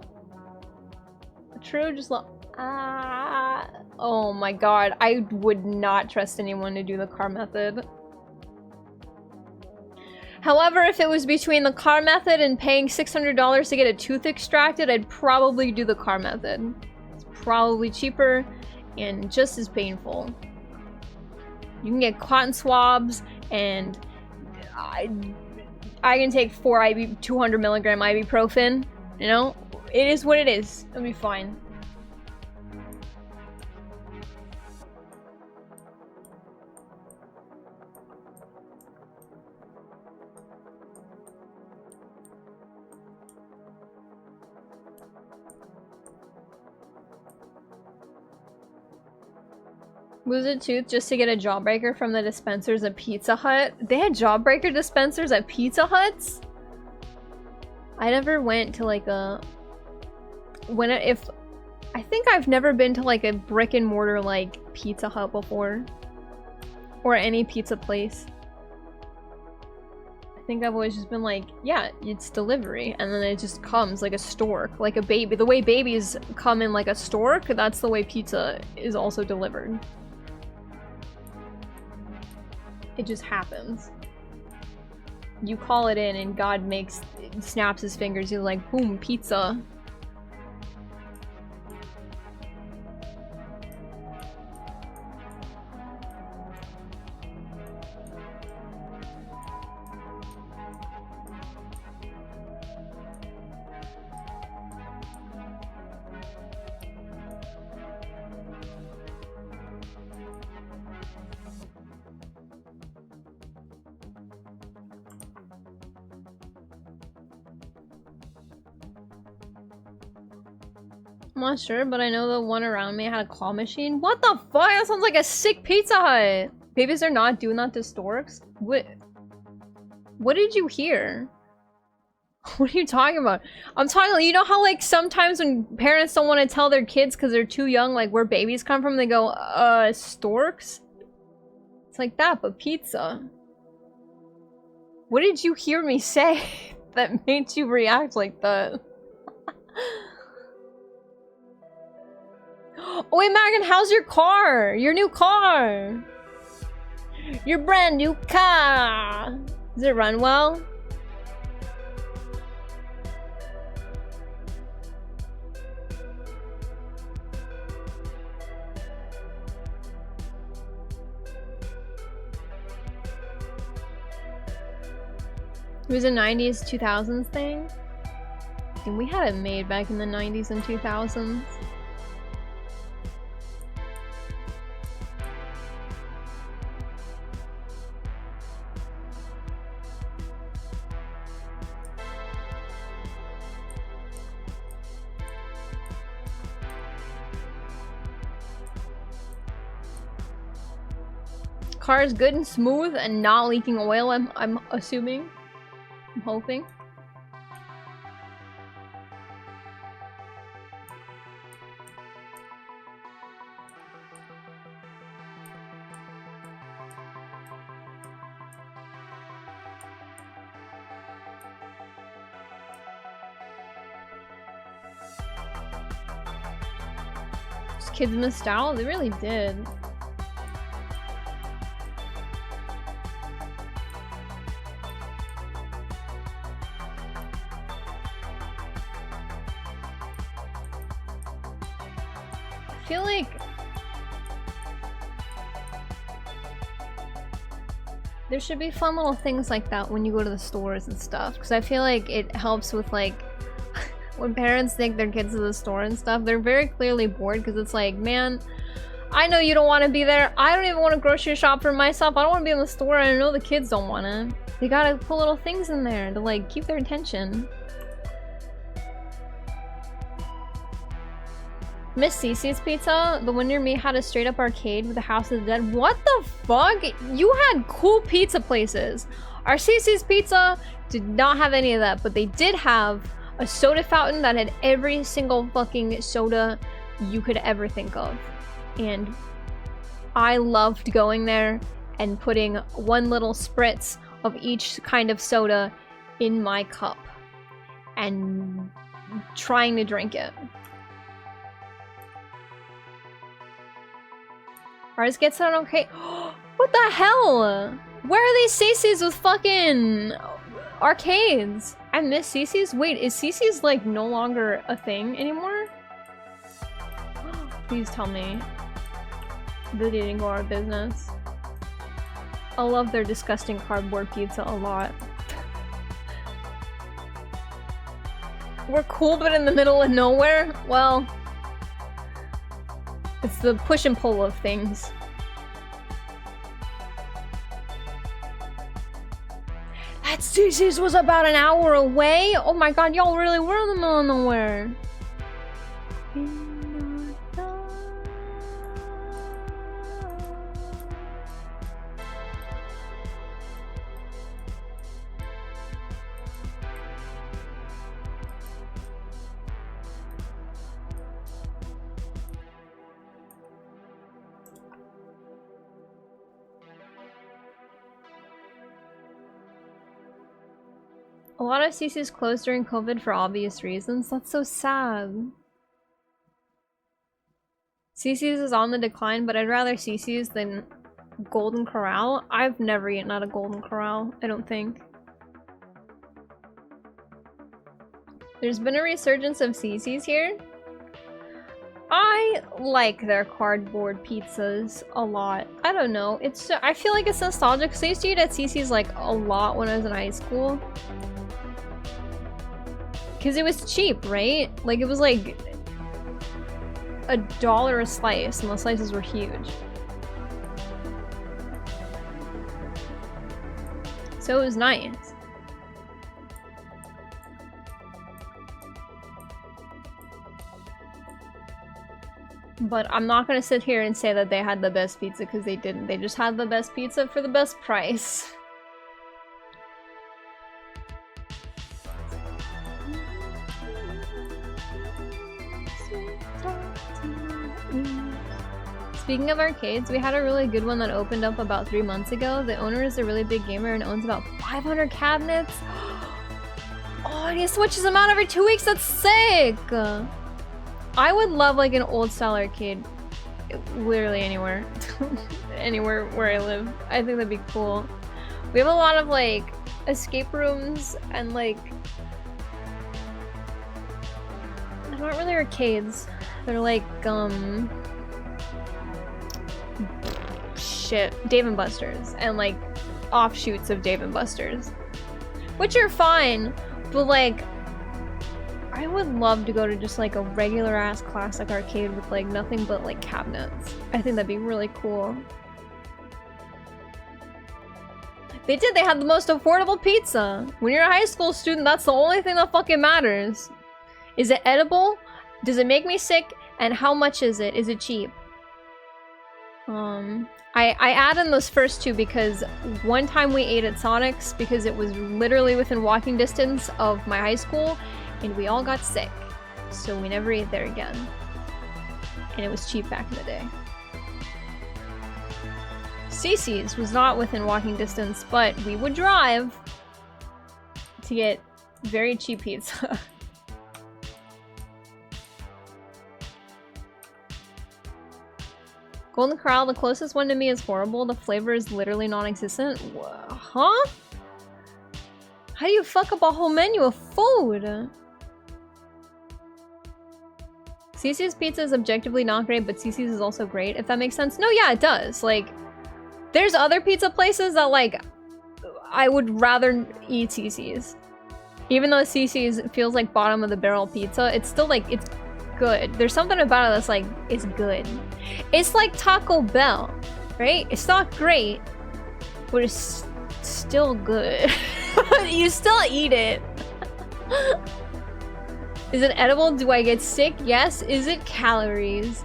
True, just look. Oh my god, I would not trust anyone to do the car method. However, if it was between the car method and paying $600 to get a tooth extracted, I'd probably do the car method. It's probably cheaper and just as painful. You can get cotton swabs, and I can take 200 milligram ibuprofen. You know, it is what it is. It'll be fine. Lose a tooth just to get a jawbreaker from the dispensers at Pizza Hut. They had jawbreaker dispensers at Pizza Huts? I never went to like a... I think I've never been to like a brick and mortar like Pizza Hut before. Or any pizza place. I think I've always just been like, yeah, it's delivery. And then it just comes like a stork, like a baby. The way babies come in like a stork, that's the way pizza is also delivered. It just happens. You call it in and God snaps his fingers. He's like, boom, pizza. I'm not sure, but I know the one around me had a claw machine. What the fuck? That sounds like a sick Pizza Hut. Babies are not doing that to storks? What did you hear? What are you talking about? I'm talking, you know how like sometimes when parents don't want to tell their kids because they're too young, like where babies come from, they go, storks? It's like that, but pizza. What did you hear me say that made you react like that? Oh wait, Megan, how's your car? Your new car? Your brand new car! Does it run well? It was a 90s, 2000s thing. And we had it made back in the 90s and 2000s. Car is good and smooth and not leaking oil, I'm assuming. I'm hoping. These kids missed out? They really did. I feel like there should be fun little things like that when you go to the stores and stuff, because I feel like it helps with like when parents take their kids to the store and stuff, they're very clearly bored because it's like, man, I know you don't want to be there. I don't even want to grocery shop for myself. I don't want to be in the store. I know the kids don't want to. They gotta put little things in there to like keep their attention. Miss Cece's Pizza, the one near me had a straight up arcade with the House of the Dead. What the fuck? You had cool pizza places. Our Cece's Pizza did not have any of that, but they did have a soda fountain that had every single fucking soda you could ever think of. And I loved going there and putting one little spritz of each kind of soda in my cup and trying to drink it. Ours gets on okay. What the hell? Where are these Cece's with fucking arcades? I miss Cece's? Wait, is Cece's like no longer a thing anymore? Please tell me they didn't go out of business. I love their disgusting cardboard pizza a lot. We're cool but in the middle of nowhere? Well, it's the push and pull of things. That Cece's was about an hour away? Oh my god, y'all really were in the middle of nowhere. A lot of Cece's closed during COVID for obvious reasons. That's so sad. Cece's is on the decline, but I'd rather Cece's than Golden Corral. I've never eaten at a Golden Corral, I don't think. There's been a resurgence of Cece's here. I like their cardboard pizzas a lot. I don't know. I feel like it's nostalgic because I used to eat at Cece's like a lot when I was in high school. Because it was cheap, right? Like, it was like $1 a slice, and the slices were huge. So it was nice. But I'm not gonna sit here and say that they had the best pizza, because they didn't. They just had the best pizza for the best price. Speaking of arcades, we had a really good one that opened up about 3 months ago. The owner is a really big gamer and owns about 500 cabinets. Oh, and he switches them out every 2 weeks. That's sick! I would love like an old style arcade. Literally anywhere. Anywhere where I live. I think that'd be cool. We have a lot of like escape rooms and like... They're not really arcades. They're like, shit, Dave & Buster's and like offshoots of Dave & Buster's, which are fine, but like I would love to go to just like a regular ass classic arcade with like nothing but like cabinets. I think that'd be really cool. They had the most affordable pizza. When you're a high school student, that's the only thing that fucking matters. Is it edible? Does it make me sick? And how much is it? Is it cheap? I add in those first two because one time we ate at Sonic's because it was literally within walking distance of my high school and we all got sick. So we never ate there again. And it was cheap back in the day. Cece's was not within walking distance, but we would drive to get very cheap pizza. Golden Corral, the closest one to me is horrible. The flavor is literally non-existent. Huh? How do you fuck up a whole menu of food? Cece's pizza is objectively not great, but Cece's is also great, if that makes sense. No, yeah, it does. Like, there's other pizza places that, like, I would rather eat Cece's. Even though Cece's feels like bottom of the barrel pizza, it's still, like, it's good. There's something about it that's like, it's good. It's like Taco Bell, right? It's not great, but it's still good. You still eat it. Is it edible? Do I get sick? Yes. Is it calories?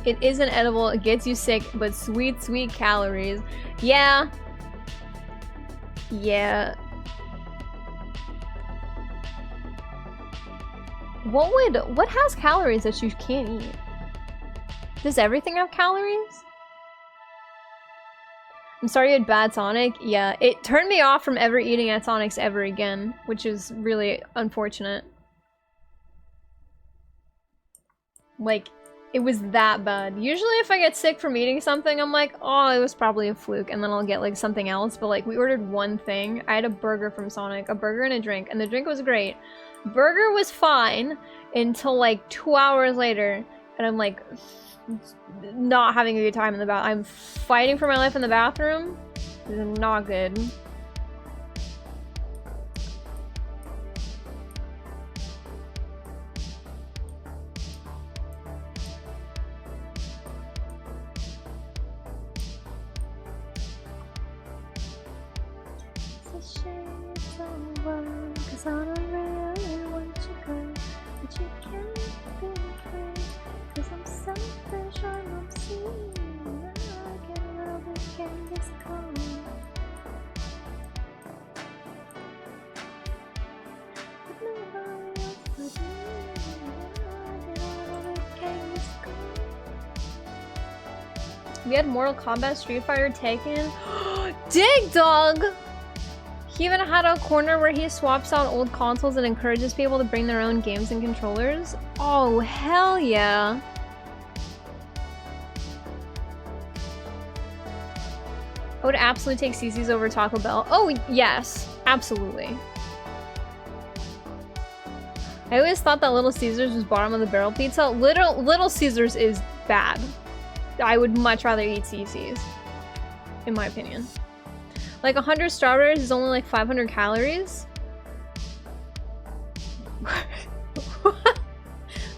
It isn't edible. It gets you sick, but sweet, sweet calories. Yeah. Yeah. What has calories that you can't eat? Does everything have calories? I'm sorry you had bad Sonic. Yeah, it turned me off from ever eating at Sonic's ever again, which is really unfortunate. Like, it was that bad. Usually if I get sick from eating something, I'm like, oh, it was probably a fluke, and then I'll get like something else. But like, we ordered one thing. I had a burger from Sonic, a burger and a drink, and the drink was great. Burger was fine until like 2 hours later, and I'm like not having a good time in the bath. I'm fighting for my life in the bathroom. This is not good. It's a shame it's over, 'cause I don't really want you good, but you can't be free, 'cause I'm selfish, I'm obscene, I get a little bit Genghis Khan. But nobody else but me, I get a little bit Genghis Khan. We had Mortal Kombat, Street Fighter, Tekken. Dig Dog! He even had a corner where he swaps out old consoles and encourages people to bring their own games and controllers. Oh, hell yeah. I would absolutely take Cece's over Taco Bell. Oh, yes. Absolutely. I always thought that Little Caesars was bottom of the barrel pizza. Little Caesars is bad. I would much rather eat Cece's, in my opinion. Like 100 strawberries is only like 500 calories.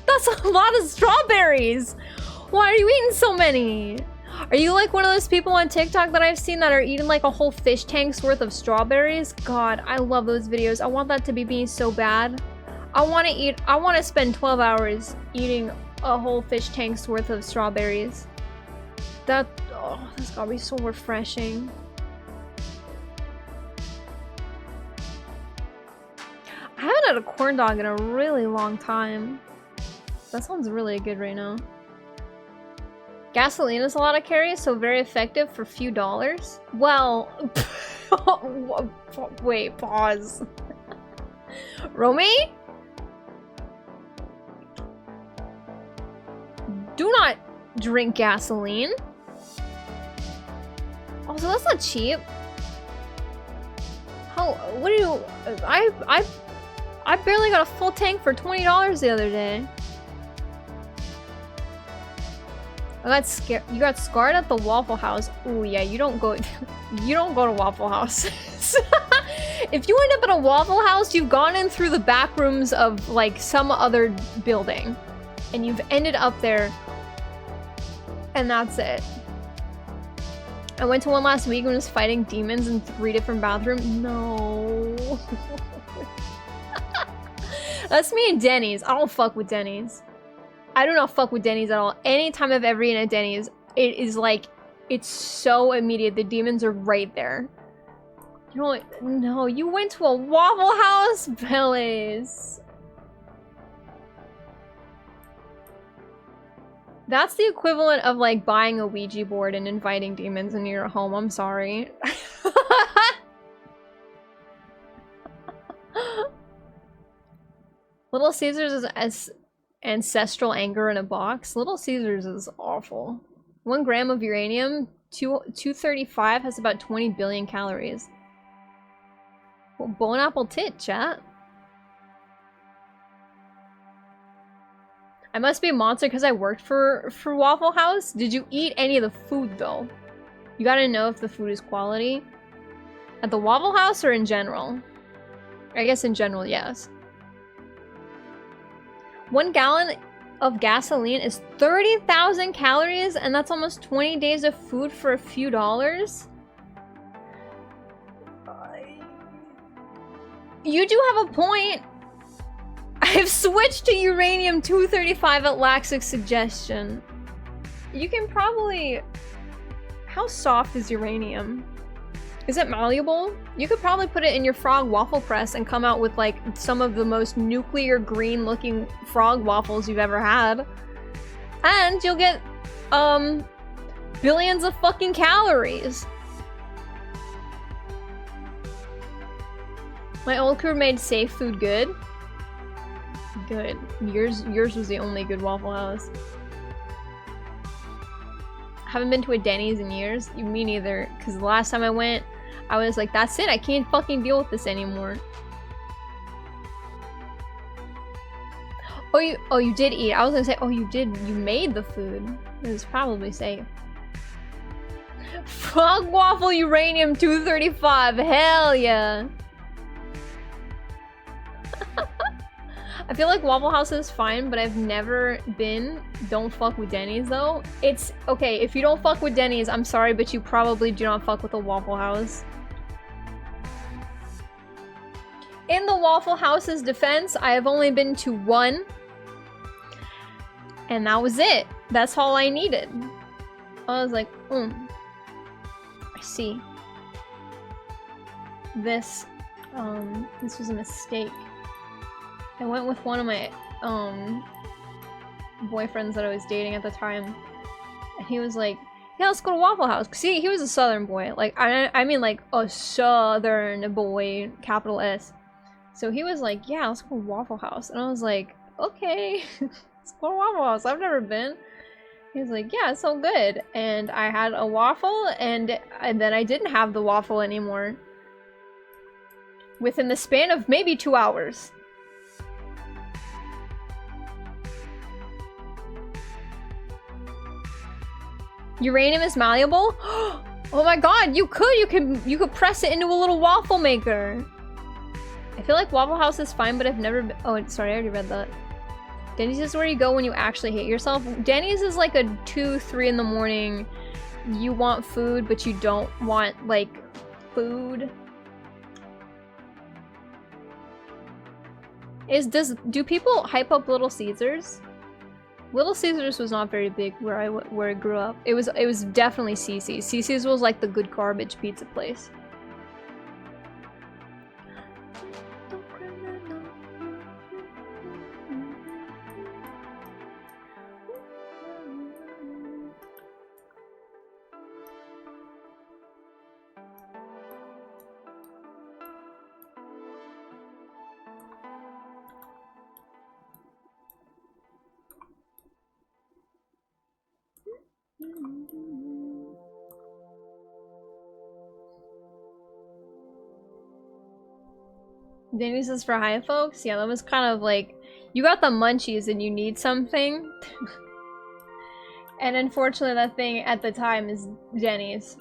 That's a lot of strawberries. Why are you eating so many? Are you like one of those people on TikTok that I've seen that are eating like a whole fish tank's worth of strawberries? God, I love those videos. I want that to be me so bad. I want to spend 12 hours eating a whole fish tank's worth of strawberries. That, oh, that's gotta be so refreshing. I haven't had a corn dog in a really long time. That sounds really good right now. Gasoline is a lot of calories, so very effective for few dollars. Well, wait, pause. Romy? Do not drink gasoline. Also, that's not cheap. How, what do you, I barely got a full tank for $20 the other day. I got scared. You got scarred at the Waffle House. Ooh, yeah, you don't go to Waffle House. If you end up in a Waffle House, you've gone in through the back rooms of like some other building. And you've ended up there. And that's it. I went to one last week and was fighting demons in 3 different bathrooms. No. That's me and Denny's. I don't fuck with Denny's. I do not fuck with Denny's at all. Anytime I've ever eaten at Denny's, it is like, it's so immediate. The demons are right there. You know, no, you went to a Waffle House? Billies. That's the equivalent of like buying a Ouija board and inviting demons into your home. I'm sorry. Little Caesars is as ancestral anger in a box. Little Caesars is awful. 1 gram of uranium, 235 has about 20 billion calories. Well, bone apple tit, chat. I must be a monster because I worked for Waffle House. Did you eat any of the food though? You gotta know if the food is quality. At the Waffle House or in general? I guess in general, yes. 1 gallon of gasoline is 30,000 calories, and that's almost 20 days of food for a few dollars. You do have a point. I've switched to uranium-235 at Laxic's suggestion. You can probably... How soft is uranium? Is it malleable? You could probably put it in your frog waffle press and come out with like some of the most nuclear green looking frog waffles you've ever had. And you'll get billions of fucking calories. My old crew made safe food good. Good. Yours was the only good Waffle House. Haven't been to a Denny's in years. Me neither. Because the last time I went, I was like, that's it. I can't fucking deal with this anymore. Oh, you did eat. I was gonna say, oh, you did. You made the food. It was probably safe. Frog waffle uranium 235. Hell yeah. I feel like Waffle House is fine, but I've never been. Don't fuck with Denny's though. It's okay, if you don't fuck with Denny's, I'm sorry, but you probably do not fuck with a Waffle House. In the Waffle House's defense, I have only been to 1. And that was it. That's all I needed. I was like, I see. This was a mistake. I went with one of my boyfriends that I was dating at the time, and he was like, yeah, let's go to Waffle House. See, he was a southern boy. Like, I mean like a southern boy, capital S. So he was like, yeah, let's go to Waffle House. And I was like, okay, let's go to Waffle House. I've never been. He was like, yeah, it's so good. And I had a waffle, and then I didn't have the waffle anymore. Within the span of maybe 2 hours. Uranium is malleable? Oh my god, you could press it into a little waffle maker. I feel like Waffle House is fine, but I've never been— oh, sorry, I already read that. Denny's is where you go when you actually hate yourself. Denny's is like a 2, 3 in the morning. You want food, but you don't want, like, food. Do people hype up Little Caesars? Little Caesars was not very big where I grew up. It was definitely CC's. CC's was like the good garbage pizza place. Danny says for high folks? Yeah, that was kind of like, you got the munchies and you need something. And unfortunately that thing at the time is Denny's.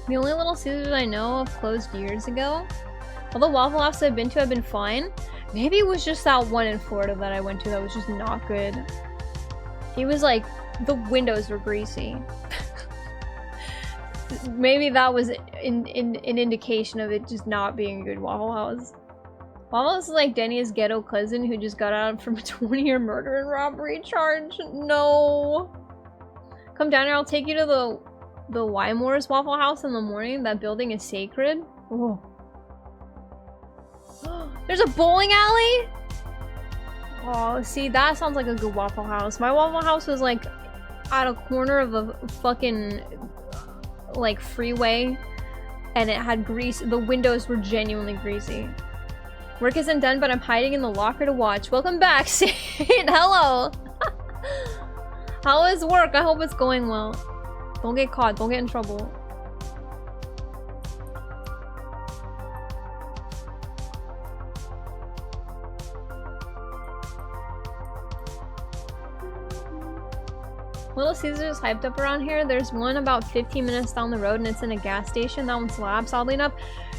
The only Little Caesars I know of closed years ago. All the Waffle Houses I've been to have been fine. Maybe it was just that one in Florida that I went to that was just not good. It was like, the windows were greasy. Maybe that was an indication of it just not being a good Waffle House. Waffle House is like Denny's ghetto cousin who just got out from a 20-year murder and robbery charge. No! Come down here, I'll take you to the Wymore's Waffle House in the morning. That building is sacred. Oh. There's a bowling alley? Oh, see, that sounds like a good Waffle House. My Waffle House was like at a corner of a fucking like freeway, and it had grease. The windows were genuinely greasy. Work isn't done, but I'm hiding in the locker to watch. Welcome back, Saint. Hello. How is work? I hope it's going well. Don't get caught. Don't get in trouble. Little Caesars is hyped up around here. There's one about 15 minutes down the road and it's in a gas station. That one slaps, oddly enough.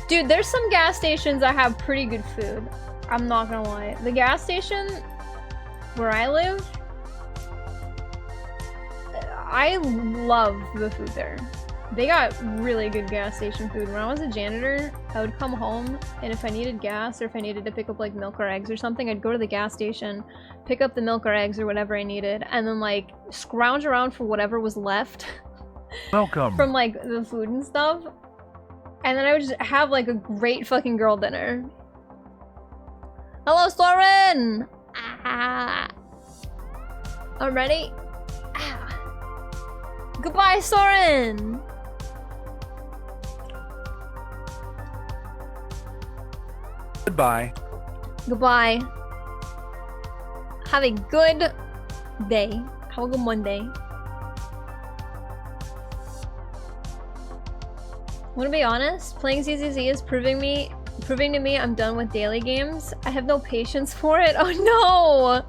Dude, there's some gas stations that have pretty good food. I'm not gonna lie. The gas station where I live, I love the food there. They got really good gas station food. When I was a janitor, I would come home and if I needed gas or if I needed to pick up like milk or eggs or something, I'd go to the gas station, pick up the milk or eggs or whatever I needed, and then like scrounge around for whatever was left. Welcome. From like the food and stuff. And then I would just have like a great fucking girl dinner. Hello, Soren! Ah. I'm ready. Ah. Goodbye, Soren! Goodbye. Goodbye. Have a good day. Have a good Monday. I want to be honest, playing ZZZ is proving to me I'm done with daily games. I have no patience for it. Oh no!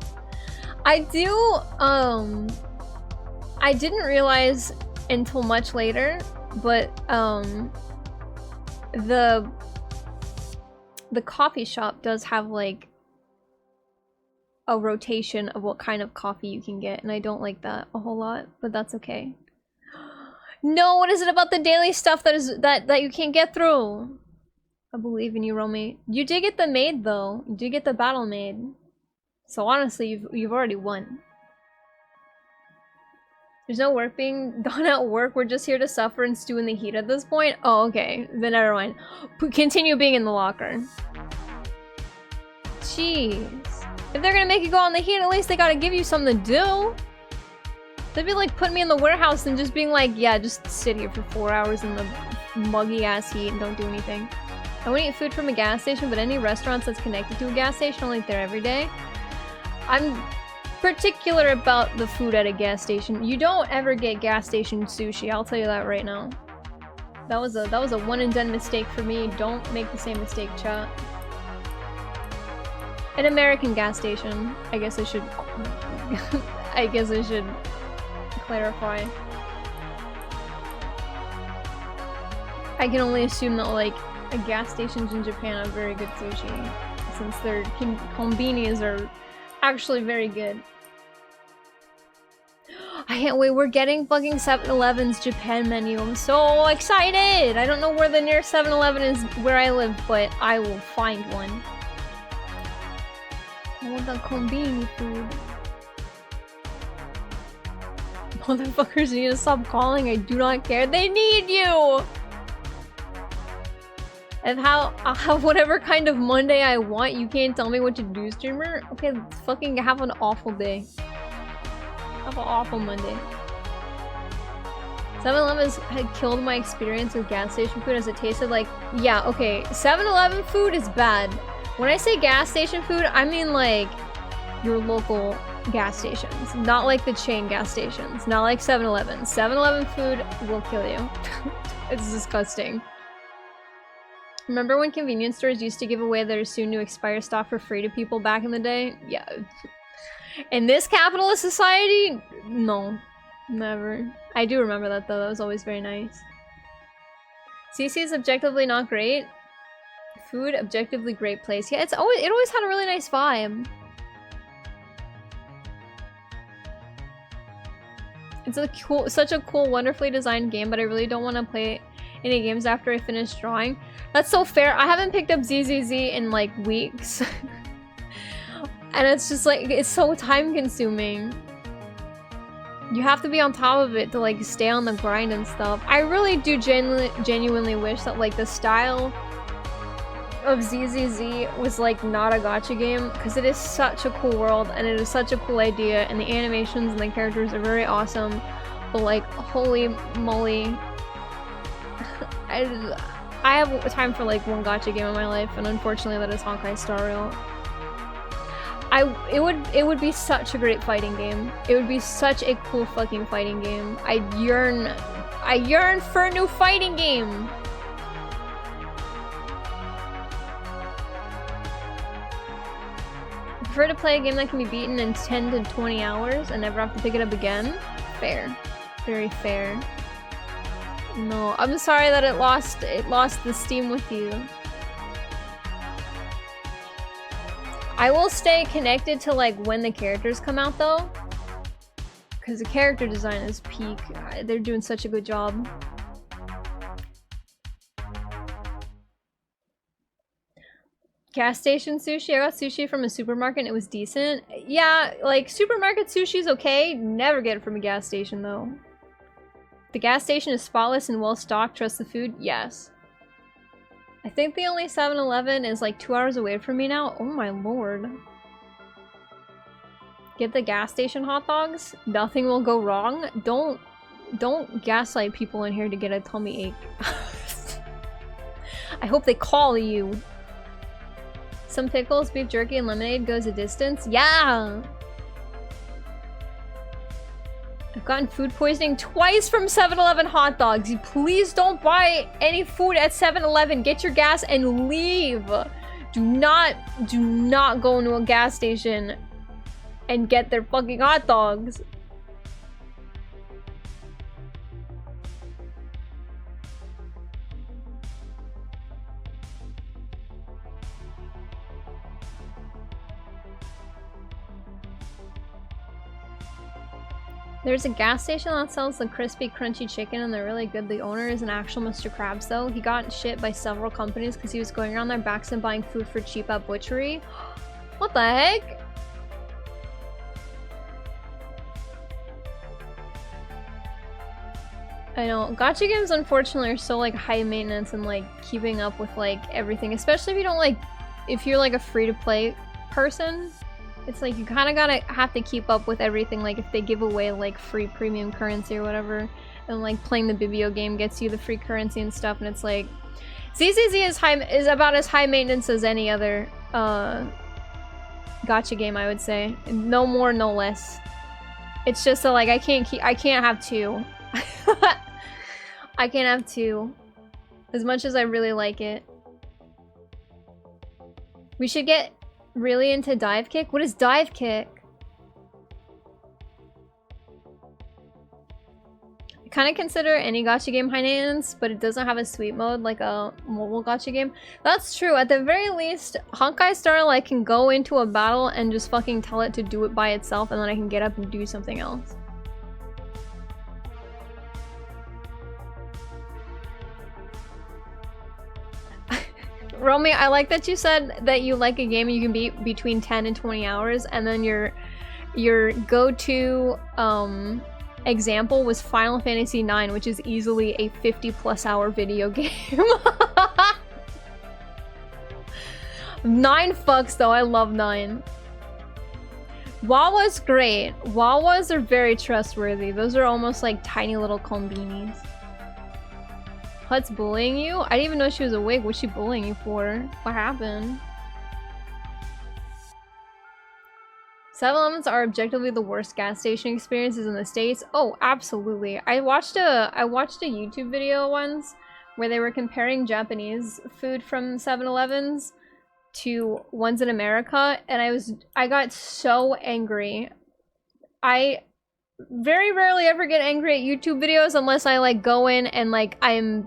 I didn't realize until much later, but the coffee shop does have like a rotation of what kind of coffee you can get, and I don't like that a whole lot, but that's okay. No, what is it about the daily stuff that you can't get through? I believe in you, Romy. You did get the maid though. You did get the battle maid. So honestly, you've already won. There's no work being done at work. We're just here to suffer and stew in the heat at this point. Oh, okay. Then never mind. Continue being in the locker. Jeez. If they're gonna make you go on the heat, at least they gotta give you something to do. They'd be like putting me in the warehouse and just being like, yeah, just sit here for 4 hours in the muggy ass heat and don't do anything. I wouldn't eat food from a gas station, but any restaurants that's connected to a gas station, I'll eat there every day. I'm particular about the food at a gas station. You don't ever get gas station sushi, I'll tell you that right now. That was a one and done mistake for me. Don't make the same mistake, chat. An American gas station. I guess I should clarify. I can only assume that like gas stations in Japan have very good sushi, since their konbinis are actually very good. I can't wait, we're getting fucking 7-Eleven's Japan menu. I'm so excited! I don't know where the nearest 7-Eleven is where I live, but I will find one. I want the konbini food. Motherfuckers need to stop calling, I do not care. They need you! And how I'll have whatever kind of Monday I want, you can't tell me what to do, streamer? Okay, let's fucking have an awful day. Have an awful Monday. 7-Eleven had killed my experience with gas station food as it tasted like... Yeah, okay, 7-Eleven food is bad. When I say gas station food, I mean like your local gas stations. Not like the chain gas stations. Not like 7-Eleven. 7-Eleven food will kill you. It's disgusting. Remember when convenience stores used to give away their soon-to-expire stock for free to people back in the day? Yeah. In this capitalist society? No. Never. I do remember that though, that was always very nice. CC is objectively not great. Food, objectively great place. Yeah, it always had a really nice vibe. It's such a cool, wonderfully designed game, but I really don't want to play any games after I finish drawing. That's so fair. I haven't picked up ZZZ in like weeks. And it's just like, it's so time consuming. You have to be on top of it to like stay on the grind and stuff. I really do genuinely wish that like the style of ZZZ was like not a gacha game, because it is such a cool world and it is such a cool idea and the animations and the characters are very awesome, but like holy moly, I have time for like one gacha game in my life, and unfortunately that is Honkai Star Rail. It would be such a great fighting game. It would be such a cool fucking fighting game. I yearn for a new fighting game. I prefer to play a game that can be beaten in 10 to 20 hours and never have to pick it up again. Fair. Very fair. No, I'm sorry that it lost the steam with you. I will stay connected to like when the characters come out though, because the character design is peak. They're doing such a good job. Gas station sushi? I got sushi from a supermarket and it was decent. Yeah, like supermarket sushi's okay. Never get it from a gas station though. The gas station is spotless and well stocked. Trust the food? Yes. I think the only 7-Eleven is like 2 hours away from me now. Oh my lord. Get the gas station hot dogs. Nothing will go wrong. Don't gaslight people in here to get a tummy ache. I hope they call you. Some pickles, beef jerky, and lemonade goes a distance. Yeah! I've gotten food poisoning twice from 7-Eleven hot dogs. You please don't buy any food at 7-Eleven. Get your gas and leave. Do not go into a gas station and get their fucking hot dogs. There's a gas station that sells the crispy, crunchy chicken and they're really good. The owner is an actual Mr. Krabs though. He got shit by several companies because he was going around their backs and buying food for cheap at butchery. What the heck? I know. Gacha games unfortunately are so like high maintenance and like keeping up with like everything. Especially if you don't like, if you're like a free-to-play person. It's like you kind of have to keep up with everything, like if they give away like free premium currency or whatever, and like playing the Bibio game gets you the free currency and stuff, and it's like ZZZ is about as high maintenance as any other gacha game, I would say. No more, no less. It's just that like I can't have two. I can't have two. As much as I really like it. We should get really into dive kick? What is dive kick? I kind of consider any gacha game high maintenance, but it doesn't have a sweep mode like a mobile gacha game. That's true. At the very least, Honkai Star like can go into a battle and just fucking tell it to do it by itself, and then I can get up and do something else. Romy, I like that you said that you like a game you can beat between 10 and 20 hours, and then your go-to example was Final Fantasy IX, which is easily a 50+ hour video game. 9 fucks though, I love 9. Wawa's great. Wawas are very trustworthy. Those are almost like tiny little kombinis. Hut's bullying you? I didn't even know she was awake. What's she bullying you for? What happened? 7-Elevens are objectively the worst gas station experiences in the States. Oh, absolutely. I watched a YouTube video once where they were comparing Japanese food from 7-Elevens to ones in America, and I got so angry. I very rarely ever get angry at YouTube videos unless I like go in and like I'm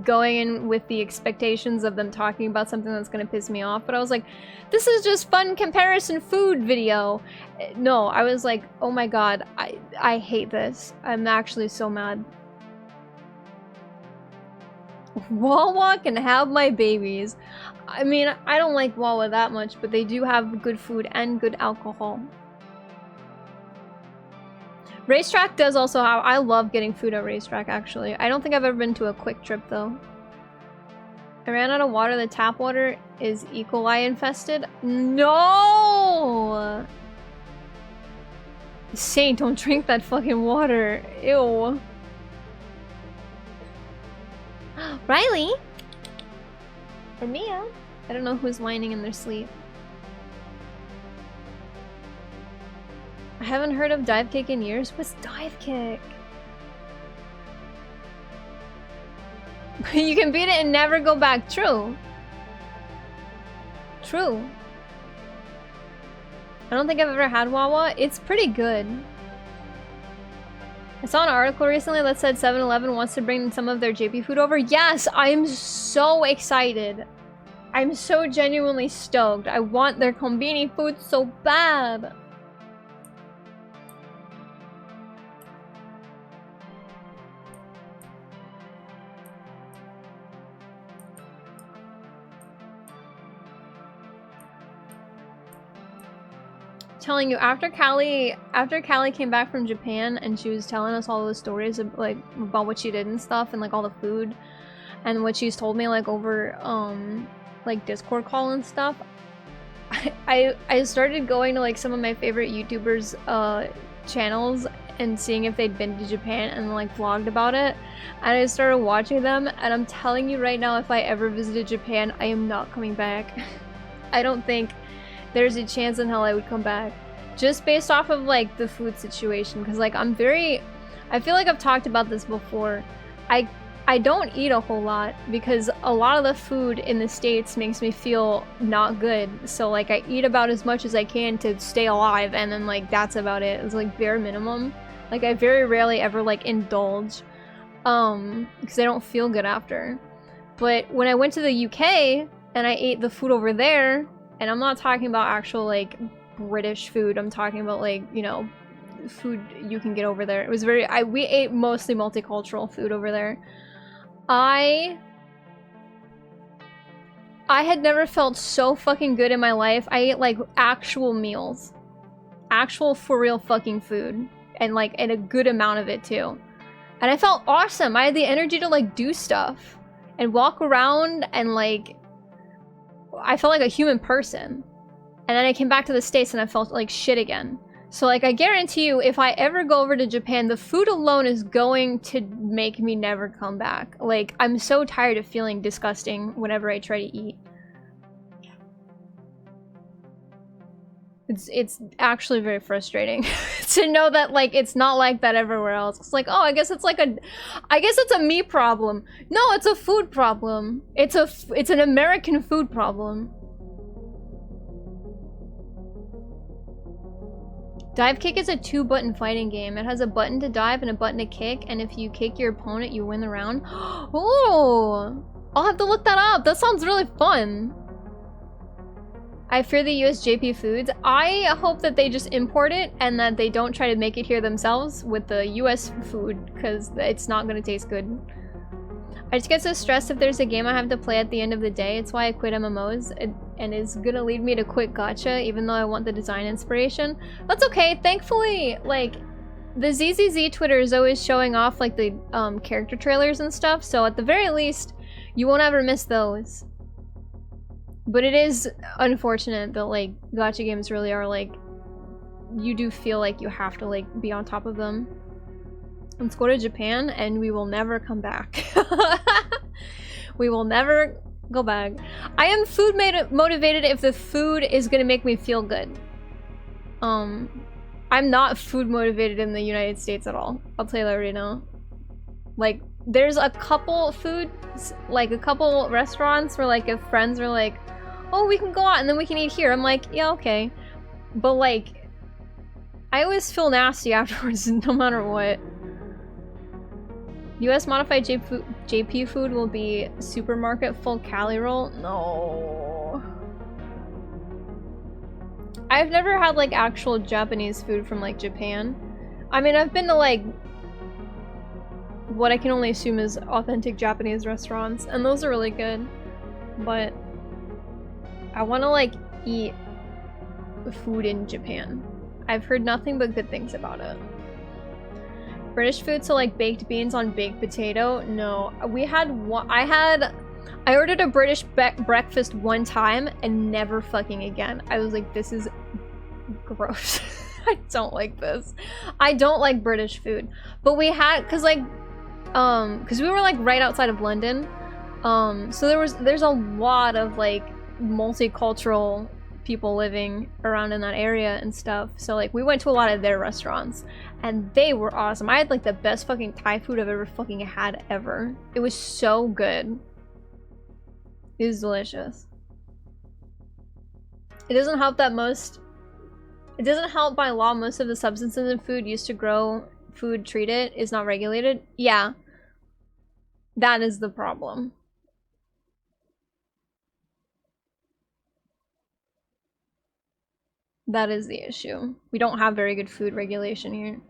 going in with the expectations of them talking about something that's gonna piss me off, but I was like, this is just fun comparison food video. No, I was like, oh my god, I hate this. I'm actually so mad. Wawa can have my babies. I mean, I don't like Wawa that much, but they do have good food and good alcohol. Racetrack does also have— I love getting food at Racetrack, actually. I don't think I've ever been to a quick trip, though. I ran out of water. The tap water is E. coli infested. No! Saint, don't drink that fucking water. Ew. Riley? Or Mia? I don't know who's whining in their sleep. I haven't heard of Dive Kick in years. What's Dive Kick? You can beat it and never go back. True. True. I don't think I've ever had Wawa. It's pretty good. I saw an article recently that said 7-Eleven wants to bring some of their JP food over. Yes, I'm so excited. I'm so genuinely stoked. I want their kombini food so bad. Telling you, after Callie came back from Japan and she was telling us all the stories of, like, about what she did and stuff, and like all the food and what she's told me like over like Discord call and stuff, I started going to like some of my favorite YouTubers channels and seeing if they'd been to Japan and like vlogged about it, and I started watching them, and I'm telling you right now, if I ever visited Japan, I am not coming back. I don't think there's a chance in hell I would come back. Just based off of like the food situation, because like I feel like I've talked about this before. I don't eat a whole lot because a lot of the food in the States makes me feel not good. So like I eat about as much as I can to stay alive, and then like that's about it. It's like bare minimum. Like I very rarely ever like indulge because I don't feel good after. But when I went to the UK and I ate the food over there, and I'm not talking about actual like British food, I'm talking about like, you know, food you can get over there. It was we ate mostly multicultural food over there. I had never felt so fucking good in my life. I ate like actual meals. Actual for real fucking food. And like, and a good amount of it too. And I felt awesome. I had the energy to like do stuff and walk around, and like I felt like a human person. And then I came back to the States and I felt like shit again. So like I guarantee you, if I ever go over to Japan, the food alone is going to make me never come back. Like I'm so tired of feeling disgusting whenever I try to eat. It's actually very frustrating to know that like it's not like that everywhere else. It's like, oh, I guess it's a me problem. No, it's a food problem. It's an American food problem. Dive kick is a 2-button fighting game. It has a button to dive and a button to kick, and if you kick your opponent, you win the round. Oh! I'll have to look that up. That sounds really fun. I fear the US JP Foods. I hope that they just import it and that they don't try to make it here themselves with the US food, because it's not going to taste good. I just get so stressed if there's a game I have to play at the end of the day. It's why I quit MMOs, and it's gonna lead me to quit gacha, even though I want the design inspiration. That's okay. Thankfully, like, the ZZZ Twitter is always showing off, like, the character trailers and stuff, so at the very least, you won't ever miss those. But it is unfortunate that, like, gacha games really are, like, you do feel like you have to, like, be on top of them. Let's go to Japan and we will never come back. We will never go back. I am food motivated if the food is gonna make me feel good. I'm not food motivated in the United States at all. I'll tell you that right now. Like, there's a couple foods, like a couple restaurants where, like, if friends are like, oh, we can go out and then we can eat here, I'm like, yeah, okay. But, like, I always feel nasty afterwards no matter what. US modified JP food will be supermarket full Cali roll? No. I've never had, like, actual Japanese food from, like, Japan. I mean, I've been to, like, what I can only assume is authentic Japanese restaurants, and those are really good. But I want to, like, eat food in Japan. I've heard nothing but good things about it. British food, so like baked beans on baked potato? No. We had one. I ordered a British breakfast one time and never fucking again. I was like, this is gross. I don't like this. I don't like British food. But we had, cause like, cause we were like right outside of London. So there's a lot of like multicultural people living around in that area and stuff. So like we went to a lot of their restaurants and they were awesome. I had like the best fucking Thai food I've ever fucking had ever. It was so good. It was delicious. It doesn't help that it doesn't help by law most of the substances in food used to grow food treat it is not regulated. Yeah. That is the problem. That is the issue. We don't have very good food regulation here.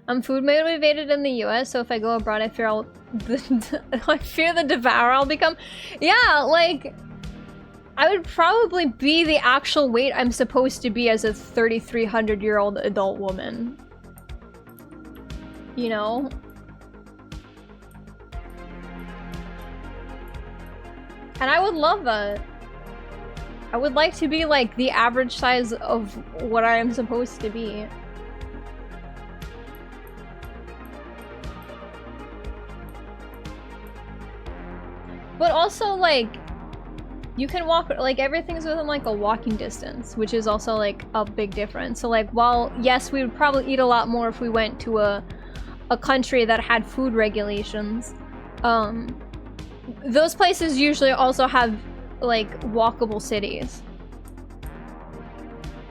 I'm food motivated in the US, so if I go abroad, I fear I fear the devourer I'll become. Yeah, like, I would probably be the actual weight I'm supposed to be as a 3,300-year-old adult woman. You know? And I would love that. I would like to be like the average size of what I am supposed to be. But also, like, you can walk, like, everything's within like a walking distance, which is also like a big difference. So like, while yes, we would probably eat a lot more if we went to a country that had food regulations, those places usually also have like walkable cities,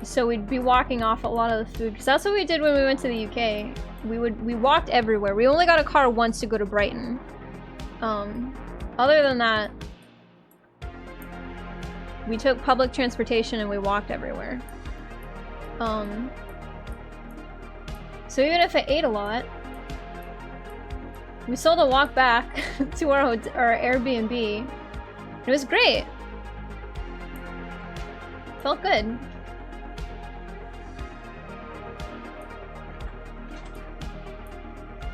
so we'd be walking off a lot of the food, because that's what we did when we went to the UK. We walked everywhere. We only got a car once to go to Brighton. Other than that, we took public transportation and we walked everywhere. So even if I ate a lot, we still had to walk back to our Airbnb. It was great. Felt good.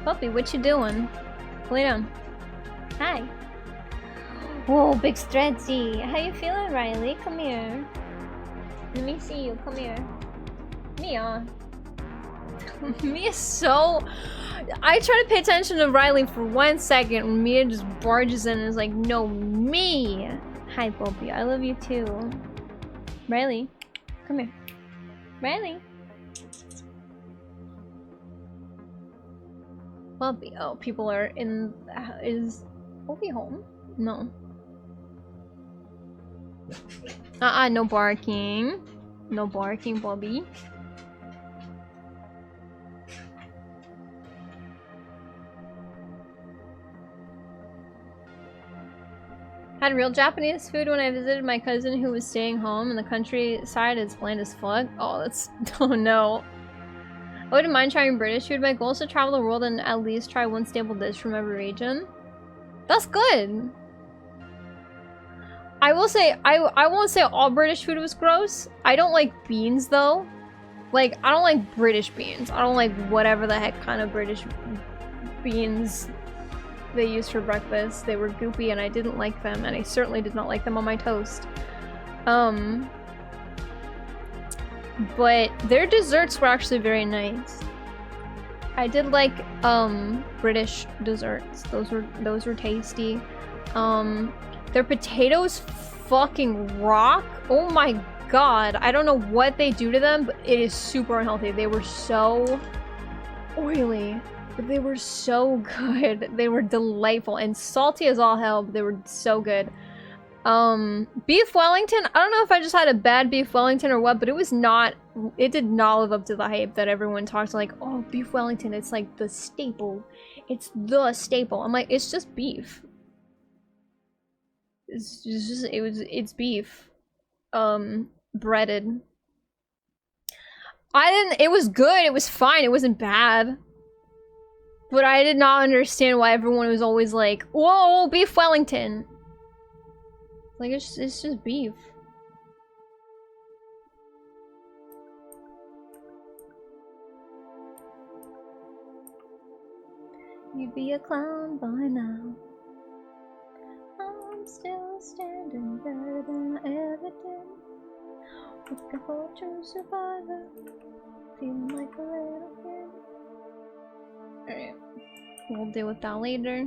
Puppy, what you doing? Lay down. Hi. Whoa, big stretchy. How you feeling, Riley? Come here. Let me see you. Come here. Mia. Mia's so... I try to pay attention to Riley for 1 second when Mia just barges in and is like, no, me. Hi, Poppy. I love you too. Riley, come here. Riley. Poppy. Oh, people are in... Is Poppy home? No. No barking. No barking, Bobby. Had real Japanese food when I visited my cousin who was staying home in the countryside. It's bland as fuck. Oh, that's... oh no. I wouldn't mind trying British food. My goal is to travel the world and at least try one staple dish from every region. That's good. I will say, I won't say all British food was gross. I don't like beans though. Like, I don't like British beans. I don't like whatever the heck kind of British beans they used for breakfast. They were goopy and I didn't like them, and I certainly did not like them on my toast. But their desserts were actually very nice. I did like British desserts. Those were tasty. Their potatoes fucking rock. Oh my god. I don't know what they do to them, but it is super unhealthy. They were so oily, but they were so good. They were delightful and salty as all hell, but they were so good. Beef Wellington, I don't know if I just had a bad beef Wellington or what, but it did not live up to the hype that everyone talks like, oh, beef Wellington, it's like the staple. It's the staple. I'm like, it's just beef. It's beef. Breaded. It was good, it was fine, it wasn't bad. But I did not understand why everyone was always like, whoa, beef Wellington. Like, it's just beef. You'd be a clown by now. I'm still standing better than I ever did. Looking for a true survivor. Feeling like a little kid. Alright. We'll deal with that later.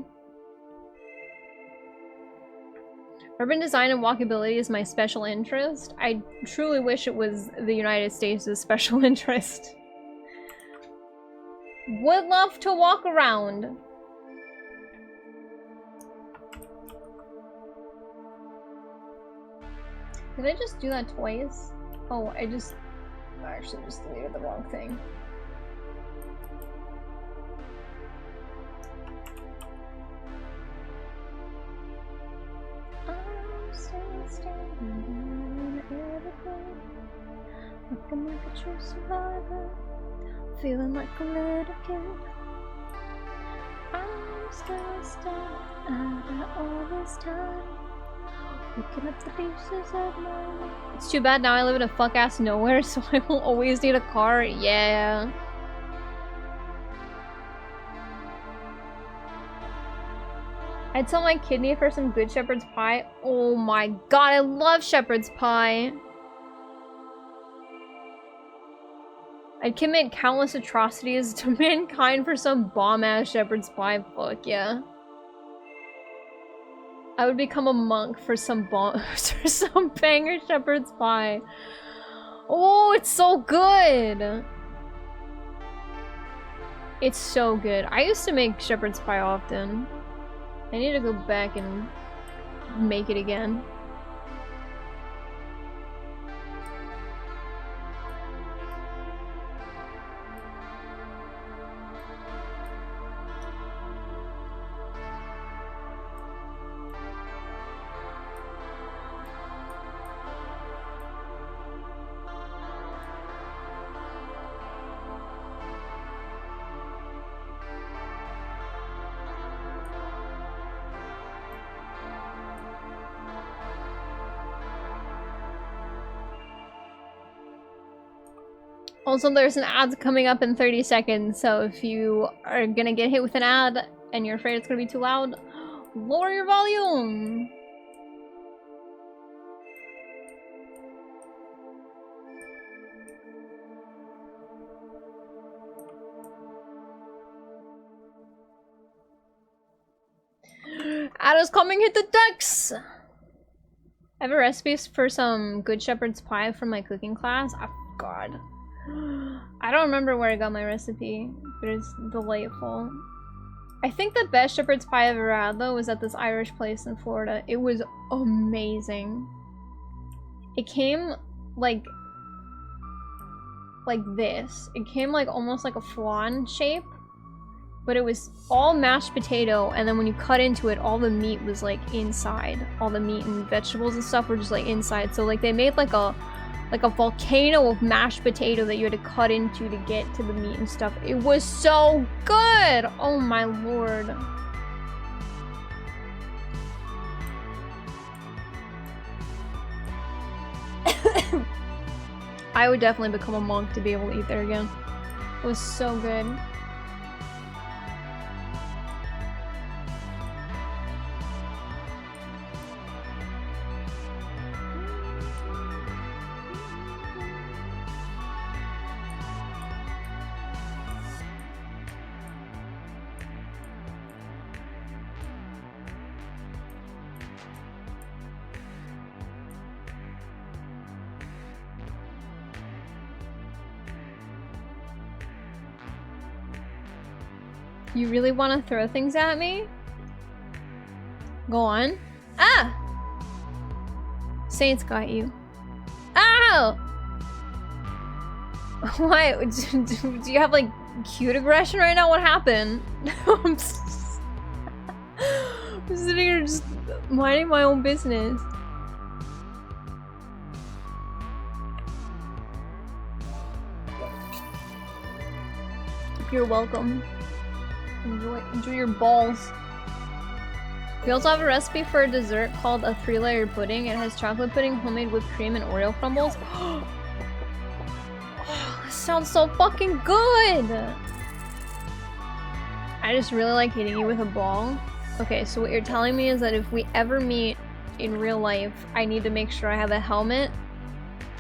Urban design and walkability is my special interest. I truly wish it was the United States' special interest. Would love to walk around. Did I just do that twice? Oh, I actually just deleted the wrong thing. I'm still standing everything, looking like a true survivor, feeling like a little kid. I'm still standing after all this time. Picking up the pieces of my life. It's too bad now I live in a fuck-ass nowhere, so I will always need a car. Yeah. I'd sell my kidney for some good shepherd's pie. Oh my god, I love shepherd's pie. I'd commit countless atrocities to mankind for some bomb-ass shepherd's pie. Fuck yeah. I would become a monk for some for some banger shepherd's pie. Oh, it's so good. It's so good. I used to make shepherd's pie often. I need to go back and make it again. Also, there's an ad coming up in 30 seconds, so if you are gonna get hit with an ad and you're afraid it's gonna be too loud, lower your volume! Ad is coming, hit the decks! I have a recipe for some Good Shepherd's pie from my cooking class. Oh, God. I don't remember where I got my recipe, but it's delightful. I think the best shepherd's pie I've ever had, though, was at this Irish place in Florida. It was amazing. It came like this. It came like almost like a flan shape, but it was all mashed potato, and then when you cut into it, all the meat was like inside. All the meat and vegetables and stuff were just like inside. So like they made like a volcano of mashed potato that you had to cut into to get to the meat and stuff. It was so good! Oh my lord. I would definitely become a monk to be able to eat there again. It was so good. You really want to throw things at me? Go on. Ah! Saints got you. Ow! Why? Do you have like cute aggression right now? What happened? I'm sitting here just minding my own business. You're welcome. Enjoy your balls. We also have a recipe for a dessert called a 3-layer pudding. It has chocolate pudding, homemade whipped cream, and Oreo crumbles. Oh, this sounds so fucking good! I just really like hitting you with a ball. Okay, so what you're telling me is that if we ever meet in real life, I need to make sure I have a helmet.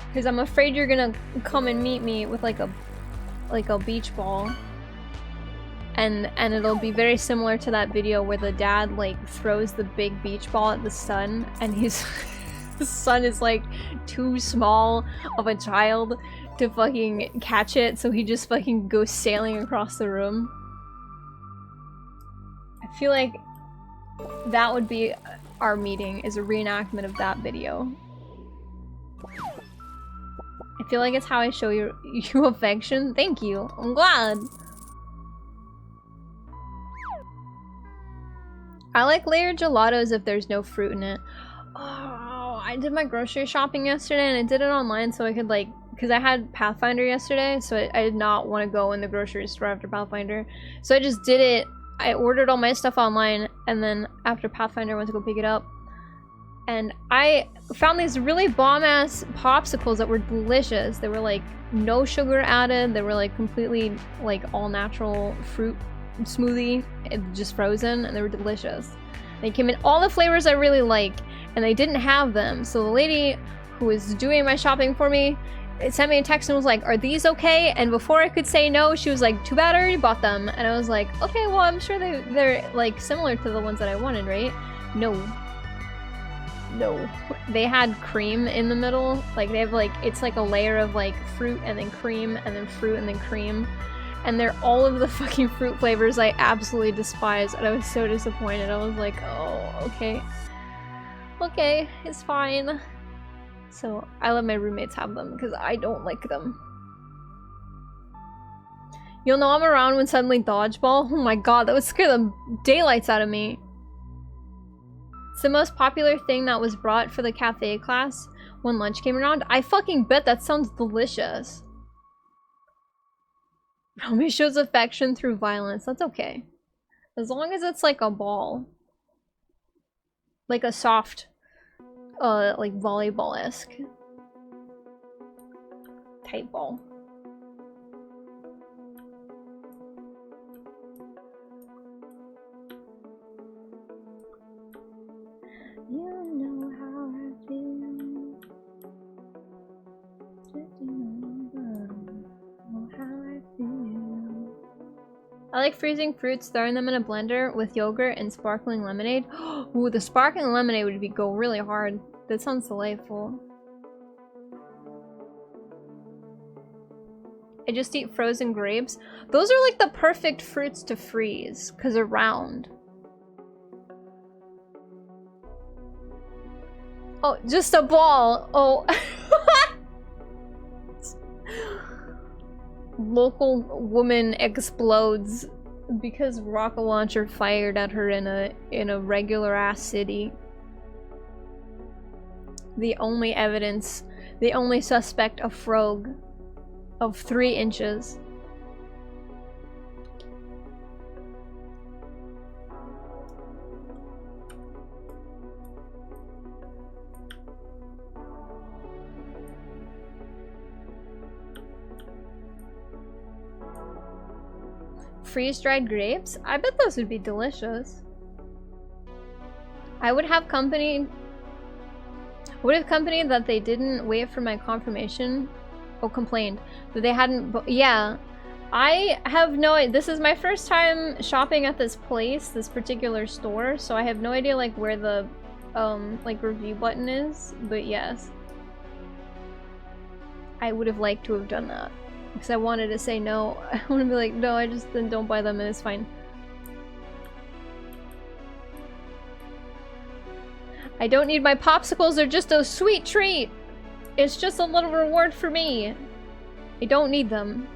Because I'm afraid you're gonna come and meet me with like a beach ball. And it'll be very similar to that video where the dad like throws the big beach ball at the son, and his the son is like too small of a child to fucking catch it, so he just fucking goes sailing across the room. I feel like that would be our meeting, is a reenactment of that video. I feel like it's how I show you affection. Thank you. I'm glad. I like layered gelatos if there's no fruit in it. Oh, I did my grocery shopping yesterday and I did it online so I could like, because I had Pathfinder yesterday, so I did not want to go in the grocery store after Pathfinder. So I just did it. I ordered all my stuff online, and then after Pathfinder I went to go pick it up. And I found these really bomb-ass popsicles that were delicious. They were like no sugar added. They were like completely like all natural fruit smoothie, just frozen, and they were delicious. They came in all the flavors I really like, and they didn't have them. So the lady who was doing my shopping for me sent me a text and was like, "Are these okay?" And before I could say no, she was like, "Too bad, I already bought them." And I was like, "Okay, well, I'm sure they're like similar to the ones that I wanted, right?" No. No. They had cream in the middle. Like they have like, it's like a layer of like fruit and then cream and then fruit and then cream. And they're all of the fucking fruit flavors I absolutely despise, and I was so disappointed. I was like, oh, okay. Okay, it's fine. So I let my roommates have them because I don't like them. You'll know I'm around when suddenly dodgeball. Oh my god, that would scare the daylights out of me. It's the most popular thing that was brought for the cafe class when lunch came around. I fucking bet that sounds delicious. Romy shows affection through violence. That's okay. As long as it's like a ball. Like a soft, like volleyball-esque type ball. You know how I feel. I like freezing fruits, throwing them in a blender with yogurt and sparkling lemonade. Ooh, the sparkling lemonade would go really hard. That sounds delightful. I just eat frozen grapes. Those are like the perfect fruits to freeze because they're round. Oh, just a ball. Oh. Local woman explodes because rocket launcher fired at her in a regular ass city. The only evidence, the only suspect, a frog of 3 inches. Freeze-dried grapes? I bet those would be delicious. I would have company that they didn't wait for my confirmation. Oh, complained that they hadn't. Yeah, I have no. This is my first time shopping at this place, this particular store, so I have no idea like where the like review button is. But yes, I would have liked to have done that because I wanted to say no. I want to be like, no, I just then don't buy them and it's fine. I don't need my popsicles, they're just a sweet treat. It's just a little reward for me. I don't need them.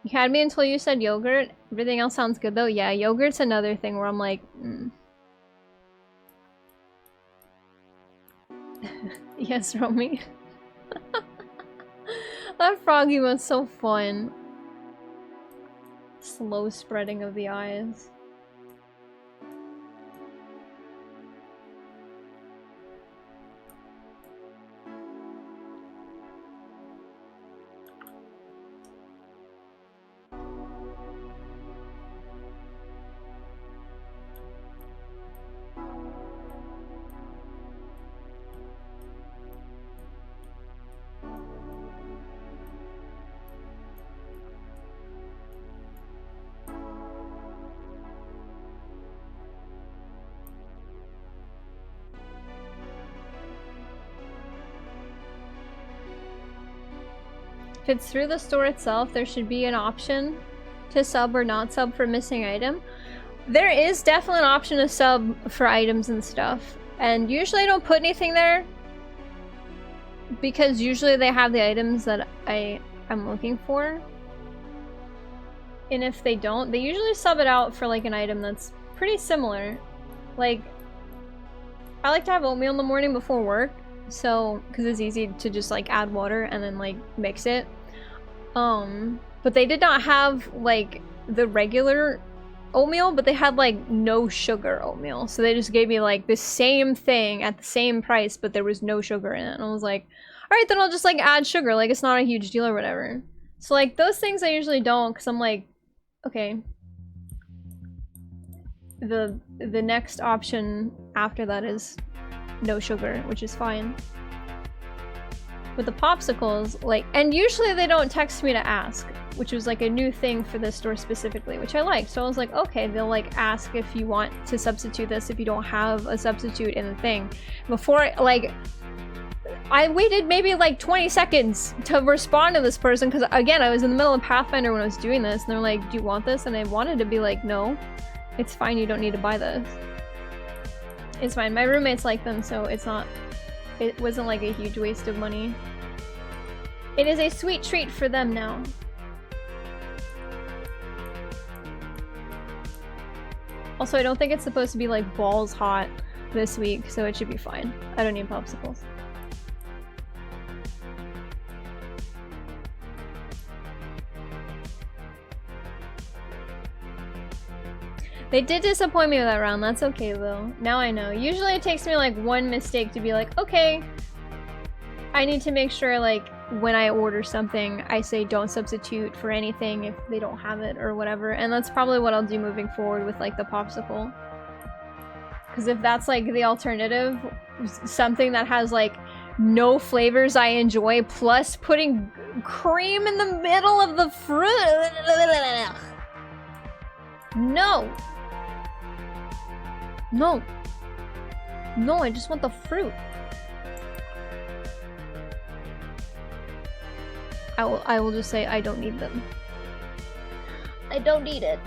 You had me until you said yogurt. Everything else sounds good though. Yeah, yogurt's another thing where I'm like, Yes, Romy. That froggy was so fun. Slow spreading of the eyes. If it's through the store itself, there should be an option to sub or not sub for missing item. There is definitely an option to sub for items and stuff. And usually I don't put anything there because usually they have the items that I'm looking for. And if they don't, they usually sub it out for like an item that's pretty similar. Like, I like to have oatmeal in the morning before work. So, because it's easy to just like add water and then like mix it. But they did not have like the regular oatmeal, but they had like no sugar oatmeal. So they just gave me like the same thing at the same price, but there was no sugar in it. And I was like, all right, then I'll just like add sugar. Like it's not a huge deal or whatever. So like those things I usually don't, because I'm like, okay. The next option after that is no sugar, which is fine. With the popsicles, like, and usually they don't text me to ask, which was like a new thing for this store specifically, which I liked. So I was like, okay, they'll like ask if you want to substitute this if you don't have a substitute in the thing. Before, like, I waited maybe like 20 seconds to respond to this person because again, I was in the middle of Pathfinder when I was doing this and they're like, do you want this? And I wanted to be like, no, it's fine, you don't need to buy this. It's fine. My roommates like them, so it wasn't like a huge waste of money. It is a sweet treat for them now. Also, I don't think it's supposed to be like balls hot this week, so it should be fine. I don't need popsicles. They did disappoint me with that round. That's okay though. Now I know. Usually it takes me like one mistake to be like, okay, I need to make sure like when I order something, I say don't substitute for anything if they don't have it or whatever. And that's probably what I'll do moving forward with like the popsicle. Because if that's like the alternative, something that has like no flavors I enjoy plus putting cream in the middle of the fruit. No. No. No, I just want the fruit. I will just say I don't need them. I don't need it.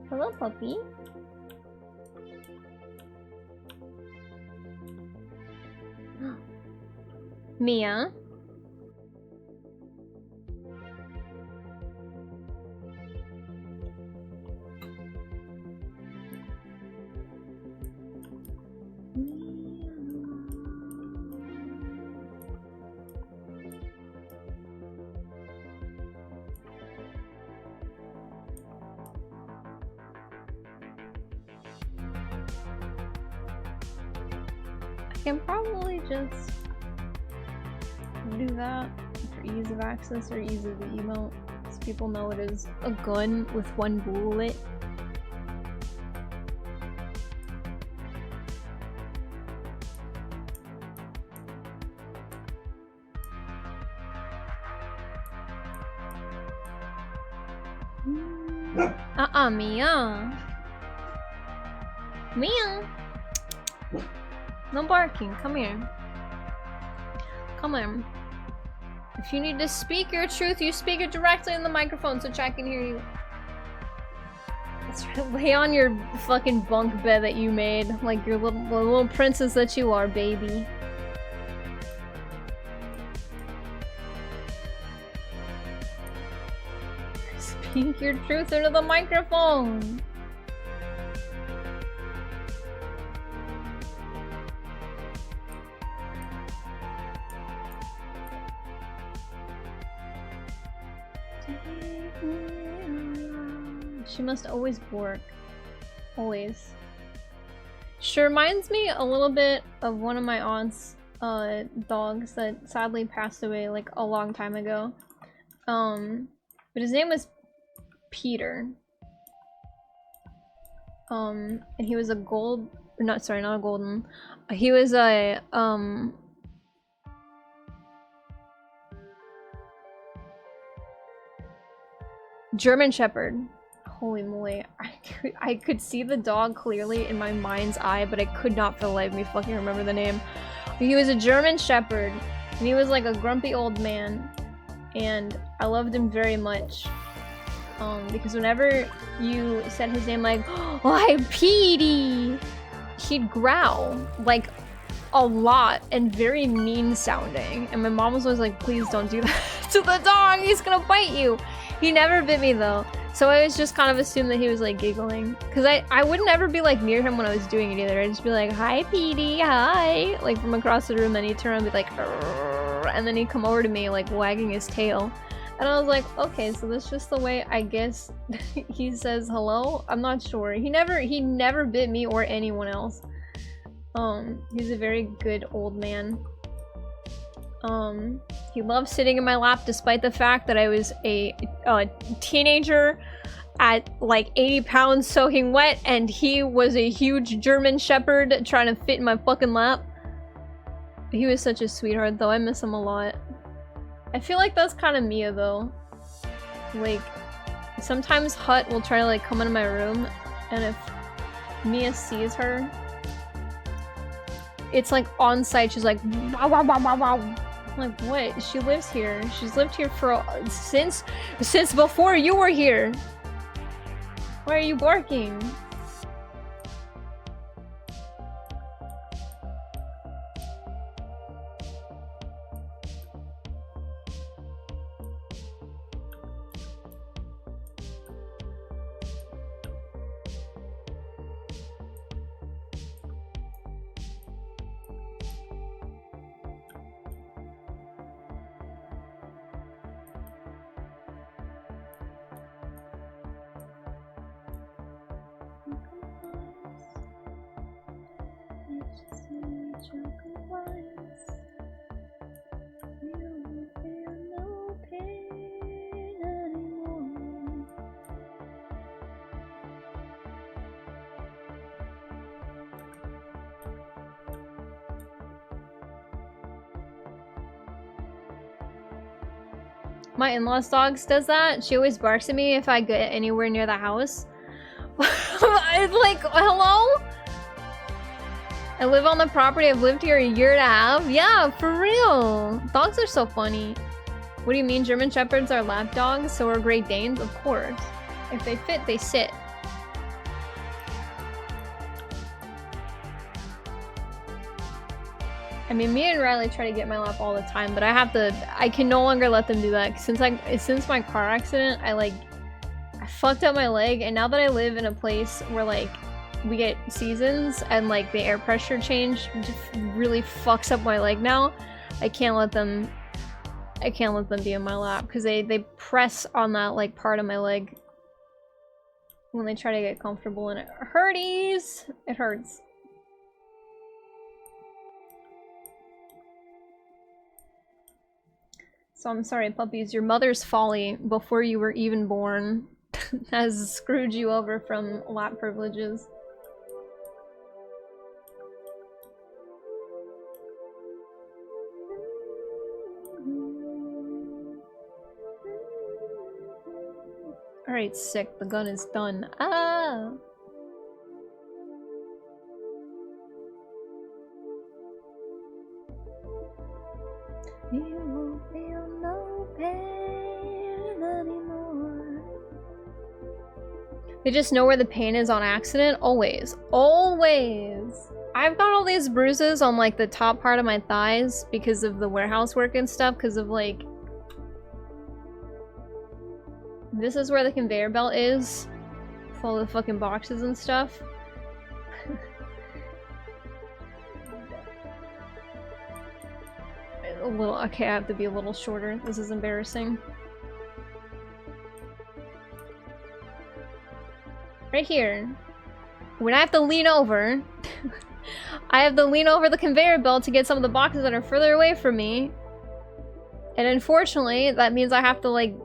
Hello, puppy. Mia. I can probably just do that for ease of access or ease of the emote, so people know it is a gun with one bullet. Mia. Mia. No barking. Come here. Come here. If you need to speak your truth, you speak it directly in the microphone so chat can hear you. That's right. Lay on your fucking bunk bed that you made, like your little princess that you are, baby. Speak your truth into the microphone. She must always work. Always. She reminds me a little bit of one of my aunt's dogs that sadly passed away like a long time ago. But his name was Peter. And he was a not a golden. He was a German Shepherd. Holy moly. I could see the dog clearly in my mind's eye, but I could not for the life of me fucking remember the name. He was a German Shepherd, and he was like a grumpy old man, and I loved him very much. Because whenever you said his name like, "Why, Petey," he'd growl, like, a lot, and very mean sounding. And my mom was always like, please don't do that to the dog, he's gonna bite you. He never bit me though. So I was just kind of assumed that he was like giggling. Cause I wouldn't ever be like near him when I was doing it either. I'd just be like, hi Petey, hi. Like from across the room, then he'd turn around and be like, "Arr," and then he'd come over to me like wagging his tail. And I was like, okay, so that's just the way I guess he says hello? I'm not sure. He never bit me or anyone else. He's a very good old man. He loved sitting in my lap despite the fact that I was a teenager at like 80 pounds soaking wet, and he was a huge German Shepherd trying to fit in my fucking lap. He was such a sweetheart though, I miss him a lot. I feel like that's kind of Mia though. Like, sometimes Hut will try to like come into my room, and if Mia sees her, it's like on site, she's like, wow, wow, wow, wow, wow. I'm like, what? She lives here. She's lived here for since before you were here. Why are you barking? My in-laws' dogs does that. She always barks at me if I get anywhere near the house. It's like, hello? I live on the property. I've lived here a year and a half. Yeah, for real. Dogs are so funny. What do you mean German Shepherds are lap dogs? So are Great Danes? Of course. If they fit, they sit. I mean, me and Riley try to get my lap all the time, but I can no longer let them do that. Since my car accident, I fucked up my leg, and now that I live in a place where like we get seasons and like the air pressure change just really fucks up my leg now, I can't let them be in my lap because they press on that like part of my leg when they try to get comfortable, and it hurties. It hurts. So I'm sorry, puppies, your mother's folly before you were even born has screwed you over from lap privileges. Alright, sick. The gun is done. Ah! You won't feel no pain anymore. They just know where the pain is on accident? Always. Always! I've got all these bruises on like the top part of my thighs because of the warehouse work and stuff, because of like... This is where the conveyor belt is. With all the fucking boxes and stuff. A little, okay, I have to be a little shorter. This is embarrassing. Right here. When I have to lean over, I have to lean over the conveyor belt to get some of the boxes that are further away from me. And unfortunately, that means I have to like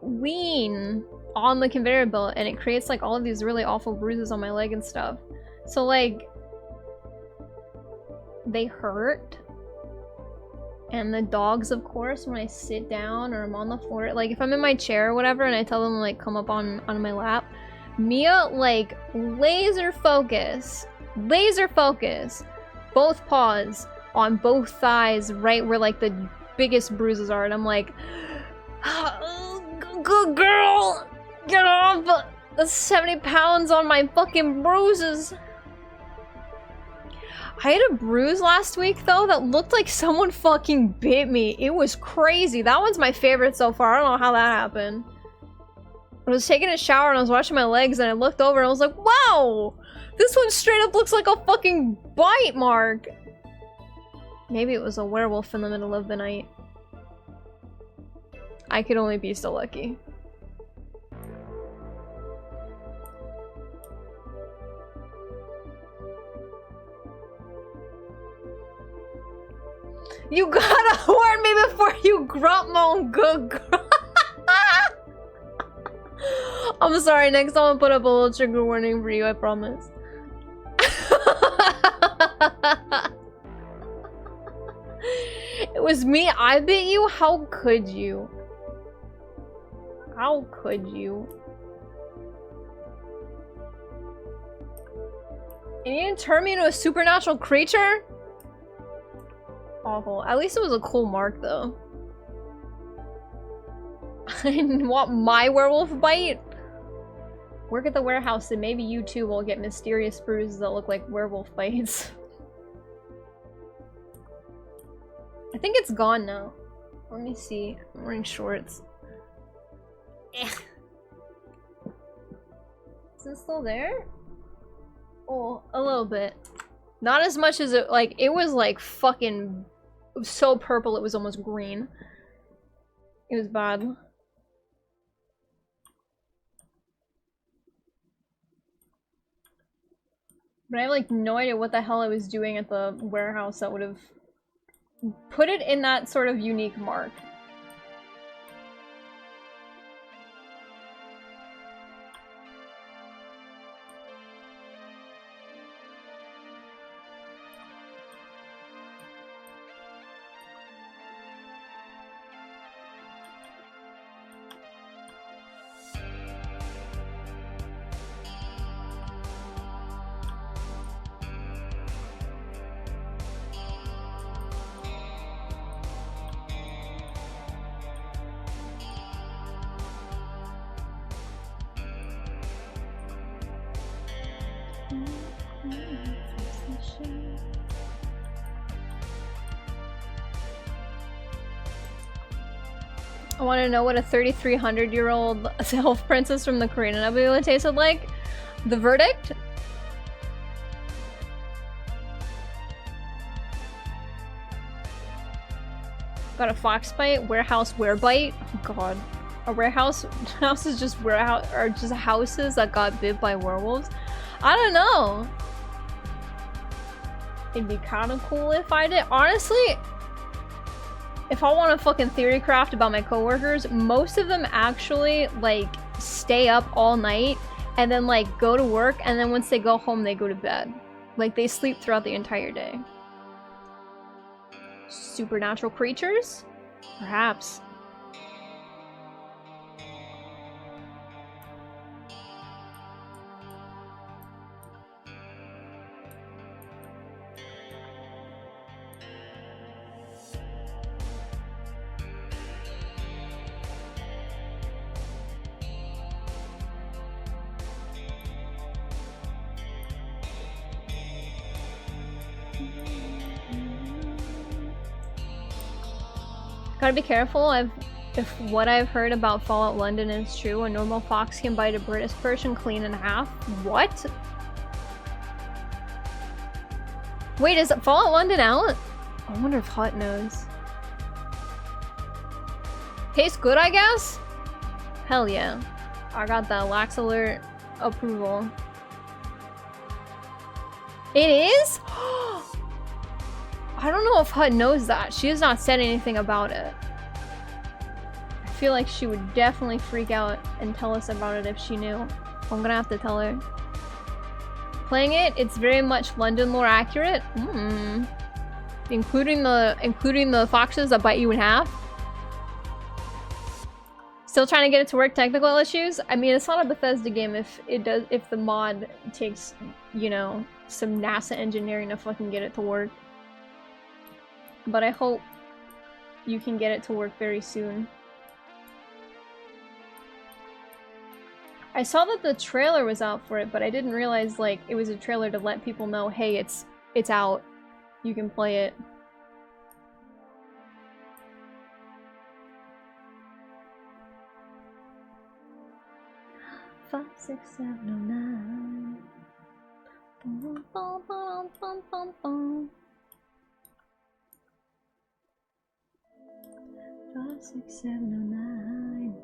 lean on the conveyor belt, and it creates like all of these really awful bruises on my leg and stuff. So like, they hurt. And the dogs, of course, when I sit down or I'm on the floor, like if I'm in my chair or whatever and I tell them to like come up on my lap, Mia like laser focus, both paws on both thighs right where like the biggest bruises are, and I'm like, good girl, get off, that's 70 pounds on my fucking bruises. I had a bruise last week though that looked like someone fucking bit me. It was crazy. That one's my favorite so far. I don't know how that happened. I was taking a shower and I was washing my legs and I looked over and I was like, wow! This one straight up looks like a fucking bite mark! Maybe it was a werewolf in the middle of the night. I could only be so lucky. You gotta warn me before you grunt, mon good girl. I'm sorry, next time I'll put up a little trigger warning for you, I promise. It was me, I bit you? How could you? How could you? And you didn't turn me into a supernatural creature? Awful. At least it was a cool mark, though. I didn't want my werewolf bite. Work at the warehouse and maybe you too will get mysterious bruises that look like werewolf bites. I think it's gone now. Let me see. I'm wearing shorts. Eh. Is it still there? Oh, a little bit. Not as much as it, like, it was like fucking so purple it was almost green. It was bad. But I have like no idea what the hell I was doing at the warehouse that would have put it in that sort of unique mark. I want to know what a 3,300-year-old elf princess from the Korean Nebula tasted like. The verdict? Got a fox bite, warehouse bite. Oh god. A warehouse house is just warehouse or just houses that got bit by werewolves. I don't know. It'd be kind of cool if I did. Honestly, if I want a fucking theory craft about my coworkers, most of them actually like stay up all night and then like go to work, and then once they go home they go to bed. Like they sleep throughout the entire day. Supernatural creatures? Perhaps. Gotta be careful if what I've heard about Fallout London is true. A normal fox can bite a British person clean in half. What? Wait, is Fallout London out? I wonder if Hut knows. Tastes good, I guess? Hell yeah. I got that Lax Alert approval. It is? I don't know if Hut knows that. She has not said anything about it. I feel like she would definitely freak out and tell us about it if she knew. I'm gonna have to tell her. Playing it, it's very much London lore accurate. Including the foxes that bite you in half. Still trying to get it to work. Technical issues. I mean, it's not a Bethesda game if the mod takes, you know, some NASA engineering to fucking get it to work. But I hope you can get it to work very soon. I saw that the trailer was out for it, but I didn't realize like it was a trailer to let people know, hey, it's out. You can play it. Five, six, 7, 9. Bum, bum, bum, bum, bum, bum. 5, 6, 7, 9.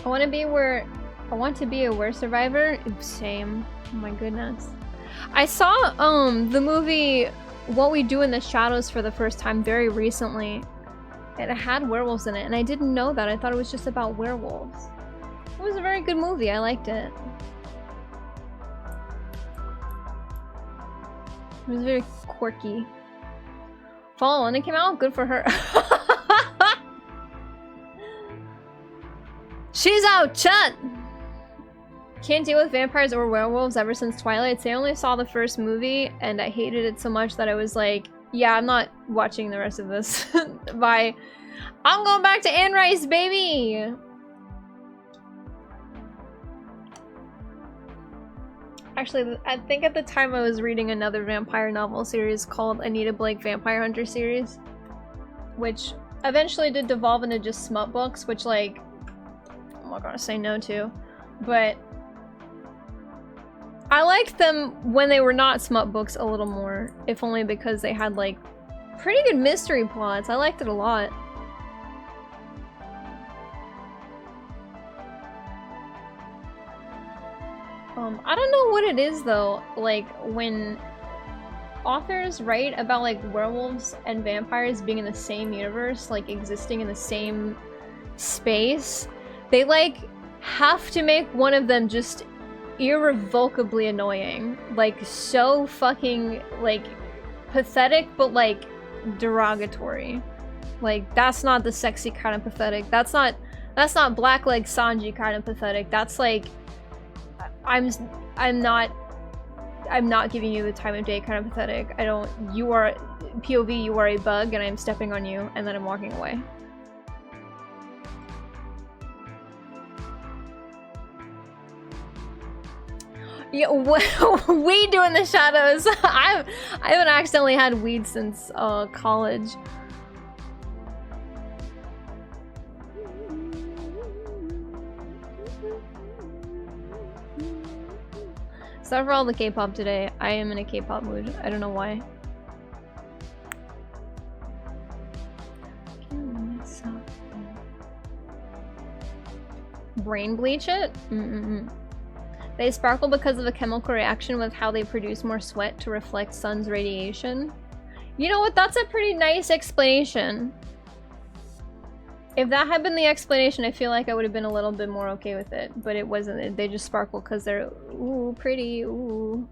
I want to be a were survivor. Same. Oh my goodness. I saw the movie What We Do in the Shadows for the first time very recently. And it had werewolves in it, and I didn't know that. I thought it was just about werewolves. It was a very good movie. I liked it. It was very quirky. Fall when it came out, good for her. She's out, chat! Can't deal with vampires or werewolves ever since Twilight. So I only saw the first movie and I hated it so much that I was like, yeah, I'm not watching the rest of this. Bye. I'm going back to Anne Rice, baby! Actually, I think at the time I was reading another vampire novel series called Anita Blake Vampire Hunter series, which eventually did devolve into just smut books, which like, I'm not gonna say no to, but I liked them when they were not smut books a little more, if only because they had like pretty good mystery plots. I liked it a lot. I don't know what it is though, like when authors write about like werewolves and vampires being in the same universe, like existing in the same space, they like have to make one of them just irrevocably annoying. Like so fucking like pathetic, but like derogatory. Like that's not the sexy kind of pathetic. That's not Blackleg Sanji kind of pathetic. That's like I'm not giving you the time of day kind of pathetic. You are POV, you are a bug and I'm stepping on you and then I'm walking away. Yeah, weed doing the shadows. I haven't accidentally had weed since college. Sorry for all the K-pop today. I am in a K-pop mood. I don't know why. Brain bleach it? They sparkle because of a chemical reaction with how they produce more sweat to reflect sun's radiation. You know what? That's a pretty nice explanation. If that had been the explanation, I feel like I would have been a little bit more okay with it. But it wasn't. They just sparkle because they're, ooh, pretty, ooh.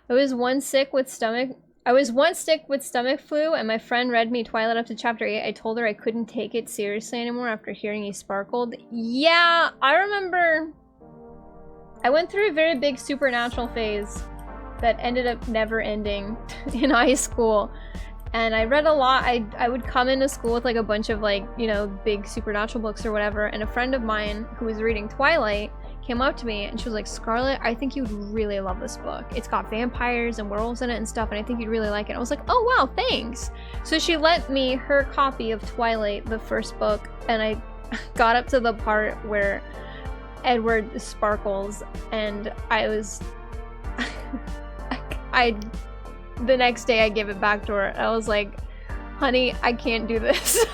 I was once sick with stomach flu, and my friend read me Twilight up to chapter 8. I told her I couldn't take it seriously anymore after hearing he sparkled. Yeah, I remember I went through a very big supernatural phase that ended up never ending in high school. And I read a lot. I would come into school with like a bunch of like, you know, big supernatural books or whatever, and a friend of mine who was reading Twilight came up to me and she was like, Scarlett, I think you'd really love this book. It's got vampires and werewolves in it and stuff, and I think you'd really like it. I was like, oh wow, thanks. So she lent me her copy of Twilight, the first book, and I got up to the part where Edward sparkles, and I was the next day I gave it back to her. I was like, honey, I can't do this.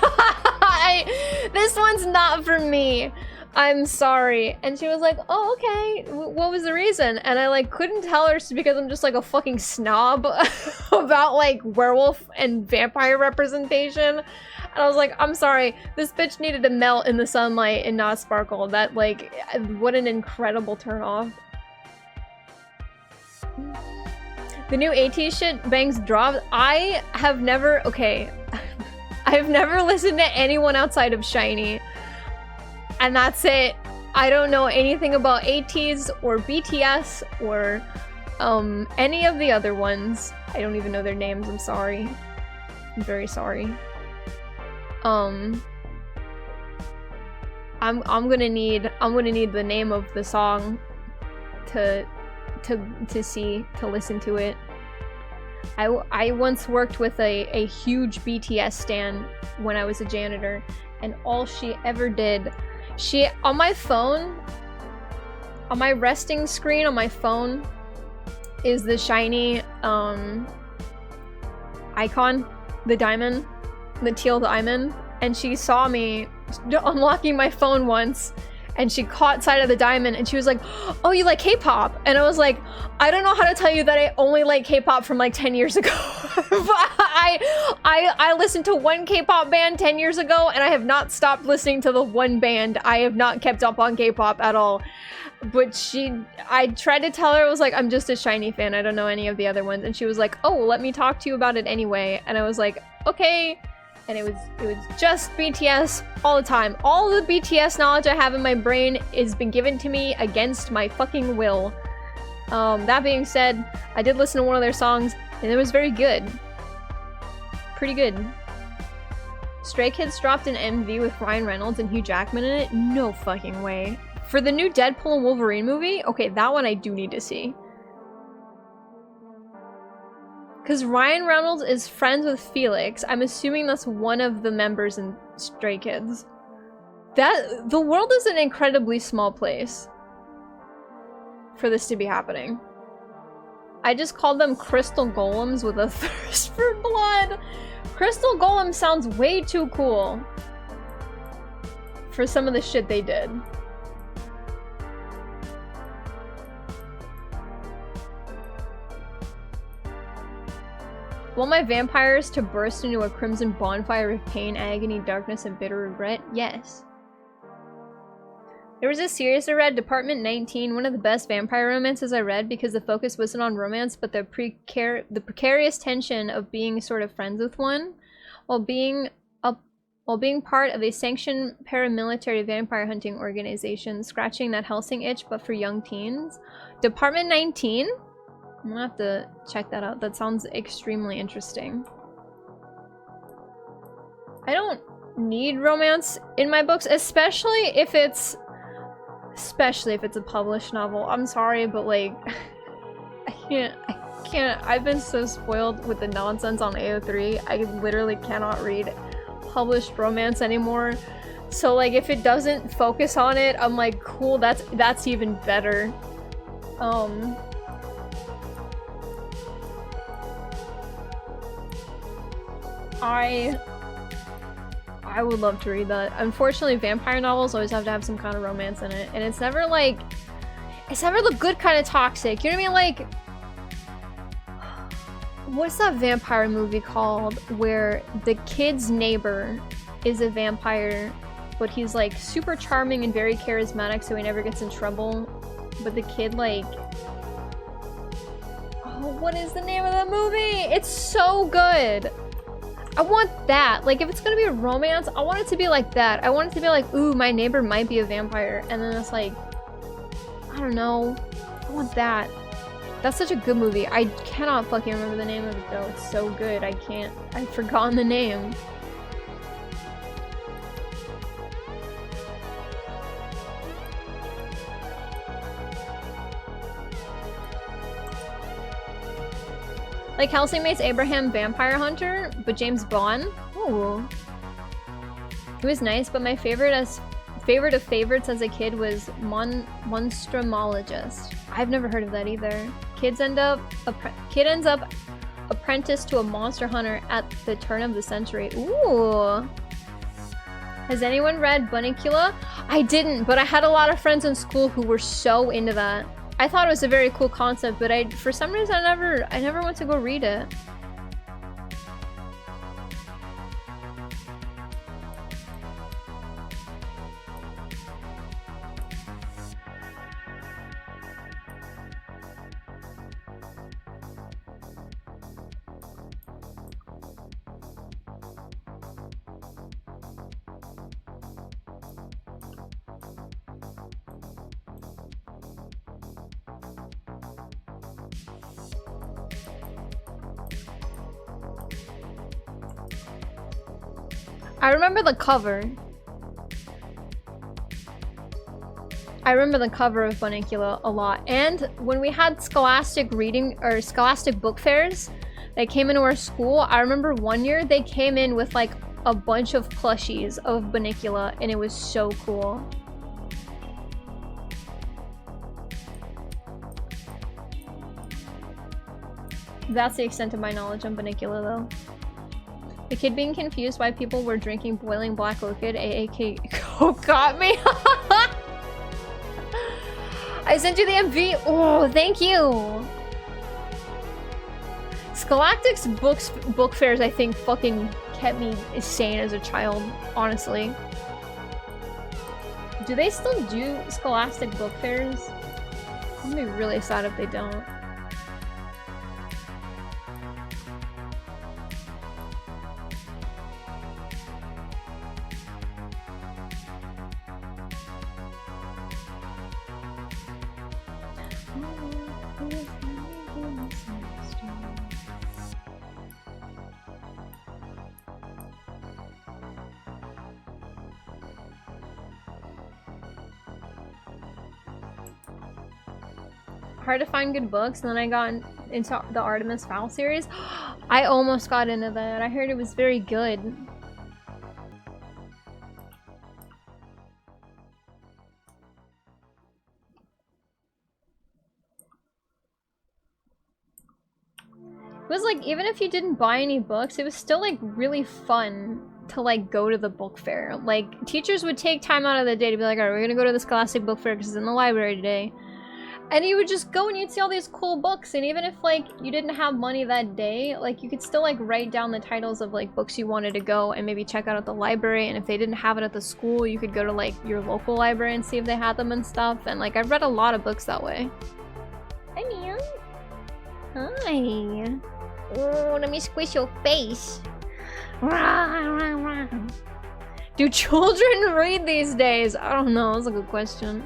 This one's not for me. I'm sorry. And she was like, oh, okay. What was the reason? And I like couldn't tell her because I'm just like a fucking snob about like werewolf and vampire representation. And I was like, I'm sorry. This bitch needed to melt in the sunlight and not sparkle. That like, what an incredible turnoff. The new AT shit bangs dropped. I have never, okay. I've never listened to anyone outside of SHINee. And that's it. I don't know anything about ATEEZ or BTS or any of the other ones. I don't even know their names. I'm sorry. I'm very sorry. I'm gonna need the name of the song to listen to it. I once worked with a huge BTS stan when I was a janitor, and all she ever did, on my phone, on my resting screen on my phone is the SHINee icon, the diamond, the teal diamond, and she saw me unlocking my phone once and she caught sight of the diamond and she was like, oh, you like K-pop? And I was like, I don't know how to tell you that I only like K-pop from like 10 years ago. I listened to one K-pop band 10 years ago and I have not stopped listening to the one band. I have not kept up on K-pop at all. But I tried to tell her, I was like, I'm just a SHINee fan. I don't know any of the other ones. And she was like, oh, well, let me talk to you about it anyway. And I was like, okay. And it was just BTS all the time. All the BTS knowledge I have in my brain has been given to me against my fucking will. That being said, I did listen to one of their songs, and it was very good. Pretty good. Stray Kids dropped an MV with Ryan Reynolds and Hugh Jackman in it? No fucking way. For the new Deadpool and Wolverine movie? Okay, that one I do need to see. Because Ryan Reynolds is friends with Felix. I'm assuming that's one of the members in Stray Kids. The world is an incredibly small place for this to be happening. I just called them crystal golems with a thirst for blood. Crystal golem sounds way too cool for some of the shit they did. Want my vampires to burst into a crimson bonfire of pain, agony, darkness, and bitter regret? Yes. There was a series I read, Department 19, one of the best vampire romances I read because the focus wasn't on romance, but the precarious tension of being sort of friends with one, while being part of a sanctioned paramilitary vampire hunting organization, scratching that Helsing itch, but for young teens. Department 19? I'm gonna have to check that out. That sounds extremely interesting. I don't need romance in my books, especially if it's a published novel. I'm sorry, but like, I can't. I've been so spoiled with the nonsense on AO3. I literally cannot read published romance anymore. So like, if it doesn't focus on it, I'm like, cool, that's even better. I would love to read that. Unfortunately, vampire novels always have to have some kind of romance in it, and it's never like, it's never the good kind of toxic. You know what I mean? Like, what's that vampire movie called where the kid's neighbor is a vampire, but he's like super charming and very charismatic, so he never gets in trouble. But the kid, like, oh, what is the name of the movie? It's so good. I want that. Like, if it's gonna be a romance, I want it to be like that. I want it to be like, ooh, my neighbor might be a vampire. And then it's like, I don't know. I want that. That's such a good movie. I cannot fucking remember the name of it, though. It's so good. I've forgotten the name. Like Helsing Mate's Abraham Vampire Hunter, but James Bond? Ooh. He was nice, but my favorite of favorites as a kid was Monstrumologist. I've never heard of that either. Kid ends up apprenticed to a monster hunter at the turn of the century. Ooh. Has anyone read Bunnicula? I didn't, but I had a lot of friends in school who were so into that. I thought it was a very cool concept, but for some reason I never went to go read it. I remember the cover. I remember the cover of Bunnicula a lot. And when we had scholastic reading or scholastic book fairs that came into our school, I remember one year they came in with like a bunch of plushies of Bunnicula, and it was so cool. That's the extent of my knowledge on Bunnicula, though. The kid being confused why people were drinking boiling black liquid, AAK Coke got me. I sent you the MV. Oh, thank you. Scholastic's book fairs, I think, fucking kept me sane as a child, honestly. Do they still do Scholastic book fairs? I'm gonna be really sad if they don't. Hard to find good books, and then I got into the Artemis Fowl series. I almost got into that. I heard it was very good. It was like, even if you didn't buy any books, it was still like really fun to like go to the book fair. Like, teachers would take time out of the day to be like, alright, we're gonna go to the Scholastic book fair because it's in the library today. And you would just go and you'd see all these cool books, and even if like you didn't have money that day, like you could still like write down the titles of like books you wanted to go and maybe check out at the library, and if they didn't have it at the school, you could go to like your local library and see if they had them and stuff. And like I've read a lot of books that way. Hi, man. Hi. Oh, let me squish your face. Do children read these days? I don't know, that's a good question.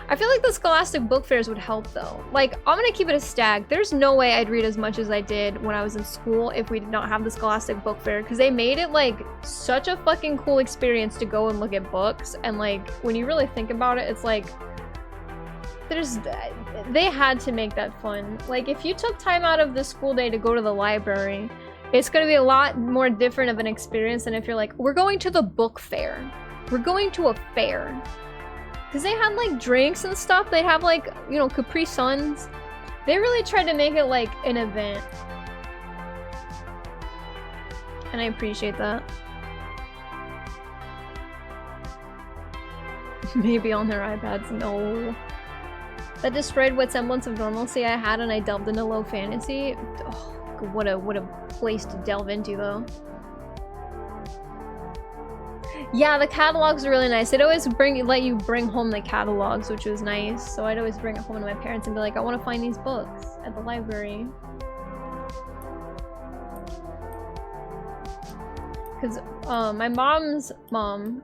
I feel like the Scholastic book fairs would help though. Like, I'm gonna keep it a stag. There's no way I'd read as much as I did when I was in school if we did not have the Scholastic book fair, because they made it like such a fucking cool experience to go and look at books. And like, when you really think about it, it's like, they had to make that fun. Like, if you took time out of the school day to go to the library, it's gonna be a lot more different of an experience than if you're like, we're going to the book fair. We're going to a fair. Because they had like drinks and stuff. They'd have like, you know, Capri Suns. They really tried to make it like an event. And I appreciate that. Maybe on their iPads, no. That destroyed what semblance of normalcy I had, and I delved into low fantasy. Oh, what a place to delve into though. Yeah, the catalogs are really nice. They'd always let you bring home the catalogs, which was nice. So I'd always bring it home to my parents and be like, I want to find these books at the library. Because my mom's mom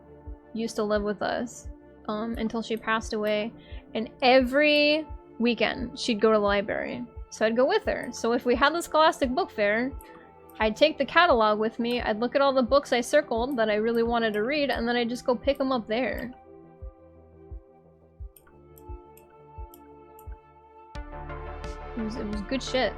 used to live with us until she passed away. And every weekend, she'd go to the library. So I'd go with her. So if we had the Scholastic book fair, I'd take the catalog with me, I'd look at all the books I circled that I really wanted to read, and then I'd just go pick them up there. It was good shit.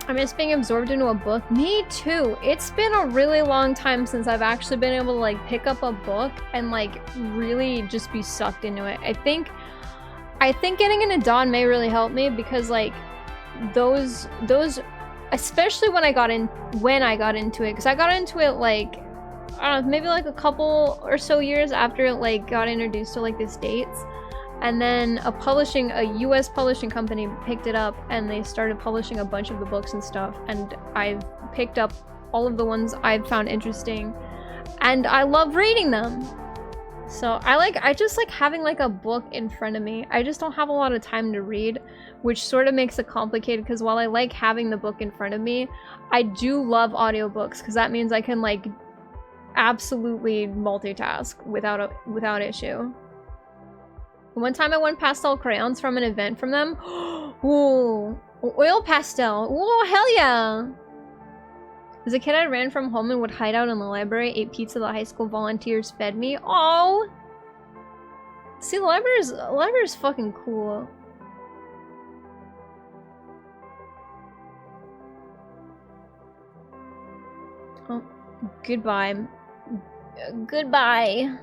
I miss being absorbed into a book. Me too. It's been a really long time since I've actually been able to like pick up a book and like really just be sucked into it. I think getting into Dawn may really help me, because like those especially when I got into it, because I got into it like, I don't know, maybe like a couple or so years after it like got introduced to like the States. And then a US publishing company picked it up, and they started publishing a bunch of the books and stuff, and I've picked up all of the ones I've found interesting, and I love reading them. So I just like having like a book in front of me. I just don't have a lot of time to read, which sort of makes it complicated, because while I like having the book in front of me, I do love audiobooks, because that means I can like absolutely multitask without issue. One time I won pastel crayons from an event from them. Ooh, oil pastel. Ooh, hell yeah. As a kid, I ran from home and would hide out in the library, ate pizza the high school volunteers fed me. Oh, see, the library's fucking cool. Oh, goodbye. Goodbye.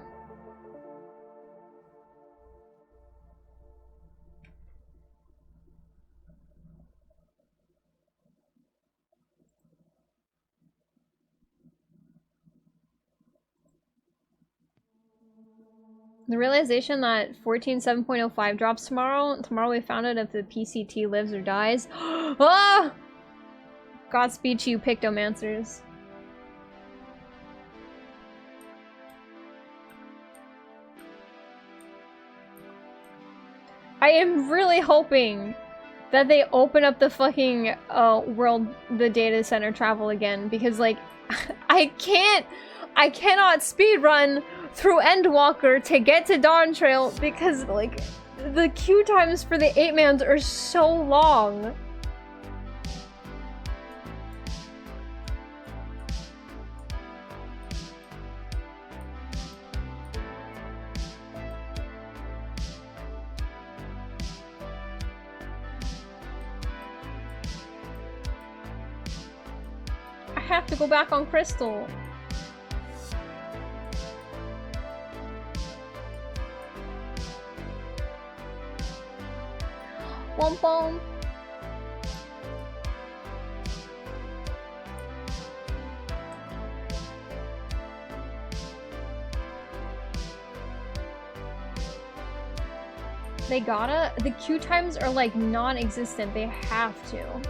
The realization that 14.7.05 drops tomorrow. Tomorrow we found out if the PCT lives or dies. Ah! Godspeed to you, Pictomancers. I am really hoping that they open up the fucking the data center travel again, because like I cannot speedrun through Endwalker to get to Dawn Trail, because like the queue times for the 8-mans are so long. have to go back on Crystal. Womp womp. They gotta. The queue times are like non-existent. They have to.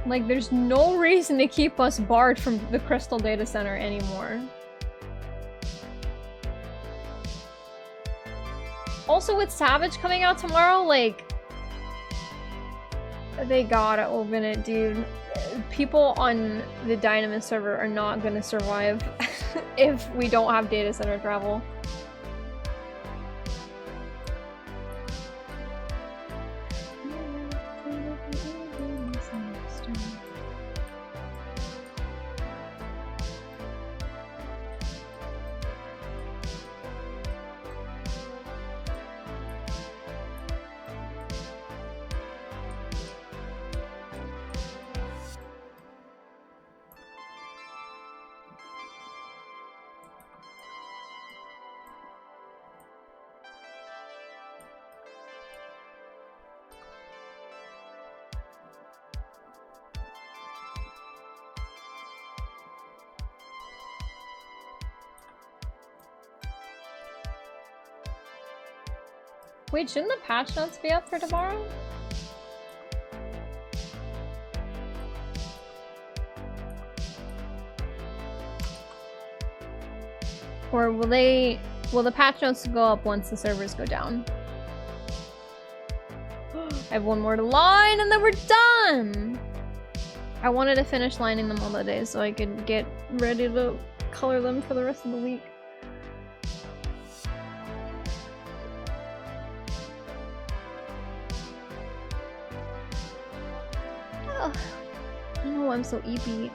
Like, there's no reason to keep us barred from the Crystal Data Center anymore. Also, with Savage coming out tomorrow, like, they gotta open it, dude. People on the Dynamis server are not gonna survive if we don't have data center travel. Wait, shouldn't the patch notes be up for tomorrow? Or will the patch notes go up once the servers go down? I have one more to line and then we're done! I wanted to finish lining them all the day so I could get ready to color them for the rest of the week. I don't know why I'm so eepy.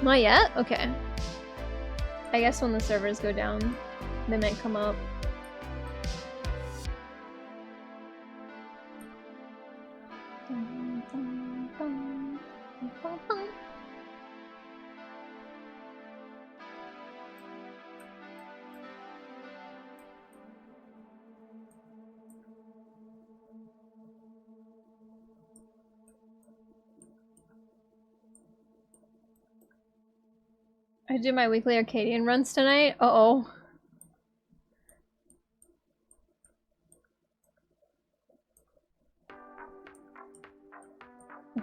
Not yet? Okay. I guess when the servers go down, they might come up. I do my weekly Arcadian runs tonight. Uh-oh.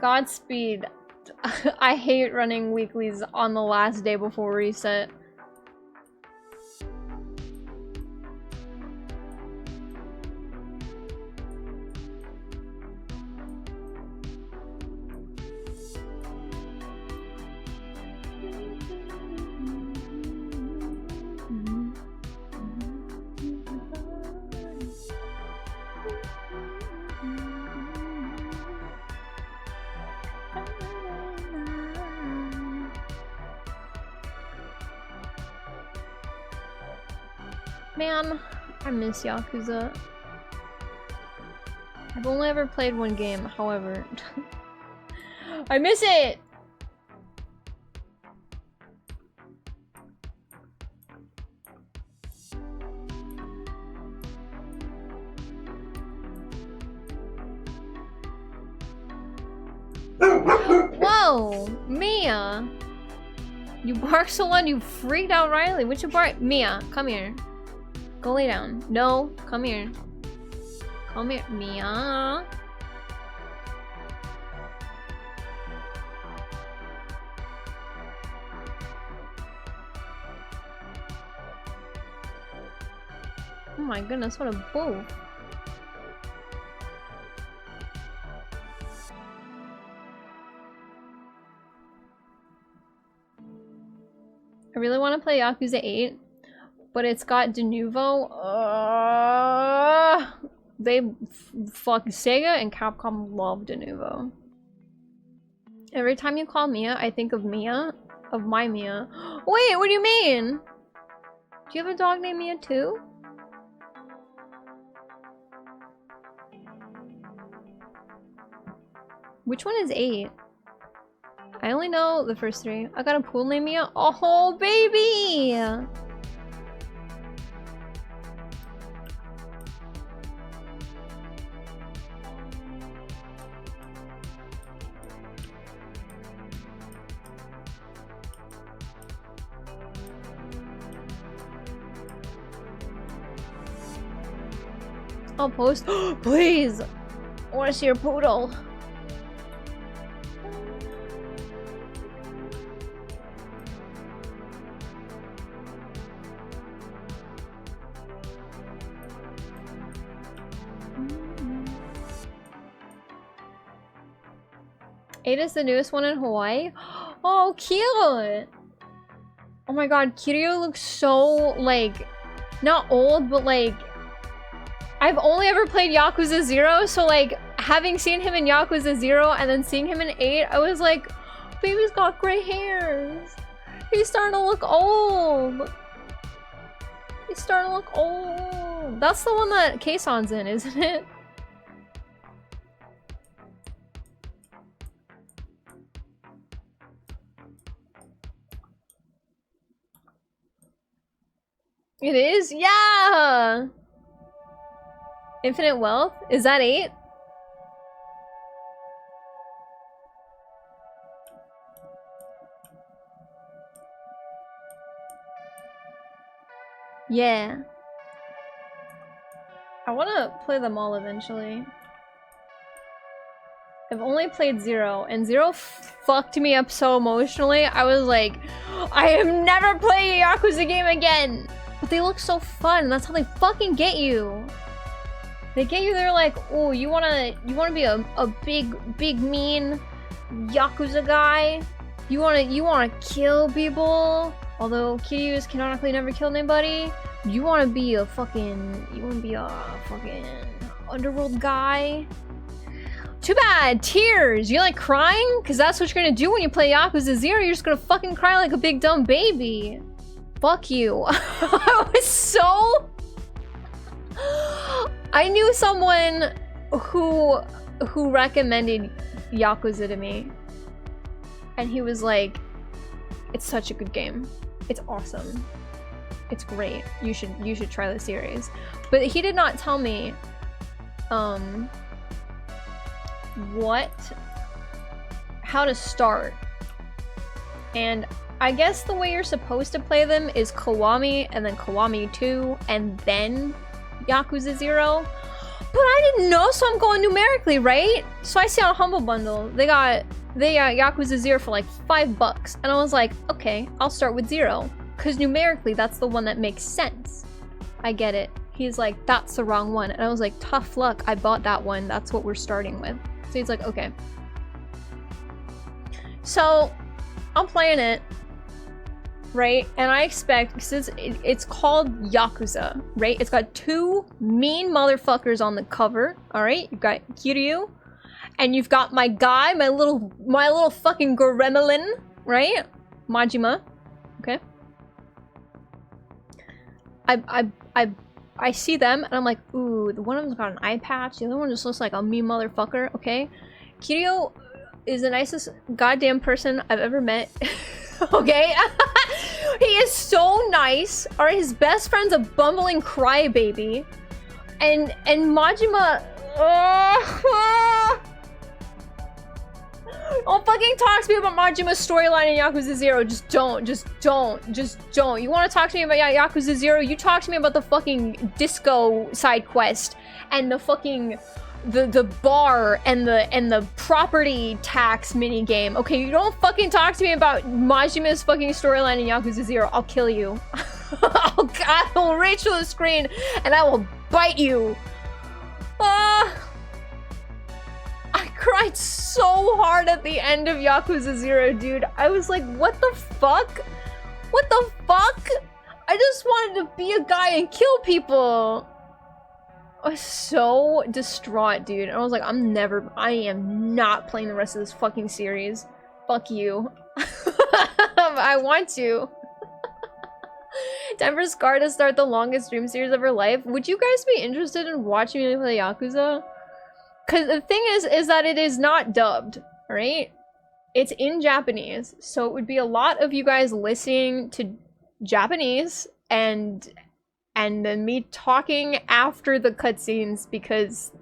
Godspeed. I hate running weeklies on the last day before reset. Man, I miss Yakuza. I've only ever played one game, however. I miss it! Whoa! Mia! You barked so loud you freaked out Riley. What you bark? Mia, come here. Go lay down. No, come here. Come here, Mia. Oh my goodness, what a boo. I really want to play Yakuza 8. But it's got de nouveau. They fuck Sega and Capcom love de nouveau. Every time you call Mia, I think of Mia. Of my Mia. Wait, what do you mean? Do you have a dog named Mia too? Which one is 8? I only know the first 3. I got a pool named Mia. Oh, baby! I'll post. Please! I want to see your poodle. Ada's the newest one in Hawaii. Oh, cute! Oh my god, Kiryu looks so, like, not old, but like, I've only ever played Yakuza 0, so like, having seen him in Yakuza 0 and then seeing him in 8, I was like, baby's got gray hairs. He's starting to look old. He's starting to look old. That's the one that Kaison's in, isn't it? It is? Yeah! Infinite Wealth? Is that 8? Yeah. I wanna play them all eventually. I've only played 0, and 0 fucked me up so emotionally. I was like, I am never playing a Yakuza game again! But they look so fun, that's how they fucking get you. They get you, they're like, oh, you wanna be a big mean Yakuza guy? You wanna kill people? Although Kiryu's canonically never killed anybody. You wanna be a fucking underworld guy? Too bad, tears! You like crying? Cause that's what you're gonna do when you play Yakuza 0, you're just gonna fucking cry like a big dumb baby. Fuck you. I was so... I knew someone who recommended Yakuza to me. And he was like, it's such a good game. It's awesome. It's great. You should try the series. But he did not tell me how to start. And I guess the way you're supposed to play them is Kiwami and then Kiwami 2 and then Yakuza 0. But I didn't know, so I'm going numerically, right? So I see on a Humble Bundle, they got Yakuza 0 for like $5. And I was like, okay, I'll start with 0. Because numerically, that's the one that makes sense. I get it. He's like, that's the wrong one. And I was like, tough luck, I bought that one. That's what we're starting with. So he's like, okay. So, I'm playing it. Right? And I expect, because it's called Yakuza, right? It's got 2 mean motherfuckers on the cover, alright? You've got Kiryu, and you've got my guy, my little fucking gremlin, right? Majima, okay? I see them, and I'm like, ooh, the one of them's got an eye patch, the other one just looks like a mean motherfucker, okay? Kiryu is the nicest goddamn person I've ever met. Okay? He is so nice. Alright, his best friend's a bumbling crybaby. And Majima... Don't fucking talk to me about Majima's storyline in Yakuza 0. Just don't. You want to talk to me about Yakuza 0? You talk to me about the fucking disco side quest. And the fucking... the bar and the property tax minigame. Okay, you don't fucking talk to me about Majima's fucking storyline in Yakuza 0. I'll kill you. I will reach for the screen and I will bite you. I cried so hard at the end of Yakuza 0, dude. I was like, what the fuck? What the fuck? I just wanted to be a guy and kill people. I was so distraught, dude. And I was like, I am not playing the rest of this fucking series. Fuck you. I want to. Time for Scar to start the longest stream series of her life. Would you guys be interested in watching me play Yakuza? Because the thing is that it is not dubbed, right? It's in Japanese, so it would be a lot of you guys listening to Japanese and then me talking after the cutscenes because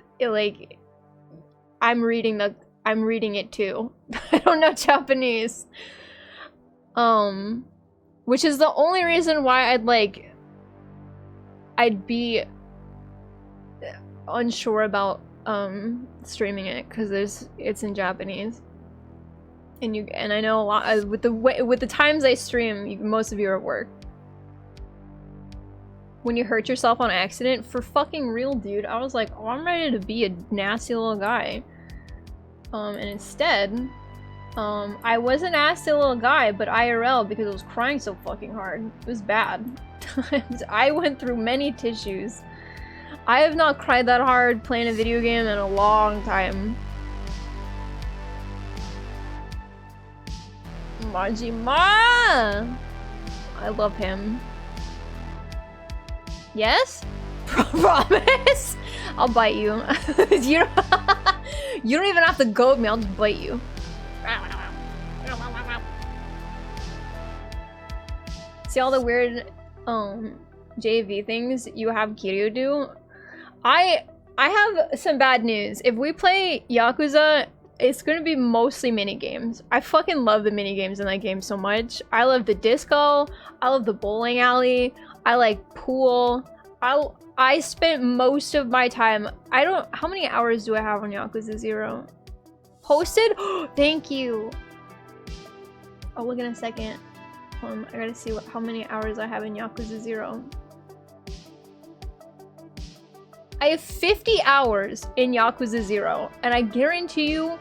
I'm reading it too. I don't know Japanese. Which is the only reason why I'd be unsure about streaming it, because it's in Japanese. And I know a lot with the times I stream, most of you are at work. When you hurt yourself on accident, for fucking real, dude, I was like, oh, I'm ready to be a nasty little guy. And instead, I was a nasty little guy, but IRL, because I was crying so fucking hard. It was bad. I went through many tissues. I have not cried that hard playing a video game in a long time. Majima! I love him. Yes? Promise? I'll bite you. You don't even have to goad me, I'll just bite you. See all the weird JV things you have Kiryu do? I have some bad news. If we play Yakuza, it's gonna be mostly minigames. I fucking love the minigames in that game so much. I love the disco, I love the bowling alley, I like pool. I spent most of my time, how many hours do I have on Yakuza 0? Posted? Thank you! I'll look in a second. I gotta see how many hours I have in Yakuza 0. I have 50 hours in Yakuza 0, and I guarantee you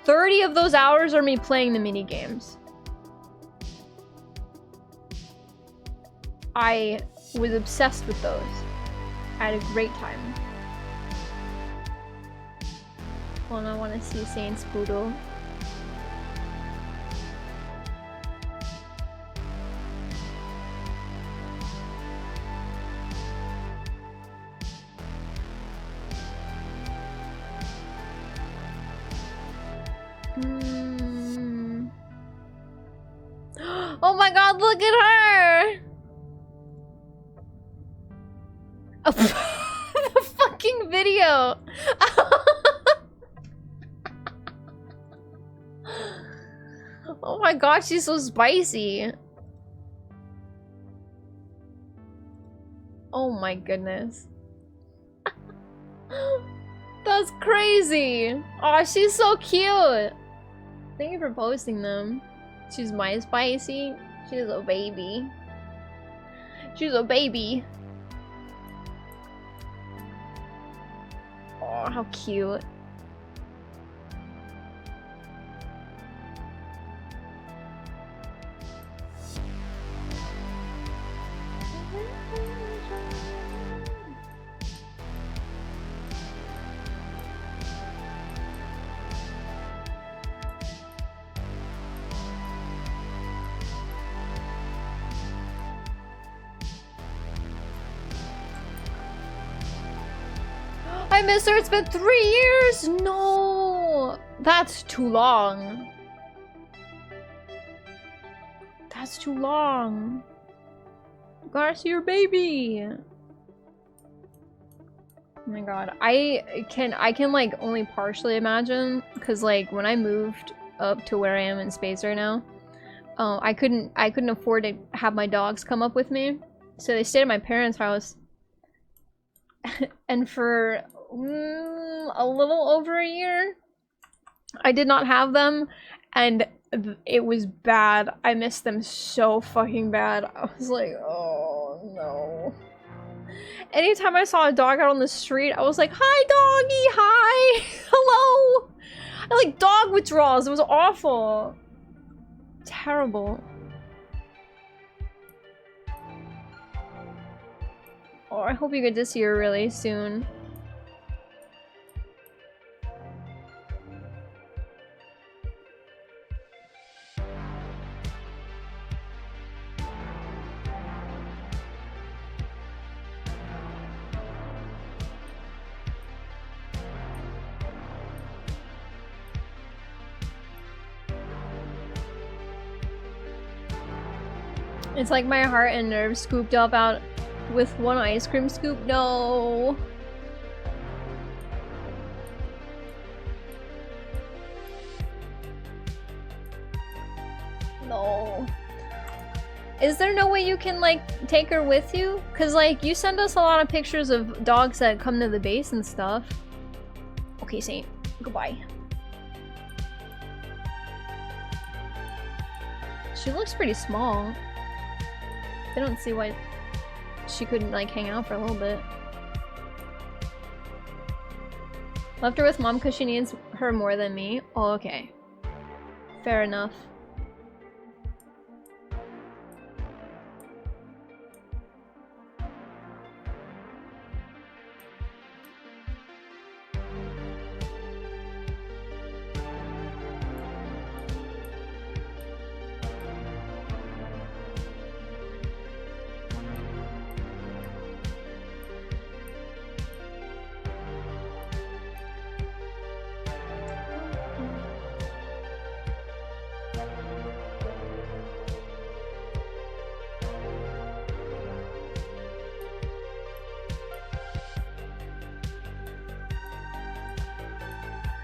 30 of those hours are me playing the minigames. I was obsessed with those. I had a great time. Hold on, I want to see Saints Poodle. Oh my god, look at her! Oh, the fucking video! Oh my god, she's so spicy. Oh my goodness. That's crazy! Oh, she's so cute! Thank you for posting them. She's my spicy. She's a baby. She's a baby. Oh, how cute. I miss her, it's been 3 years! No! That's too long. That's too long. Gotta see your baby! Oh my god. I can like only partially imagine, because like when I moved up to where I am in space right now, I couldn't afford to have my dogs come up with me. So they stayed at my parents' house. And for a little over a year, I did not have them, and it was bad. I missed them so fucking bad. I was like, oh no. Anytime I saw a dog out on the street, I was like, hi doggy, hi, hello. I like dog withdrawals. It was awful. Terrible. Oh, I hope you get to see her really soon. It's like my heart and nerves scooped up out with one ice cream scoop. No. No. Is there no way you can, like, take her with you? Cause, like, you send us a lot of pictures of dogs that come to the base and stuff. Okay, Saint. Goodbye. She looks pretty small. I don't see why she couldn't, like, hang out for a little bit. Left her with mom because she needs her more than me. Oh, okay. Fair enough.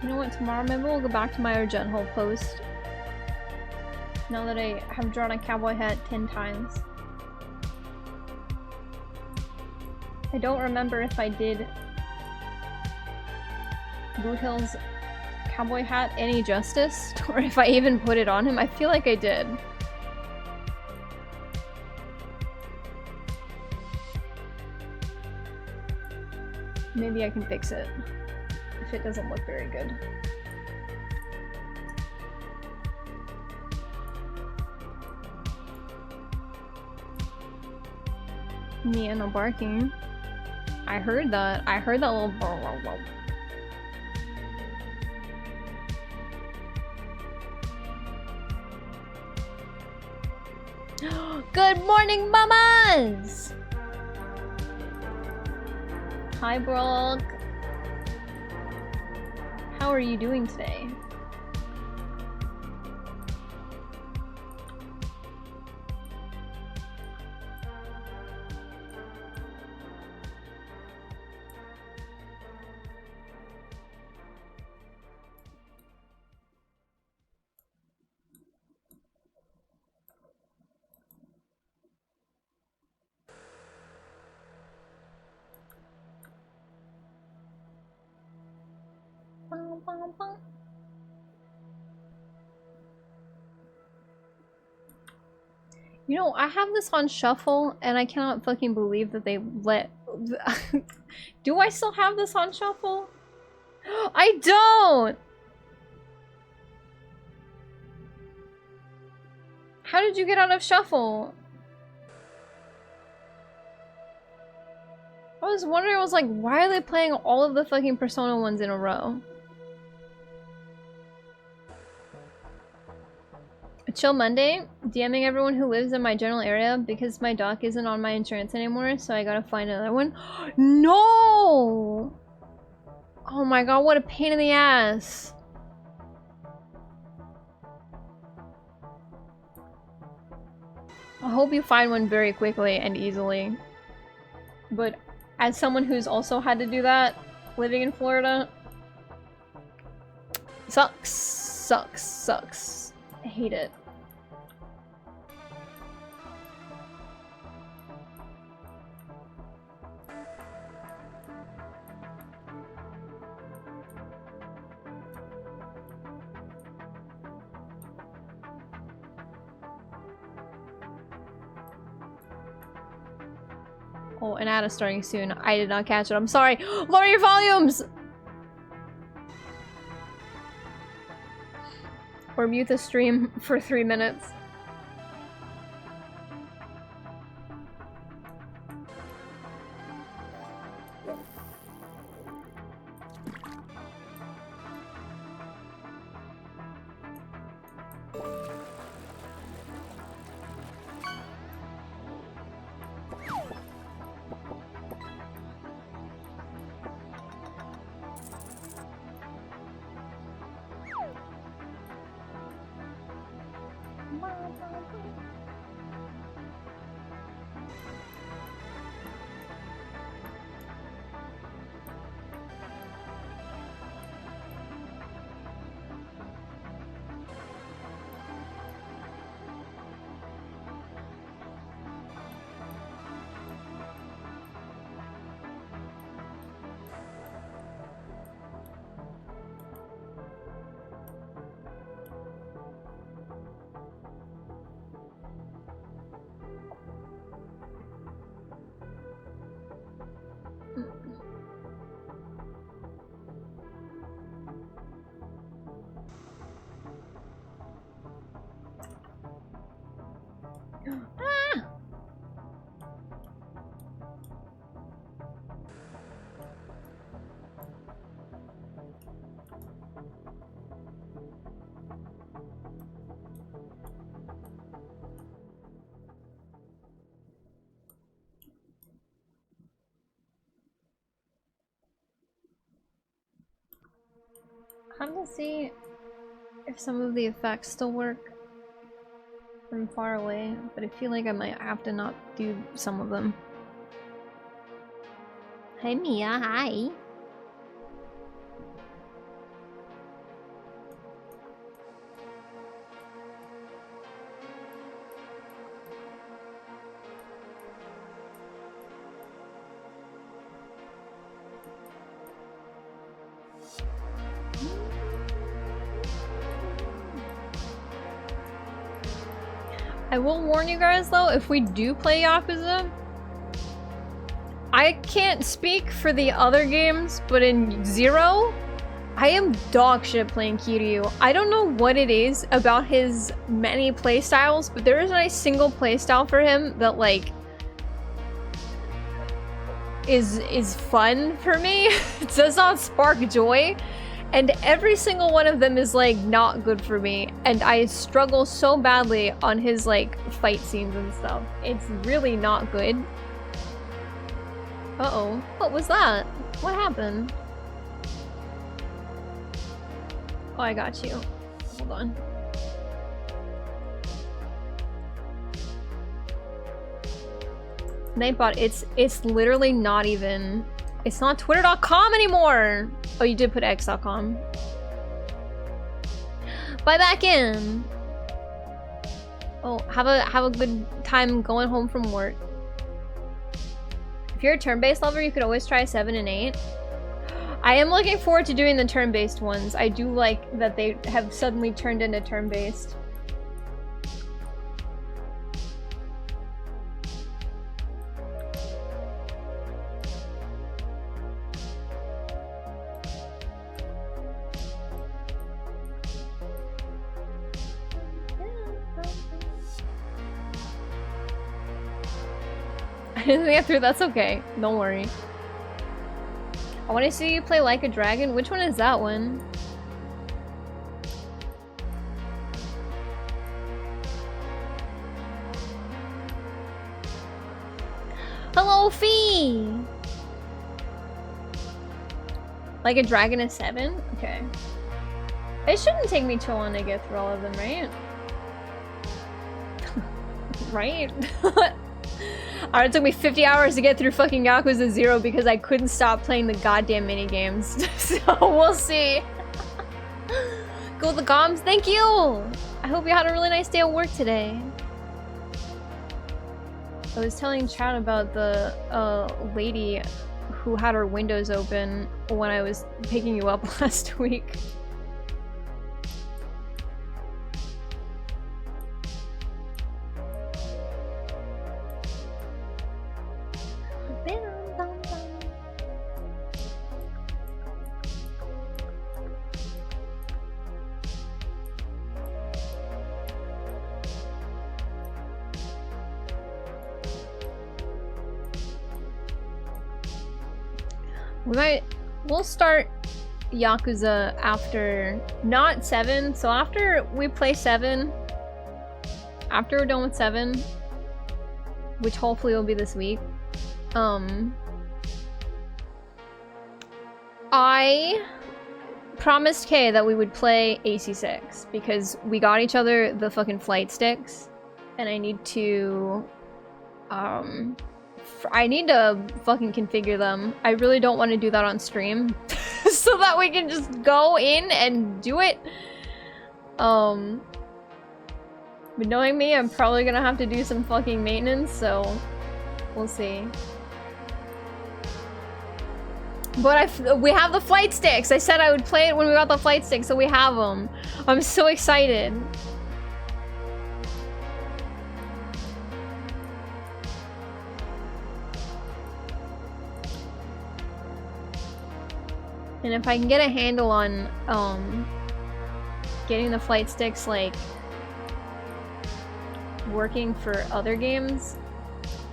You know what, tomorrow maybe we'll go back to my Argent post. Now that I have drawn a cowboy hat 10 times. I don't remember if I did Boot Hill's cowboy hat any justice, or if I even put it on him. I feel like I did. Maybe I can fix it. If it doesn't look very good. Mia, no barking. I heard that. I heard that little Good morning, mamas! Hi, Brock. How are you doing today? You know, I have this on shuffle and I cannot fucking believe that they let... Do I still have this on shuffle? I don't! How did you get out of shuffle? I was wondering, I was like, why are they playing all of the fucking Persona ones in a row? A chill Monday, DMing everyone who lives in my general area because my doc isn't on my insurance anymore, so I gotta find another one. No! Oh my god, what a pain in the ass. I hope you find one very quickly and easily. But as someone who's also had to do that, living in Florida, sucks, sucks, sucks. I hate it. Oh, an ad is starting soon. I did not catch it. I'm sorry. Lower your volumes! Or mute the stream for 3 minutes. I'm gonna see if some of the effects still work from far away, but I feel like I might have to not do some of them. Hey Mia, hi. I will warn you guys though, if we do play Yakuza, I can't speak for the other games, but in Zero, I am dog shit playing Kiryu. I don't know what it is about his many playstyles, but there isn't a single playstyle for him that like is fun for me. It does not spark joy. And every single one of them is like not good for me, and I struggle so badly on his like fight scenes and stuff. It's really not good. Uh-oh. What was that? What happened? Oh, I got you. Hold on. Nightbot, it's literally not even... It's not twitter.com anymore! Oh, you did put x.com. Buy back in! Oh, have a good time going home from work. If you're a turn-based lover, you could always try 7 and 8. I am looking forward to doing the turn-based ones. I do like that they have suddenly turned into turn-based. I didn't get through, that's okay. Don't worry. I want to see you play Like a Dragon. Which one is that one? Hello, Fee! Like a Dragon is 7? Okay. It shouldn't take me too long to get through all of them, right? Right? Alright, it took me 50 hours to get through fucking Yakuza 0 because I couldn't stop playing the goddamn minigames. So, we'll see. Go with the comms. Thank you! I hope you had a really nice day at work today. I was telling Chad about the lady who had her windows open when I was picking you up last week. We'll start Yakuza after, not 7, so after we play 7, after we're done with 7, which hopefully will be this week, I promised Kay that we would play AC6, because we got each other the fucking flight sticks, and I need to, I need to fucking configure them. I really don't want to do that on stream so that we can just go in and do it. But knowing me, I'm probably gonna have to do some fucking maintenance, so we'll see. But we have the flight sticks. I said I would play it when we got the flight sticks, so we have them. I'm so excited. And if I can get a handle on getting the flight sticks like working for other games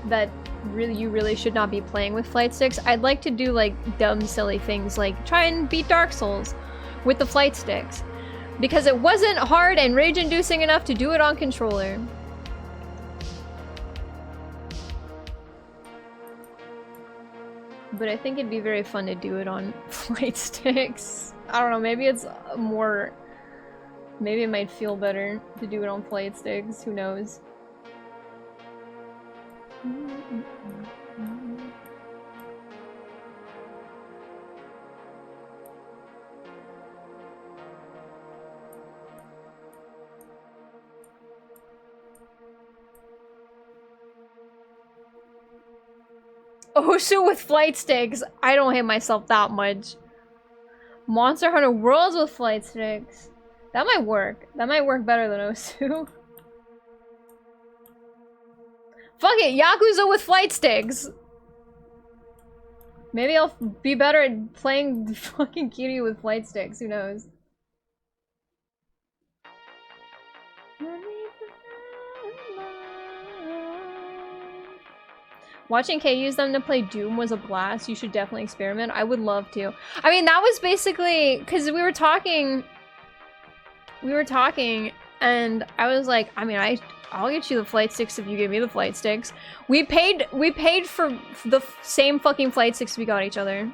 that you really should not be playing with flight sticks, I'd like to do like dumb silly things like try and beat Dark Souls with the flight sticks, because it wasn't hard and rage inducing enough to do it on controller. But I think it'd be very fun to do it on flight sticks. I don't know, maybe it's more... Maybe it might feel better to do it on flight sticks, who knows. Oshu with flight sticks. I don't hate myself that much. Monster Hunter Worlds with flight sticks. That might work. That might work better than Osu. Fuck it, Yakuza with flight sticks. Maybe I'll be better at playing fucking Kiryu with flight sticks. Who knows? Watching Kay use them to play Doom was a blast. You should definitely experiment. I would love to. I mean, that was basically because we were talking, and I was like, I mean, I'll get you the flight sticks if you give me the flight sticks. We paid for the same fucking flight sticks we got each other.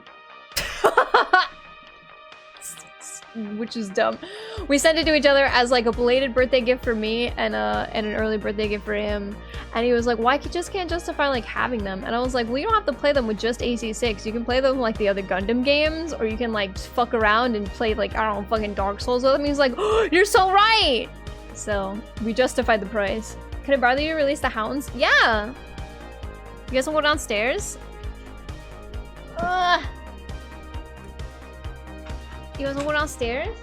Which is dumb. We sent it to each other as like a belated birthday gift for me and an early birthday gift for him. And he was like, "Why just can't justify like having them?" And I was like, "Well, you don't have to play them with just AC6. You can play them like the other Gundam games, or you can like fuck around and play like, I don't know, fucking Dark Souls with them." He's like, "Oh, you're so right." So we justified the price. Can I bother you to release the hounds? Yeah. You guys wanna go downstairs? You guys wanna go downstairs?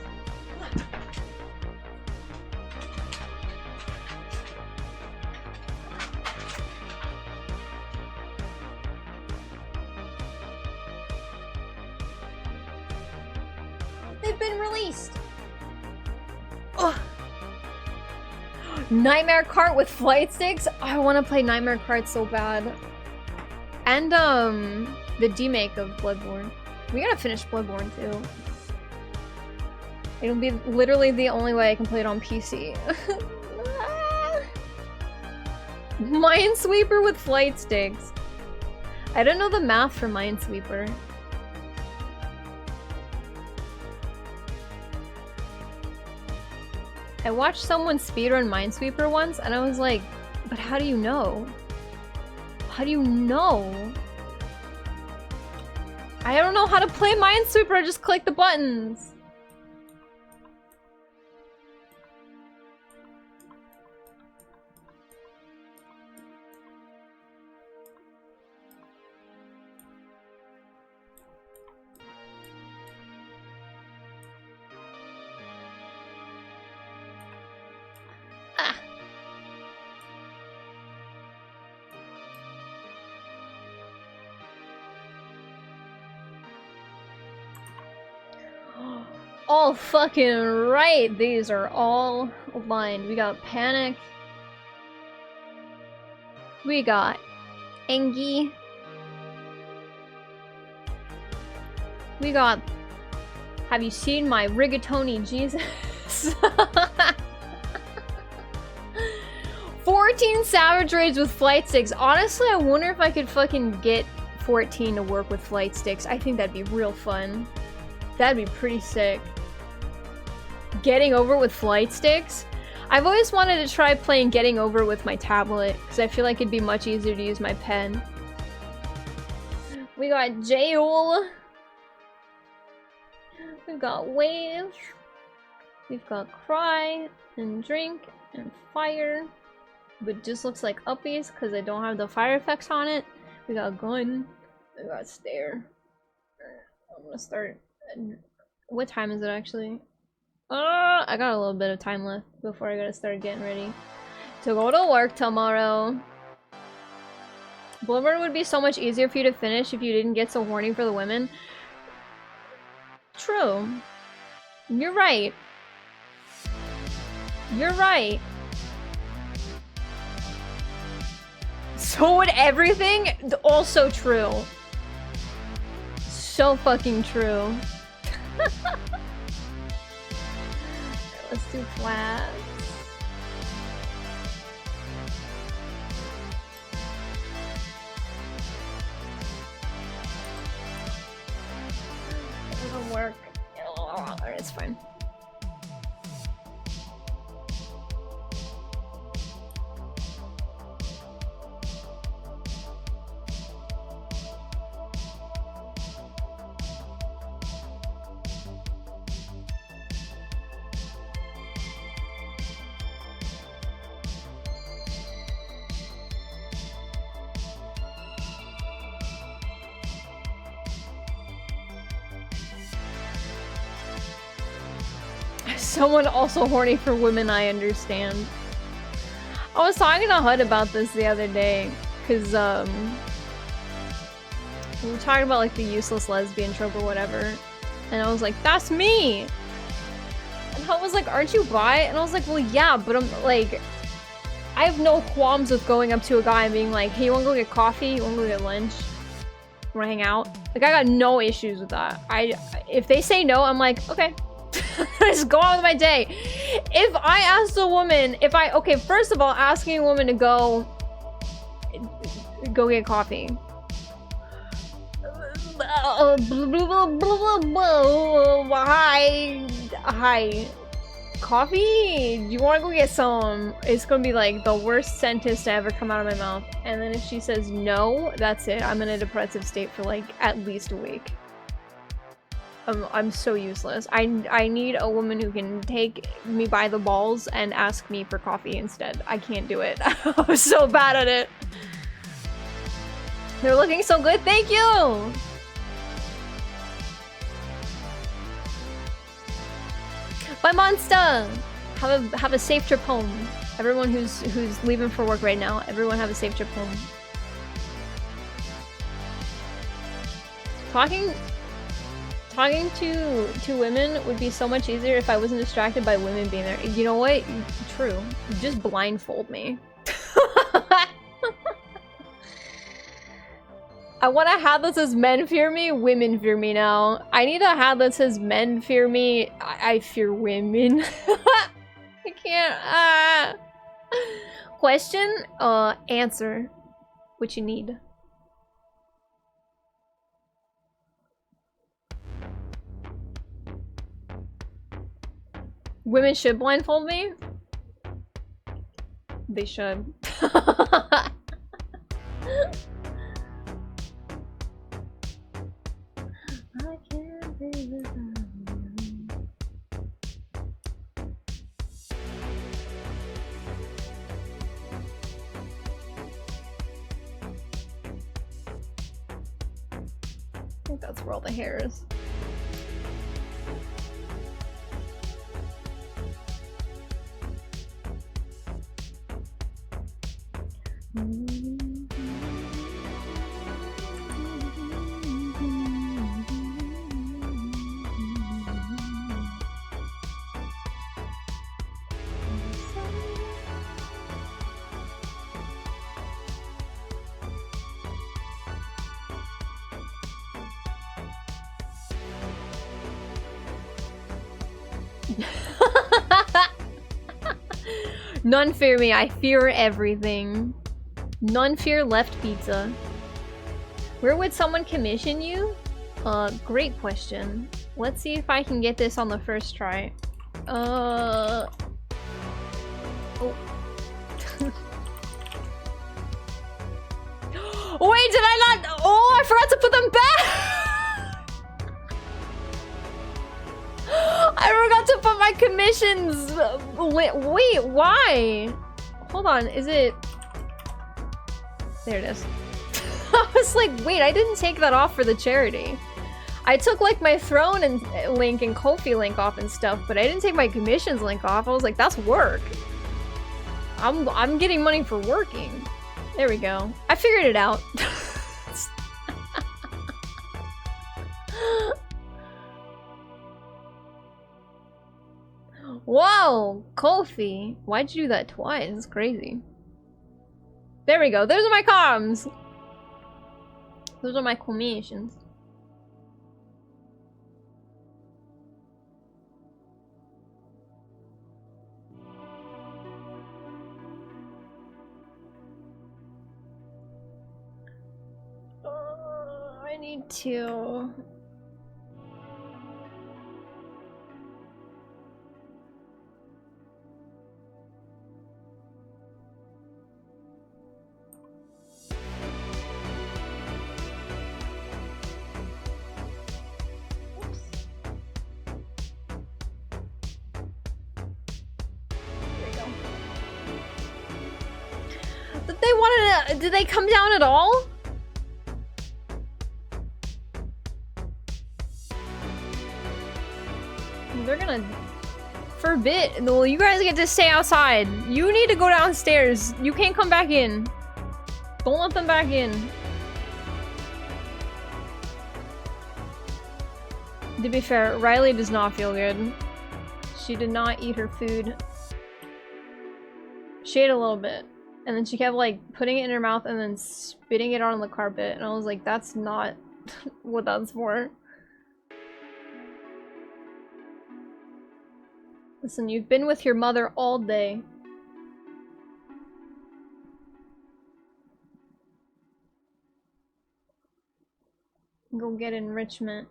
They've been released. Ugh. Nightmare Cart with flight sticks? I want to play Nightmare Cart so bad. And the demake of Bloodborne. We gotta finish Bloodborne too. It'll be literally the only way I can play it on PC. Minesweeper with flight sticks. I don't know the math for Minesweeper. I watched someone speedrun Minesweeper once and I was like, but how do you know? How do you know? I don't know how to play Minesweeper, I just click the buttons. All fucking right, these are all aligned. We got Panic. We got Engie. We got... Have you seen my rigatoni, Jesus? 14 Savage Raids with flight sticks. Honestly, I wonder if I could fucking get 14 to work with flight sticks. I think that'd be real fun. That'd be pretty sick. Getting Over with flight sticks? I've always wanted to try playing Getting Over with my tablet, because I feel like it'd be much easier to use my pen. We got Jail. We've got Wave. We've got Cry, and Drink, and Fire. But just looks like uppies, because I don't have the fire effects on it. We got Gun. We got Stare. I'm gonna start... What time is it actually? I got a little bit of time left before I gotta start getting ready to go to work tomorrow. Bloodborne would be so much easier for you to finish if you didn't get so horny for the women. True. You're right. You're right. So would everything. Also true. So fucking true. Let's do flats. from work. It's fine. Someone also horny for women, I understand. I was talking to HUD about this the other day, because, we were talking about, like, the useless lesbian trope or whatever, and I was like, that's me! And HUD was like, aren't you bi? And I was like, well, yeah, but I'm, like, I have no qualms with going up to a guy and being like, hey, you wanna go get coffee? You wanna go get lunch? You wanna hang out? Like, I got no issues with that. If they say no, I'm like, okay. Just go on with my day. If I asked a woman, okay, first of all, asking a woman to go get coffee. Hi. Coffee? Do you want to go get some? It's gonna be like the worst sentence to ever come out of my mouth. And then if she says no, that's it. I'm in a depressive state for like at least a week. I'm so useless. I need a woman who can take me by the balls and ask me for coffee instead. I can't do it. I'm so bad at it. They're looking so good. Thank you! Bye, Monster! Have a safe trip home. Everyone who's leaving for work right now, everyone have a safe trip home. Talking to women would be so much easier if I wasn't distracted by women being there. You know what? True. Just blindfold me. I want a hat that says men fear me, women fear me now. I need a hat that says men fear me, I fear women. I can't. Question? Answer. What you need. Women should blindfold me? They should. I can't be without you. I think that's where all the hair is. None fear me, I fear everything. None fear left pizza. Where would someone commission you? Great question. Let's see if I can get this on the first try. Oh. Wait, did I not? Oh, I forgot to put them back! I forgot to put my commissions. Wait, why? Hold on, is it? There it is. I was like, wait, I didn't take that off for the charity. I took like my throne and link and Ko-fi link off and stuff, but I didn't take my commissions link off. I was like, that's work. I'm getting money for working. There we go. I figured it out. Whoa, Ko-fi. Why'd you do that twice? It's crazy. There we go. Those are my comms. Those are my commissions. I need to... they wanted to... Did they come down at all? They're gonna... Forbid. Well, you guys get to stay outside. You need to go downstairs. You can't come back in. Don't let them back in. To be fair, Riley does not feel good. She did not eat her food. She ate a little bit. And then she kept like putting it in her mouth and then spitting it on the carpet. And I was like, that's not what that's for. Listen, you've been with your mother all day. Go get enrichment.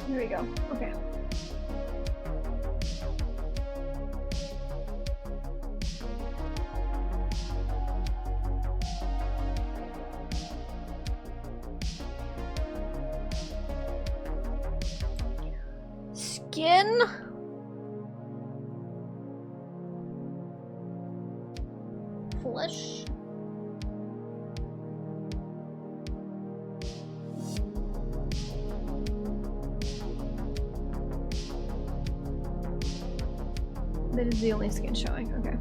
Here we go. Okay. Skin? Flesh? That is the only skin showing, okay.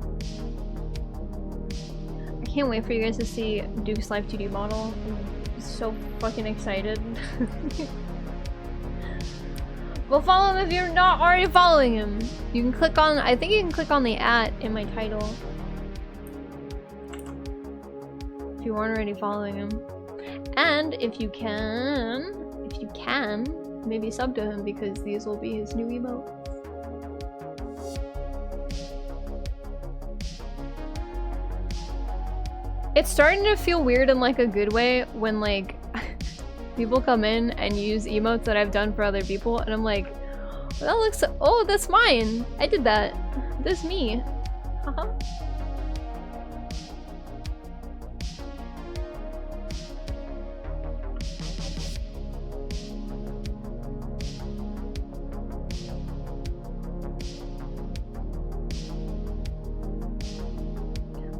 I can't wait for you guys to see Duke's Life 2D model. I'm so fucking excited. Go follow him if you're not already following him. You can click on, I think you can click on the @ in my title. If you aren't already following him. And if you can, maybe sub to him because these will be his new emotes. It's starting to feel weird in like a good way when like people come in and use emotes that I've done for other people and I'm like, that looks, oh, that's mine. I did that. That's me. Haha.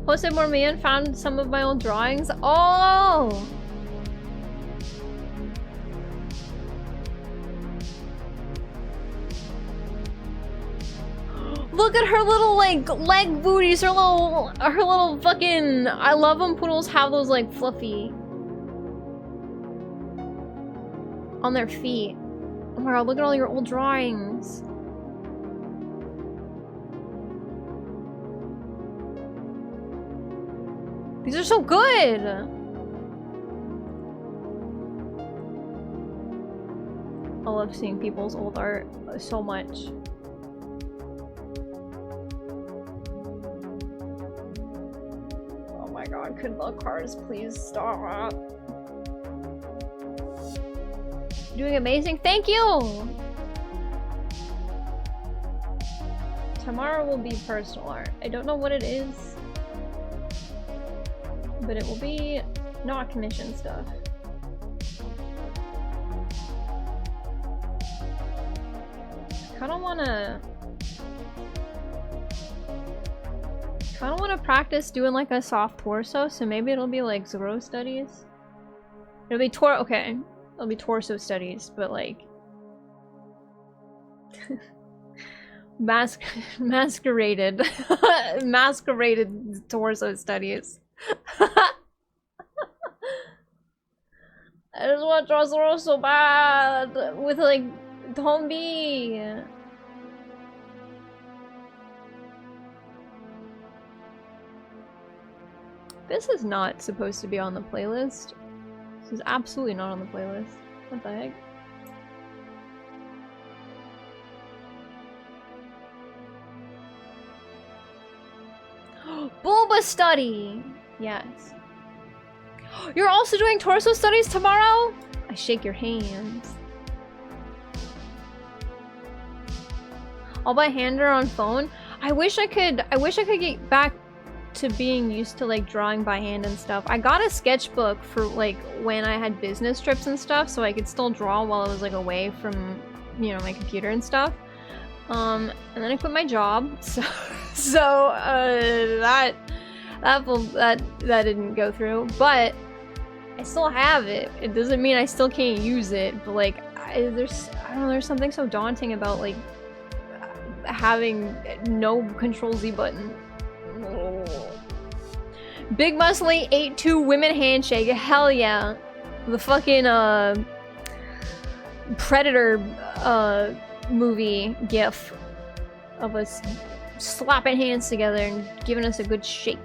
Posted more me and found some of my old drawings. Oh! Look at her little like leg booties, her little fucking, I love when poodles have those like fluffy on their feet. Oh my god, look at all your old drawings. These are so good! I love seeing people's old art so much. Oh my god, could the cars please stop? You're doing amazing, thank you! Tomorrow will be personal art. I don't know what it is. But it will be not commission stuff. I kinda wanna practice doing like a soft torso, so maybe it'll be like Zoro studies. It'll be okay. It'll be torso studies, but like masqueraded torso studies. I just want to draw Zoro so bad with like Tombi. This is not supposed to be on the playlist. This is absolutely not on the playlist. What the heck? Bulba study! Yes. You're also doing torso studies tomorrow? I shake your hands. All by hand or on phone. I wish I could get back to being used to like drawing by hand and stuff. I got a sketchbook for like when I had business trips and stuff, so I could still draw while I was like away from, you know, my computer and stuff. And then I quit my job, so that didn't go through. But I still have it. It doesn't mean I still can't use it. But like, I don't know. There's something so daunting about like having no Control Z button. Big muscly 8-2 women handshake. Hell yeah. The fucking Predator movie gif of us slapping hands together and giving us a good shake.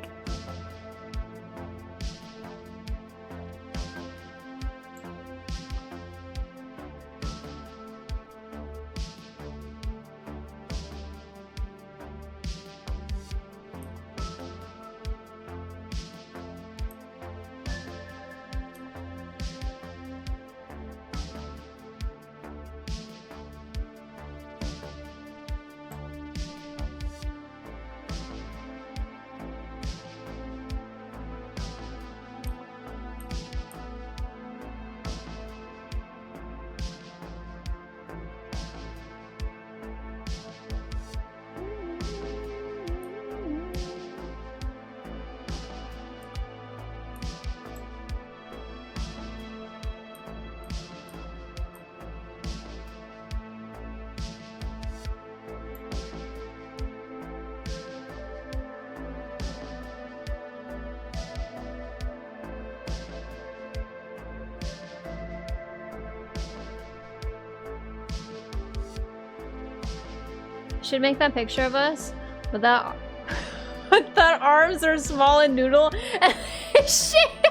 Should make that picture of us, but that that arms are small and noodle, and they shake,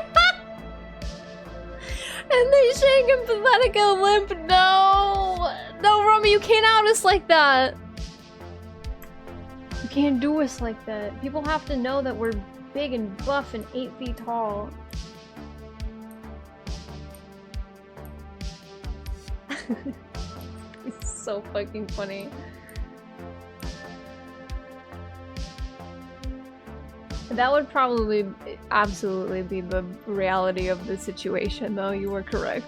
and they shake and pathetic and limp. No, no, Romy, you can't out us like that. You can't do us like that. People have to know that we're big and buff and 8 feet tall. It's so fucking funny. That would probably absolutely be the reality of the situation, though. You were correct.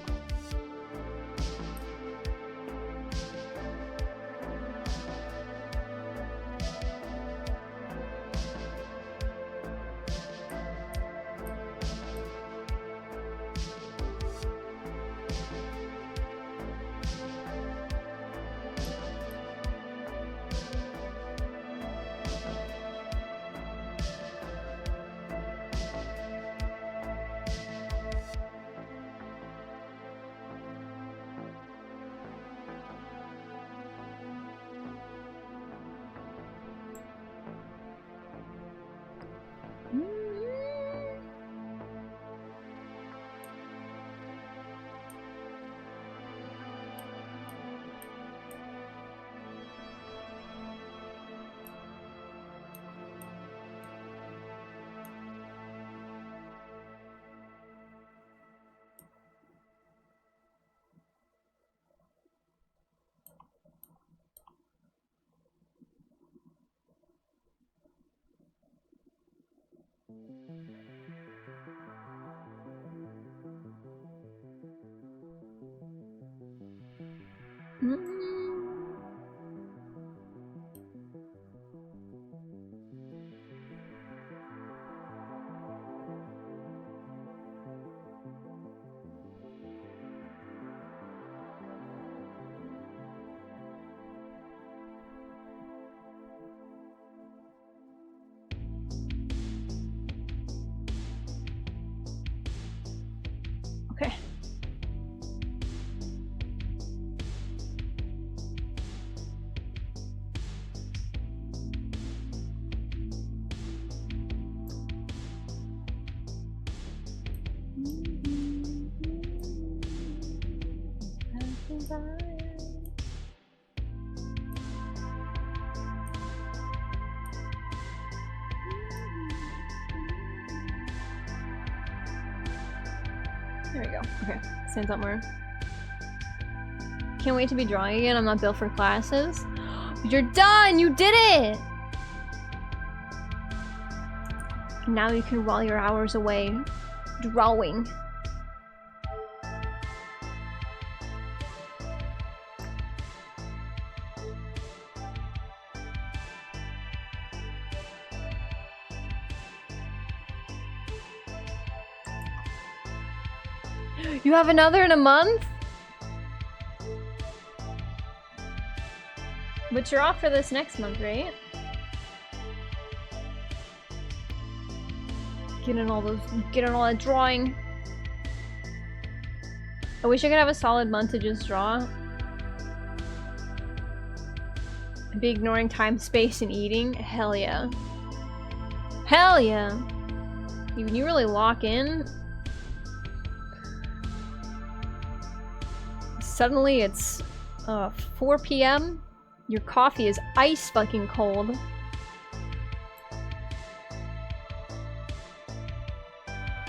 Okay. There we go. Okay, stands out more. Can't wait to be drawing again. I'm not built for classes. You're done! You did it! Now you can while your hours away drawing. You have another in a month? But you're off for this next month, right? Getting all that drawing. I wish I could have a solid month to just draw. I'd be ignoring time, space, and eating. Hell yeah. Hell yeah! When you really lock in, suddenly it's 4 p.m. Your coffee is ice fucking cold.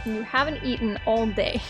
And you haven't eaten all day.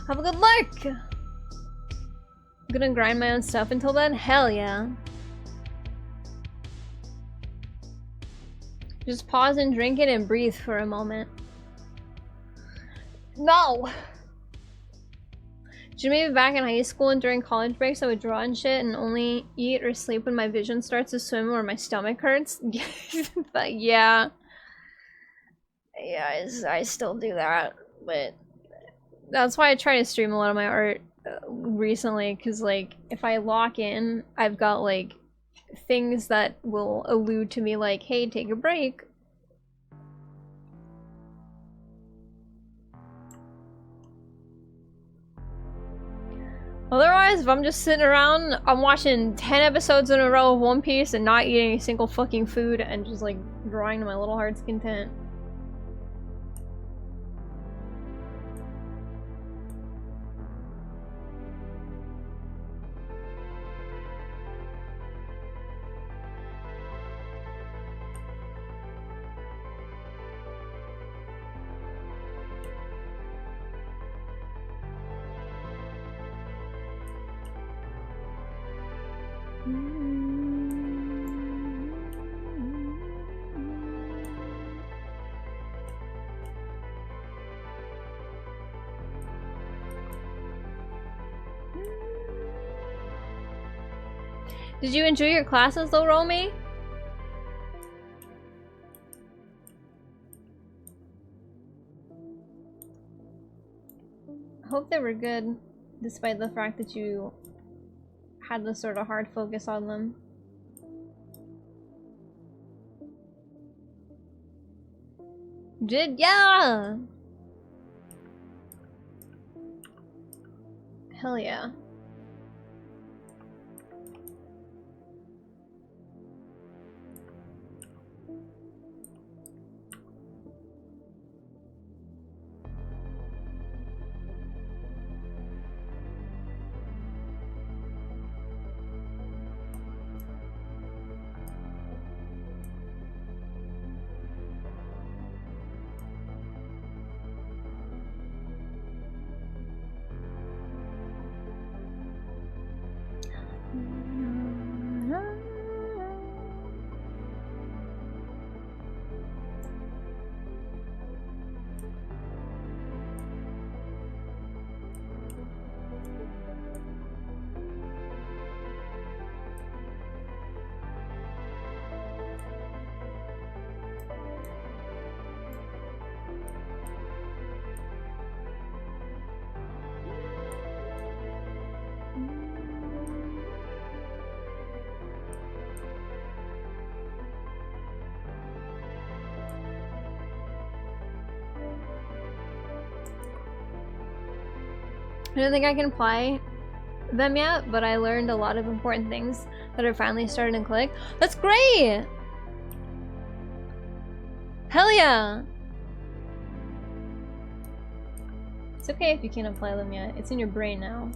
Have a good luck! I'm gonna grind my own stuff until then? Hell yeah. Just pause and drink it and breathe for a moment. No! Should maybe back in high school and during college breaks I would draw and shit and only eat or sleep when my vision starts to swim or my stomach hurts? But yeah. Yeah, I still do that, but that's why I try to stream a lot of my art recently, because like if I lock in, I've got like things that will allude to me like, hey, take a break. Otherwise, if I'm just sitting around, I'm watching 10 episodes in a row of One Piece and not eating a single fucking food and just like drawing to my little heart's content. Did you enjoy your classes though, Romy? I hope they were good, despite the fact that you had this sort of hard focus on them. Did yeah! Hell yeah. I don't think I can apply them yet, but I learned a lot of important things that are finally starting to click. That's great! Hell yeah! It's okay if you can't apply them yet. It's in your brain now.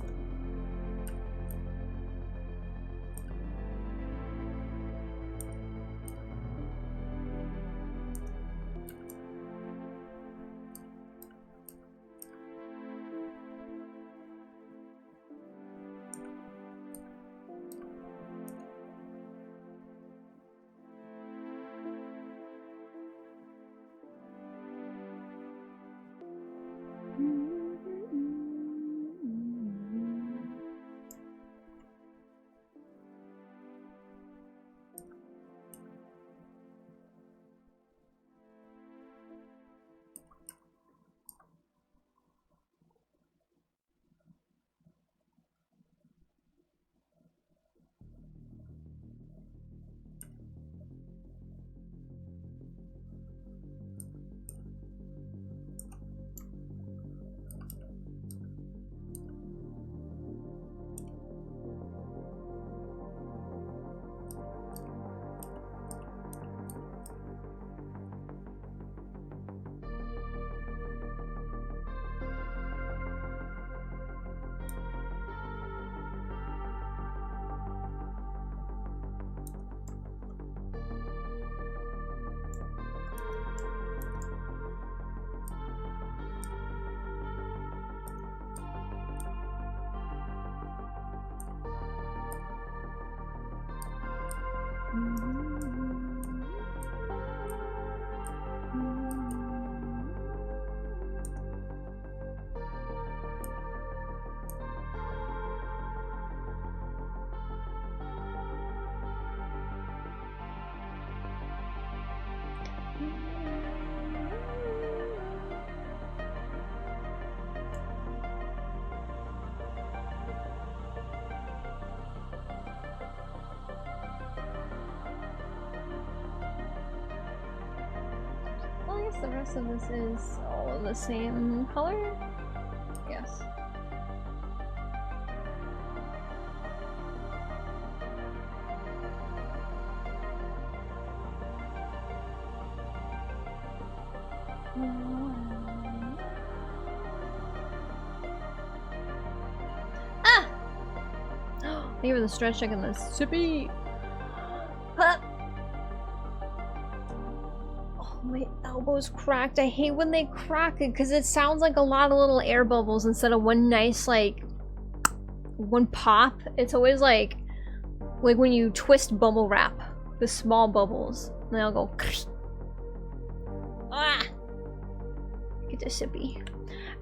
Well, I guess the rest of this is all the same color? Yes. Ah! Thank you for the stretch check and the sippy. Huh. Oh, my elbow's cracked. I hate when they crack it because it sounds like a lot of little air bubbles instead of one nice, like, one pop. It's always like when you twist bubble wrap, the small bubbles. And they'll go. Ah! Get the sippy.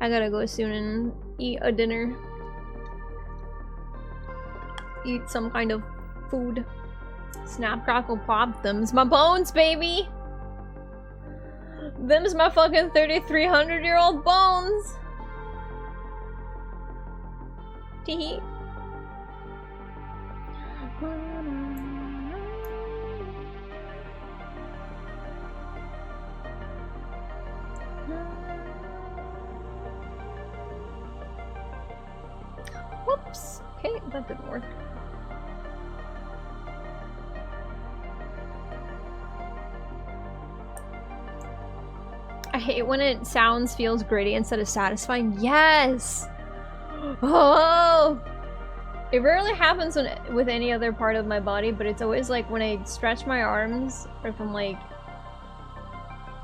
I gotta go soon and eat a dinner. Eat some kind of food. Snap, crackle, pop. Them's my bones, baby! Them's my fucking 3,300-year-old bones! Teehee. Whoops. Okay, that didn't work. I hate when it sounds, feels gritty instead of satisfying. Yes! Oh! It rarely happens with any other part of my body, but it's always like when I stretch my arms, or if I'm like...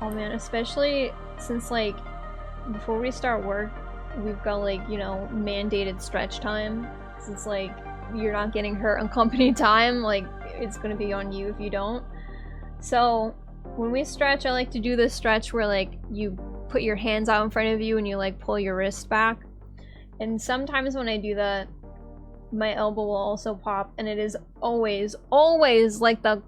Oh man, especially since like, before we start work, we've got like, you know, mandated stretch time. Since like, you're not getting hurt on company time, like, it's gonna be on you if you don't. So, when we stretch, I like to do this stretch where like, you put your hands out in front of you and you like pull your wrist back. And sometimes when I do that, my elbow will also pop, and it is always, always like the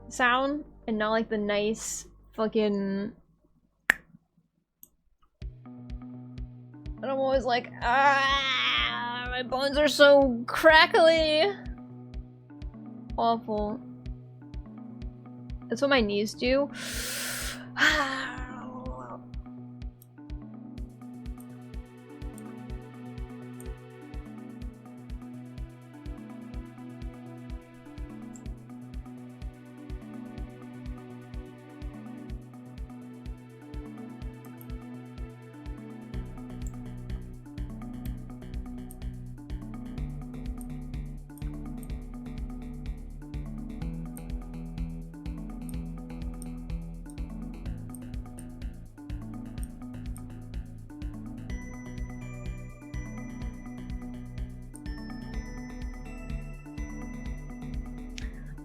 sound, and not like the nice fucking... And I'm always like, ah, my bones are so crackly. Awful. That's what my knees do.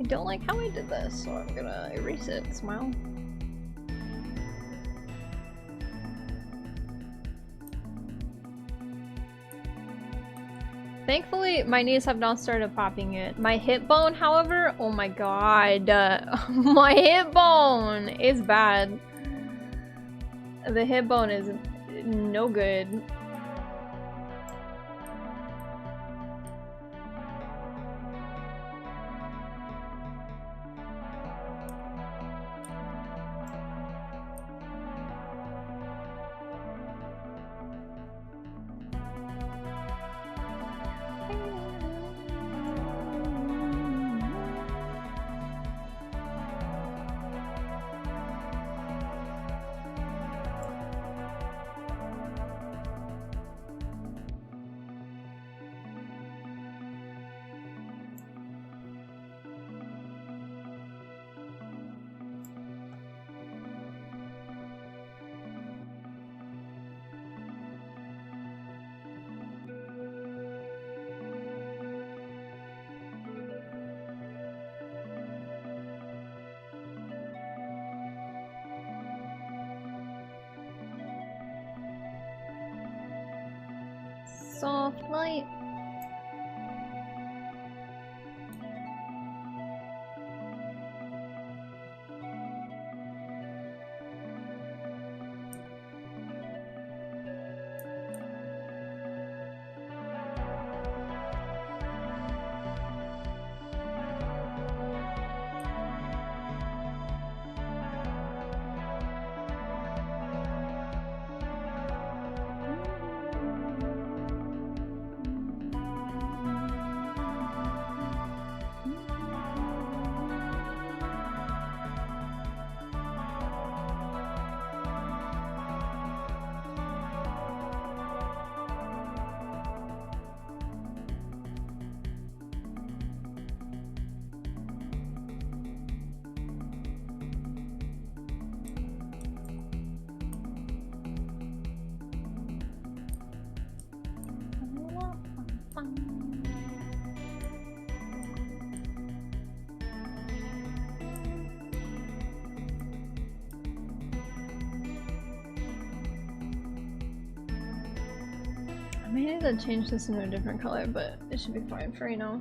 I don't like how I did this, so I'm gonna erase it. Smile. Thankfully, my knees have not started popping yet. My hip bone, however, oh my god. My hip bone is bad. The hip bone is no good. Soft light. I may need to change this into a different color, but it should be fine for right now.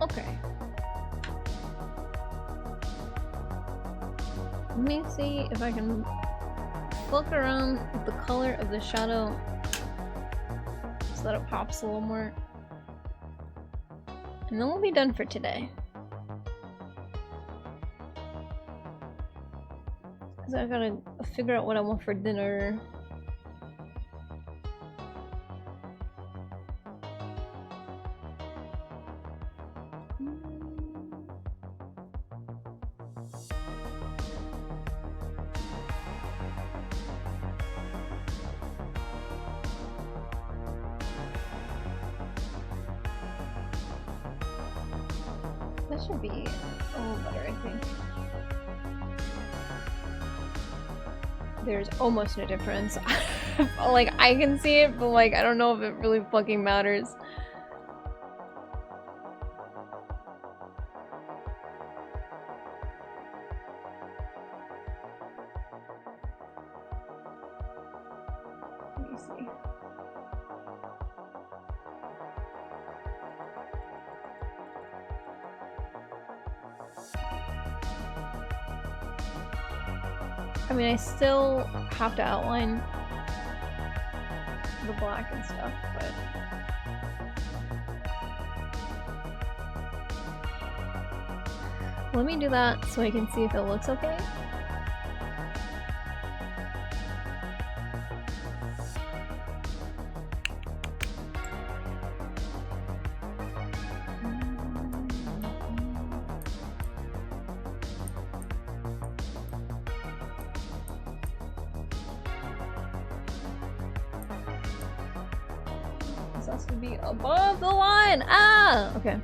Okay. Let me see if I can flick around the color of the shadow so that it pops a little more. And then we'll be done for today. Because I gotta figure out what I want for dinner. That should be a little better, I think. There's almost no difference. Like, I can see it, but like, I don't know if it really fucking matters. see. I mean, I still have to outline the black and stuff, but... Let me do that so I can see if it looks okay. This has to be above the line! Ah! Okay.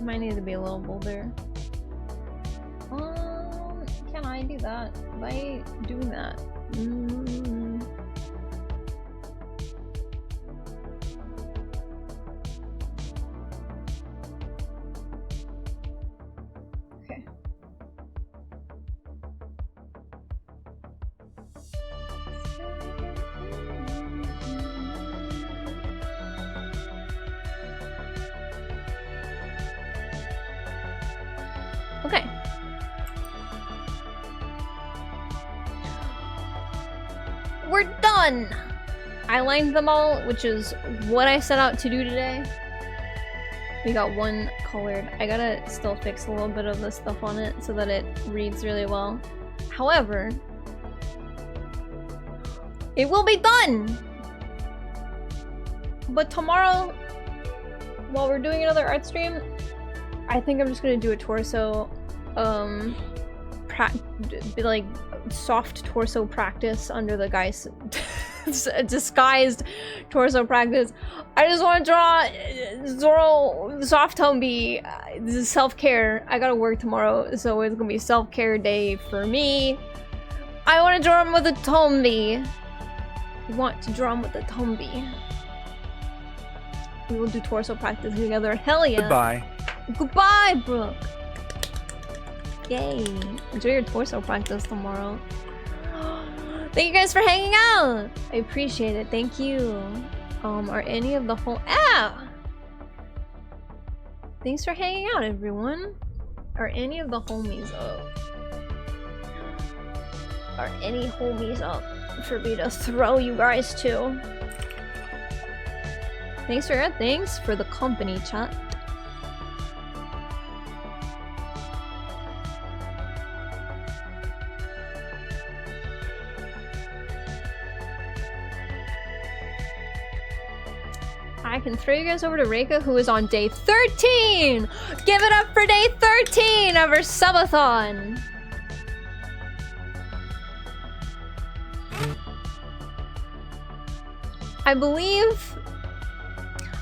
Might need to be a little bolder. Can I do that? By doing that? Okay. Okay. We're done! I lined them all, which is what I set out to do today. We got one colored. I gotta still fix a little bit of the stuff on it so that it reads really well. However, it will be done! But tomorrow, while we're doing another art stream, I think I'm just gonna do a torso, like soft torso practice under the guy's disguised torso practice. I just want to draw Zoro soft Tombi. This is self-care. I gotta work tomorrow, so it's gonna be self-care day for me. I want to draw him with a Tombi. I want to draw him with a Tombi. We will do torso practice together. Hell yeah. Goodbye. Goodbye, Brooke. Yay. Enjoy your torso practice tomorrow. Thank you guys for hanging out. I appreciate it. Thank you. Are any of the whole Thanks for hanging out, everyone. Are any of the homies up? Are any homies up for me to throw you guys to? Thanks for the company, chat. I can throw you guys over to Reika, who is on day 13! Give it up for day 13 of her subathon! I believe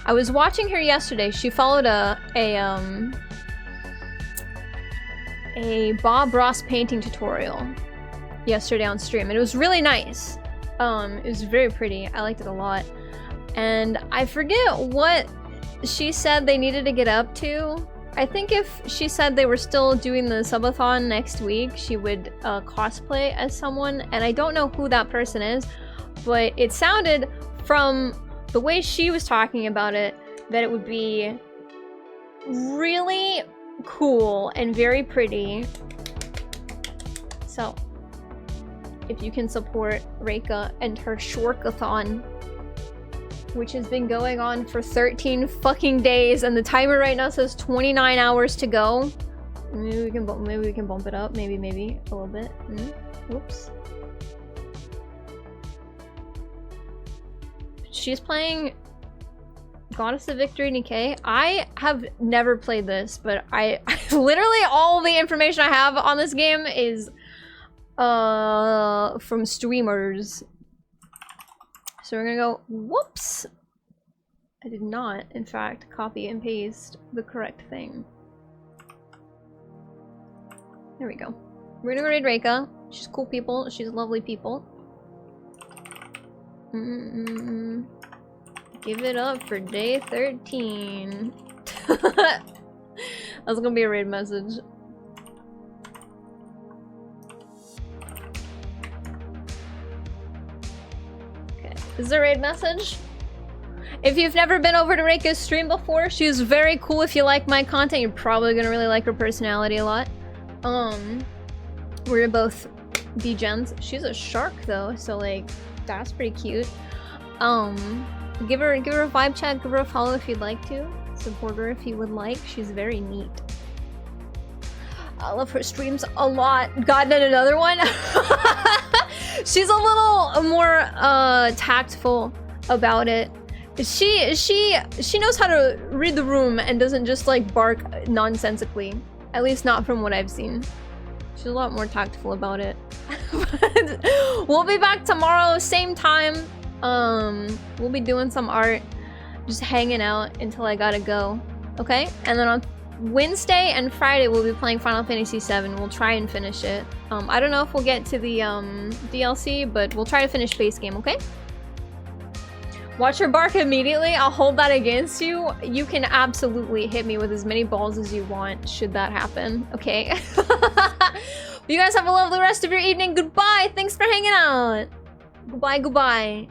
I was watching her yesterday. She followed a Bob Ross painting tutorial yesterday on stream, and it was really nice. It was very pretty. I liked it a lot. And I forget what she said they needed to get up to. I think if she said they were still doing the subathon next week, she would cosplay as someone, and I don't know who that person is, but it sounded from the way she was talking about it that it would be really cool and very pretty. So, if you can support Reika and her Shorkathon, which has been going on for 13 fucking days, and the timer right now says 29 hours to go. Maybe we can bump it up. Maybe a little bit. Whoops. She's playing Goddess of Victory Nikkei. I have never played this, but I literally all the information I have on this game is from streamers. So we're gonna go, whoops! I did not, in fact, copy and paste the correct thing. There we go. We're gonna go raid Reika. She's cool people. She's lovely people. Give it up for day 13. That's gonna be a raid message. This is a raid message. If you've never been over to Reika's stream before, she's very cool. If you like my content, you're probably gonna really like her personality a lot. We're both degens. She's a shark though, so like that's pretty cute. Give her a vibe check, give her a follow if you'd like to. Support her if you would like. She's very neat. I love her streams a lot. Gotten another one. She's a little more tactful about it. She knows how to read the room and doesn't just like bark nonsensically. At least not from what I've seen. She's a lot more tactful about it. But we'll be back tomorrow, same time. We'll be doing some art, just hanging out until I gotta go. Okay? And then on Wednesday and Friday we'll be playing Final Fantasy VII. We'll try and finish it. I don't know if we'll get to the DLC, but we'll try to finish base game, okay? Watch her bark immediately. I'll hold that against you. You can absolutely hit me with as many balls as you want, should that happen, okay? You guys have a lovely rest of your evening. Goodbye. Thanks for hanging out. Goodbye, goodbye.